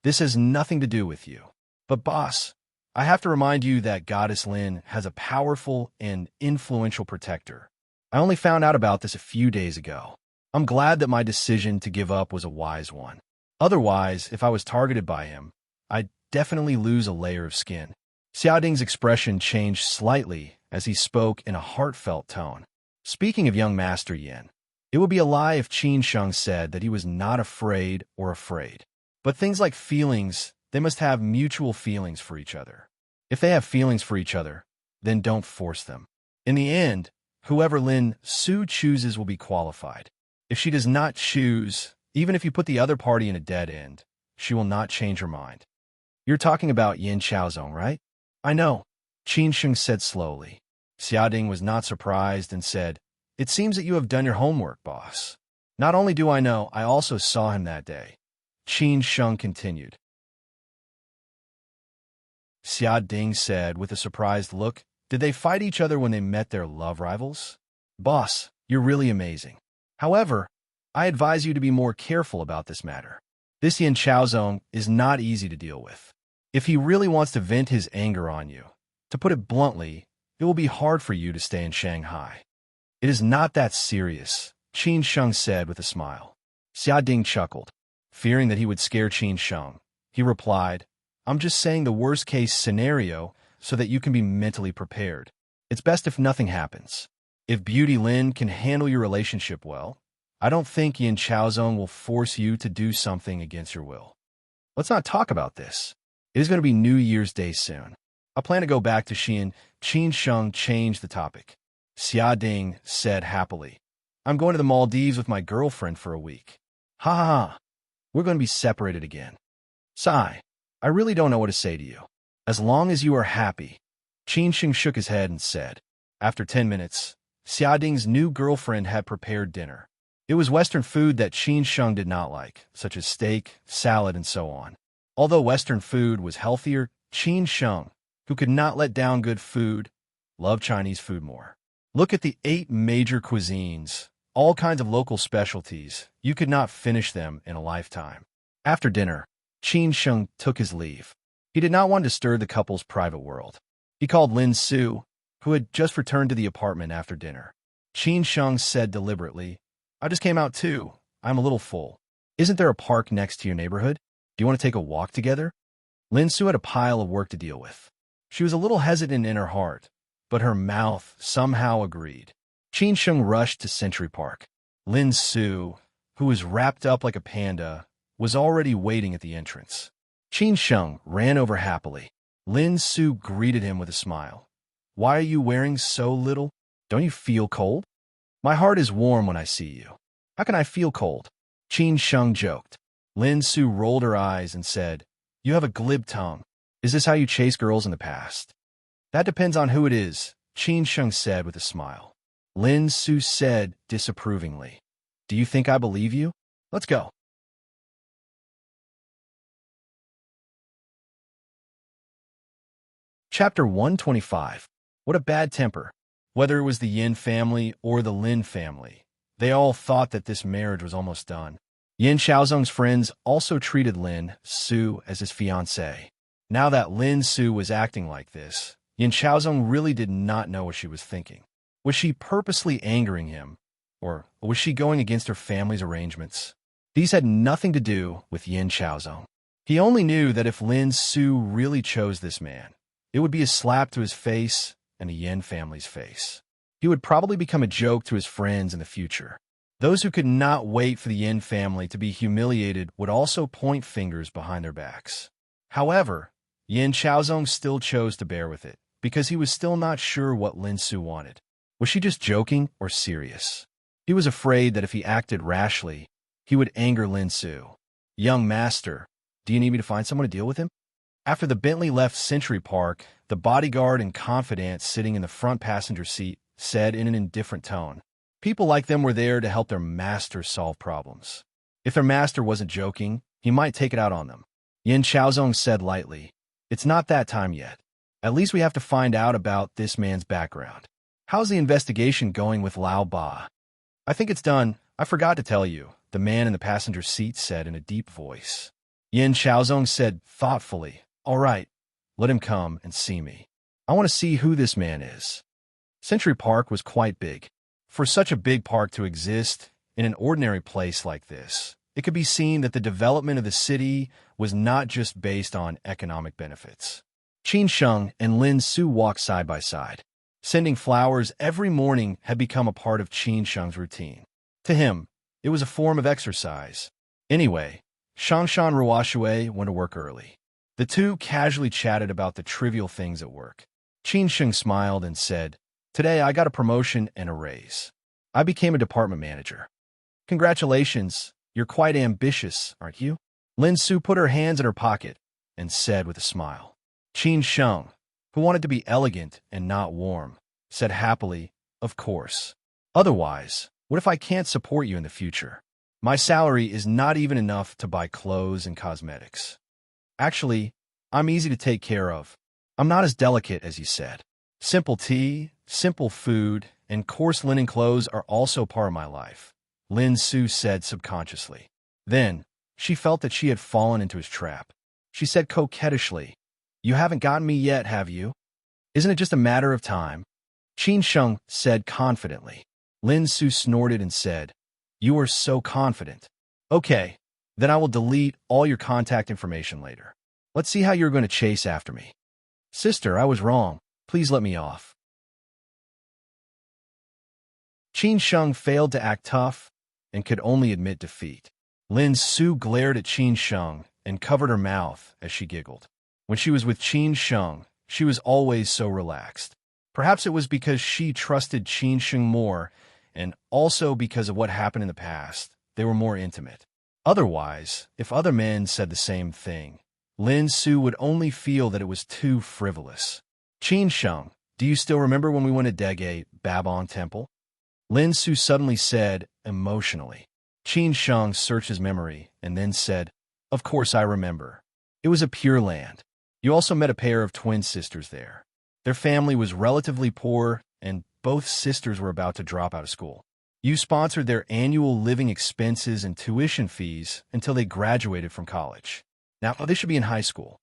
this has nothing to do with you. But boss, I have to remind you that Goddess Lin has a powerful and influential protector. I only found out about this a few days ago. I'm glad that my decision to give up was a wise one. Otherwise, if I was targeted by him, I'd definitely lose a layer of skin. Xia Ding's expression changed slightly as he spoke in a heartfelt tone. Speaking of young Master Yin, it would be a lie if Qin Sheng said that he was not afraid or afraid. But things like feelings, they must have mutual feelings for each other. If they have feelings for each other, then don't force them. In the end, whoever Lin Su chooses will be qualified. If she does not choose, even if you put the other party in a dead end, she will not change her mind. You're talking about Yin Chaozong, right? I know, Qin Sheng said slowly. Xia Ding was not surprised and said, it seems that you have done your homework, boss. Not only do I know, I also saw him that day. Qin Sheng continued. Xia Ding said with a surprised look, did they fight each other when they met their love rivals? Boss, you're really amazing. However, I advise you to be more careful about this matter. This Yin Chaozong is not easy to deal with. If he really wants to vent his anger on you, to put it bluntly, it will be hard for you to stay in Shanghai. It is not that serious, Qin Sheng said with a smile. Xia Ding chuckled. Fearing that he would scare Qin Sheng, he replied, I'm just saying the worst-case scenario so that you can be mentally prepared. It's best if nothing happens. If Beauty Lin can handle your relationship well, I don't think Yin Chaozong will force you to do something against your will. Let's not talk about this. It is going to be New Year's Day soon. I plan to go back to Xi'an. Qin Sheng changed the topic. Xia Ding said happily, I'm going to the Maldives with my girlfriend for a week. Ha ha ha. We're going to be separated again. Sigh. I really don't know what to say to you. As long as you are happy. Qin Sheng shook his head and said. After 10 minutes, Xia Ding's new girlfriend had prepared dinner. It was Western food that Qin Sheng did not like, such as steak, salad, and so on. Although Western food was healthier, Qin Sheng, who could not let down good food, loved Chinese food more. Look at the 8 major cuisines, all kinds of local specialties. You could not finish them in a lifetime. After dinner, Qin Sheng took his leave. He did not want to disturb the couple's private world. He called Lin Su, who had just returned to the apartment after dinner. Qin Sheng said deliberately, I just came out too. I'm a little full. Isn't there a park next to your neighborhood? Do you want to take a walk together? Lin Su had a pile of work to deal with. She was a little hesitant in her heart, but her mouth somehow agreed. Qin Sheng rushed to Century Park. Lin Su, who was wrapped up like a panda, was already waiting at the entrance. Qin Sheng ran over happily. Lin Su greeted him with a smile. Why are you wearing so little? Don't you feel cold? My heart is warm when I see you. How can I feel cold? Qin Sheng joked. Lin Su rolled her eyes and said, you have a glib tongue. Is this how you chase girls in the past? That depends on who it is, Qin Sheng said with a smile. Lin Su said disapprovingly, do you think I believe you? Let's go. Chapter 125. What a bad temper. Whether it was the Yin family or the Lin family, they all thought that this marriage was almost done. Yin Xiaozong's friends also treated Lin Su as his fiancée. Now that Lin Su was acting like this, Yin Xiaozong really did not know what she was thinking. Was she purposely angering him, or was she going against her family's arrangements? These had nothing to do with Yin Xiaozong. He only knew that if Lin Su really chose this man, it would be a slap to his face and the Yin family's face. He would probably become a joke to his friends in the future. Those who could not wait for the Yin family to be humiliated would also point fingers behind their backs. However, Yin Xiaozong still chose to bear with it, because he was still not sure what Lin Su wanted. Was she just joking or serious? He was afraid that if he acted rashly, he would anger Lin Su. "Young master, do you need me to find someone to deal with him?" After the Bentley left Century Park, the bodyguard and confidant sitting in the front passenger seat said in an indifferent tone, people like them were there to help their master solve problems. If their master wasn't joking, he might take it out on them. Yin Xiaozong said lightly, "It's not that time yet. At least we have to find out about this man's background. How's the investigation going with Lao Ba?" "I think it's done. I forgot to tell you," the man in the passenger seat said in a deep voice. Yin Xiaozong said thoughtfully, "All right, let him come and see me. I want to see who this man is." Century Park was quite big. For such a big park to exist in an ordinary place like this, it could be seen that the development of the city was not just based on economic benefits. Qin Sheng and Lin Su walked side by side. Sending flowers every morning had become a part of Qin Sheng's routine. To him, it was a form of exercise. Anyway, Shangshan Ruoshui went to work early. The two casually chatted about the trivial things at work. Qin Sheng smiled and said, "Today I got a promotion and a raise. I became a department manager." "Congratulations, you're quite ambitious, aren't you?" Lin Su put her hands in her pocket and said with a smile. Qin Sheng, who wanted to be elegant and not warm, said happily, "Of course. Otherwise, what if I can't support you in the future? My salary is not even enough to buy clothes and cosmetics. Actually, I'm easy to take care of. I'm not as delicate as you said. Simple tea, simple food, and coarse linen clothes are also part of my life," Lin Su said subconsciously. Then, she felt that she had fallen into his trap. She said coquettishly, "You haven't gotten me yet, have you? Isn't it just a matter of time?" Qin Sheng said confidently. Lin Su snorted and said, "You are so confident. Okay, then I will delete all your contact information later. Let's see how you're going to chase after me." "Sister, I was wrong. Please let me off." Qin Sheng failed to act tough and could only admit defeat. Lin Su glared at Qin Sheng and covered her mouth as she giggled. When she was with Qin Sheng, she was always so relaxed. Perhaps it was because she trusted Qin Sheng more, and also because of what happened in the past. They were more intimate. Otherwise, if other men said the same thing, Lin Su would only feel that it was too frivolous. "Qin Sheng, do you still remember when we went to Dege Babon Temple?" Lin Su suddenly said, emotionally. Qin Sheng searched his memory and then said, "Of course I remember. It was a pure land. You also met a pair of twin sisters there. Their family was relatively poor, and both sisters were about to drop out of school. You sponsored their annual living expenses and tuition fees until they graduated from college. Now, they should be in high school."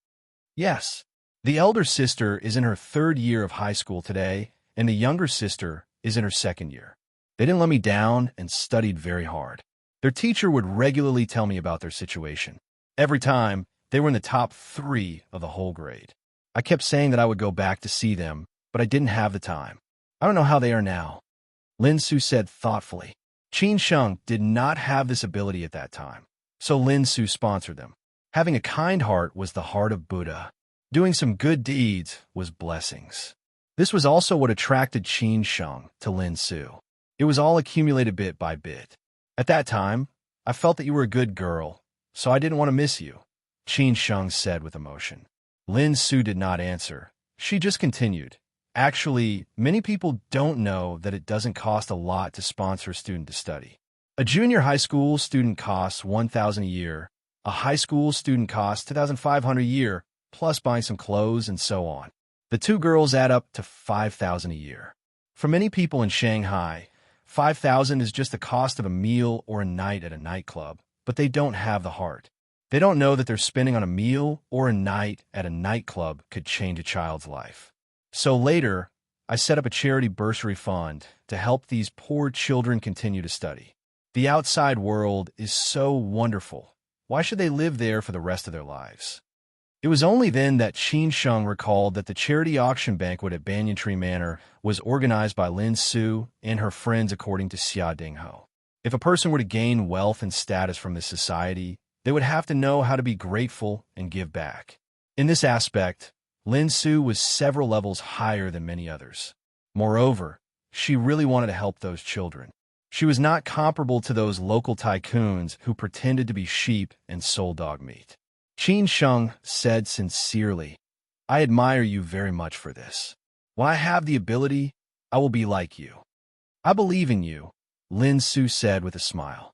"Yes. The elder sister is in her 3rd year of high school today, and the younger sister is in her 2nd year. They didn't let me down and studied very hard. Their teacher would regularly tell me about their situation. Every time, they were in the top 3 of the whole grade. I kept saying that I would go back to see them, but I didn't have the time. I don't know how they are now," Lin Su said thoughtfully. Qin Sheng did not have this ability at that time, so Lin Su sponsored them. Having a kind heart was the heart of Buddha. Doing some good deeds was blessings. This was also what attracted Qin Sheng to Lin Su. It was all accumulated bit by bit. "At that time, I felt that you were a good girl, so I didn't want to miss you," Qin Sheng said with emotion. Lin Su did not answer. She just continued. "Actually, many people don't know that it doesn't cost a lot to sponsor a student to study. A junior high school student costs $1,000 a year. A high school student costs $2,500 a year, plus buying some clothes and so on. The two girls add up to $5,000 a year. For many people in Shanghai, $5,000 is just the cost of a meal or a night at a nightclub, but they don't have the heart. They don't know that they're spending on a meal or a night at a nightclub could change a child's life. So later, I set up a charity bursary fund to help these poor children continue to study. The outside world is so wonderful. Why should they live there for the rest of their lives? It was only then that Qin Sheng recalled that the charity auction banquet at Banyan Tree Manor was organized by Lin Su and her friends according to Xia Dingho. If a person were to gain wealth and status from this society, they would have to know how to be grateful and give back. In this aspect, Lin Su was several levels higher than many others. Moreover, she really wanted to help those children. She was not comparable to those local tycoons who pretended to be sheep and sold dog meat. Qin Sheng said sincerely, "I admire you very much for this. When I have the ability, I will be like you." "I believe in you," Lin Su said with a smile.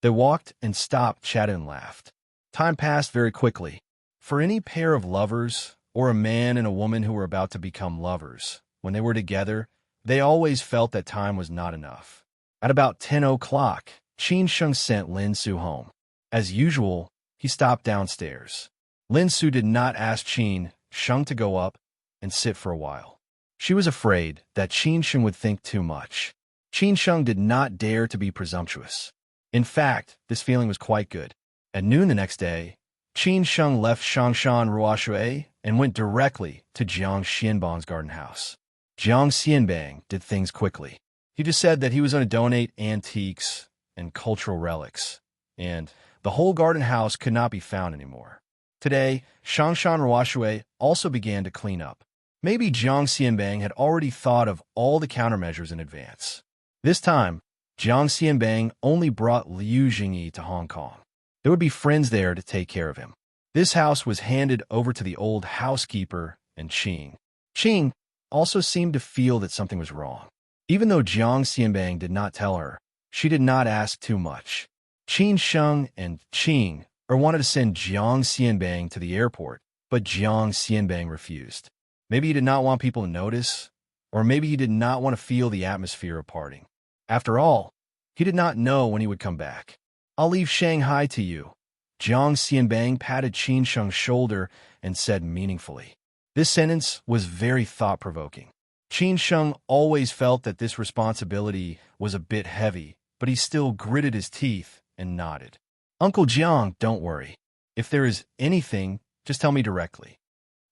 They walked and stopped, chatted, and laughed. Time passed very quickly. For any pair of lovers, or a man and a woman who were about to become lovers, when they were together, they always felt that time was not enough. At about 10 o'clock, Qin Sheng sent Lin Su home. As usual, he stopped downstairs. Lin Su did not ask Qin Sheng to go up and sit for a while. She was afraid that Qin Sheng would think too much. Qin Sheng did not dare to be presumptuous. In fact, this feeling was quite good. At noon the next day, Qin Sheng left Shangshan Ruoshui and went directly to Jiang Xianbang's garden house. Jiang Xianbang did things quickly. He just said that he was going to donate antiques and cultural relics, and the whole garden house could not be found anymore. Today, Shangshan Ruoshui also began to clean up. Maybe Jiang Xianbang had already thought of all the countermeasures in advance. This time, Jiang Xianbang only brought Liu Jingyi to Hong Kong. There would be friends there to take care of him. This house was handed over to the old housekeeper and Qing. Qing also seemed to feel that something was wrong. Even though Jiang Xianbang did not tell her, she did not ask too much. Qin Sheng and Qing wanted to send Jiang Xianbang to the airport, but Jiang Xianbang refused. Maybe he did not want people to notice, or maybe he did not want to feel the atmosphere of parting. After all, he did not know when he would come back. "I'll leave Shanghai to you." Jiang Xianbang patted Qin Sheng's shoulder and said meaningfully. This sentence was very thought-provoking. Qin Sheng always felt that this responsibility was a bit heavy, but he still gritted his teeth and nodded. "Uncle Jiang, don't worry. If there is anything, just tell me directly.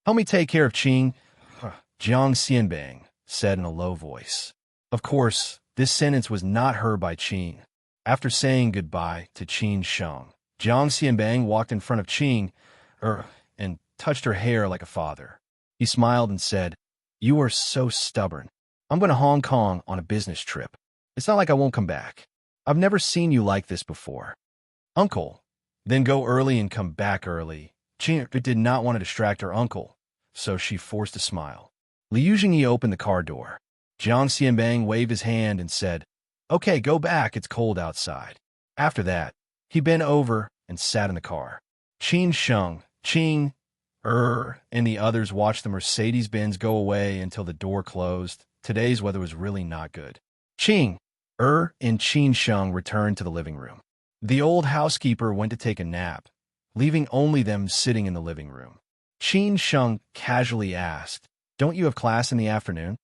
Help me take care of Qing," Jiang Xianbang said in a low voice. Of course, this sentence was not heard by Qing. After saying goodbye to Qin Sheng, Jiang Xianbang walked in front of Qing and touched her hair like a father. He smiled and said, "You are so stubborn. I'm going to Hong Kong on a business trip. It's not like I won't come back. I've never seen you like this before." "Uncle, then go early and come back early." Qing did not want to distract her uncle, so she forced a smile. Liu Jingyi opened the car door. Jiang Xianbang waved his hand and said, "Okay, go back, it's cold outside." After that, he bent over and sat in the car. Qin Sheng, Qing, and the others watched the Mercedes-Benz go away until the door closed. Today's weather was really not good. Qing, and Qin Sheng returned to the living room. The old housekeeper went to take a nap, leaving only them sitting in the living room. Qin Sheng casually asked, "Don't you have class in the afternoon?"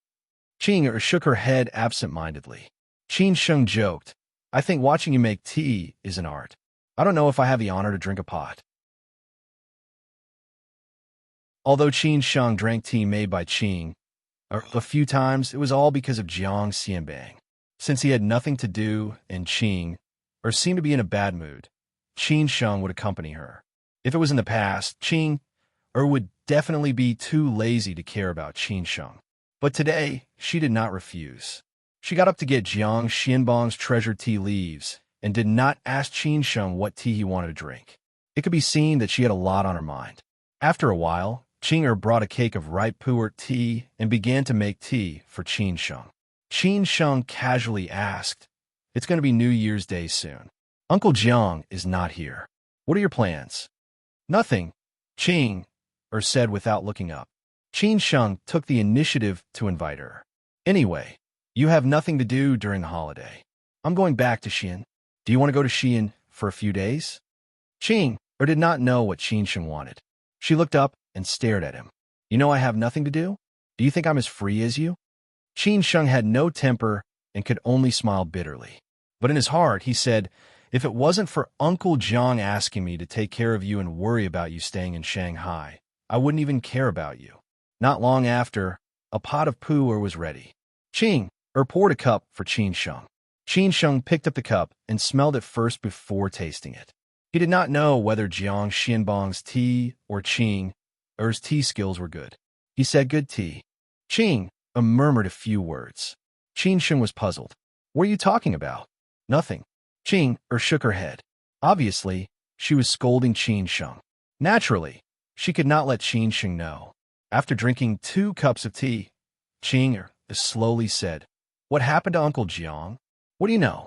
Qing shook her head absent-mindedly. Qin Sheng joked, "I think watching you make tea is an art. I don't know if I have the honor to drink a pot." Although Qin Sheng drank tea made by Qing a few times, it was all because of Jiang Xianbang. Since he had nothing to do and Qing seemed to be in a bad mood, Qin Sheng would accompany her. If it was in the past, Qing would definitely be too lazy to care about Qin Sheng. But today, she did not refuse. She got up to get Jiang Xianbang's treasure tea leaves and did not ask Qin Sheng what tea he wanted to drink. It could be seen that she had a lot on her mind. After a while, Qing brought a cake of ripe pu'er tea and began to make tea for Qin Sheng. Qin Sheng casually asked, "It's going to be New Year's Day soon. Uncle Jiang is not here. What are your plans?" "Nothing," Qing said without looking up. Qin Sheng took the initiative to invite her. "Anyway, you have nothing to do during the holiday. I'm going back to Xian. Do you want to go to Xian for a few days? Qing, or did not know what Qin Sheng wanted. She looked up and stared at him. You know I have nothing to do? Do you think I'm as free as you? Qin Sheng had no temper and could only smile bitterly. But in his heart, he said, if it wasn't for Uncle Jiang asking me to take care of you and worry about you staying in Shanghai, I wouldn't even care about you. Not long after, a pot of pu'er was ready. Qing poured a cup for Qin Sheng. Qin Sheng picked up the cup and smelled it first before tasting it. He did not know whether Jiang Xianbong's tea or Qing Er's tea skills were good. He said good tea. Qing murmured a few words. Qin Sheng was puzzled. What are you talking about? Nothing. Qing shook her head. Obviously, she was scolding Qin Sheng. Naturally, she could not let Qin Sheng know. After drinking 2 cups of tea, Qing slowly said, what happened to Uncle Jiang? What do you know?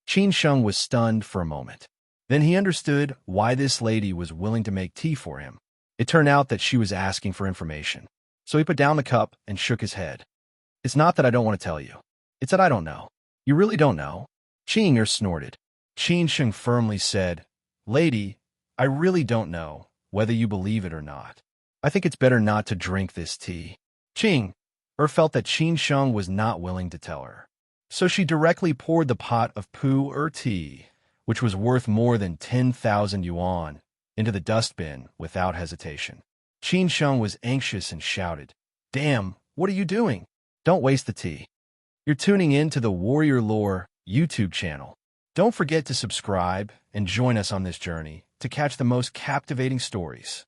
Qin Sheng was stunned for a moment. Then he understood why this lady was willing to make tea for him. It turned out that she was asking for information. So he put down the cup and shook his head. It's not that I don't want to tell you. It's that I don't know. You really don't know? Qing snorted. Qin Sheng firmly said, Lady, I really don't know, whether you believe it or not. I think it's better not to drink this tea. Qing felt that Qin Sheng was not willing to tell her. So she directly poured the pot of pu'er tea, which was worth more than 10,000 yuan, into the dustbin without hesitation. Qin Sheng was anxious and shouted, Damn, what are you doing? Don't waste the tea. You're tuning in to the Warrior Lore YouTube channel. Don't forget to subscribe and join us on this journey to catch the most captivating stories.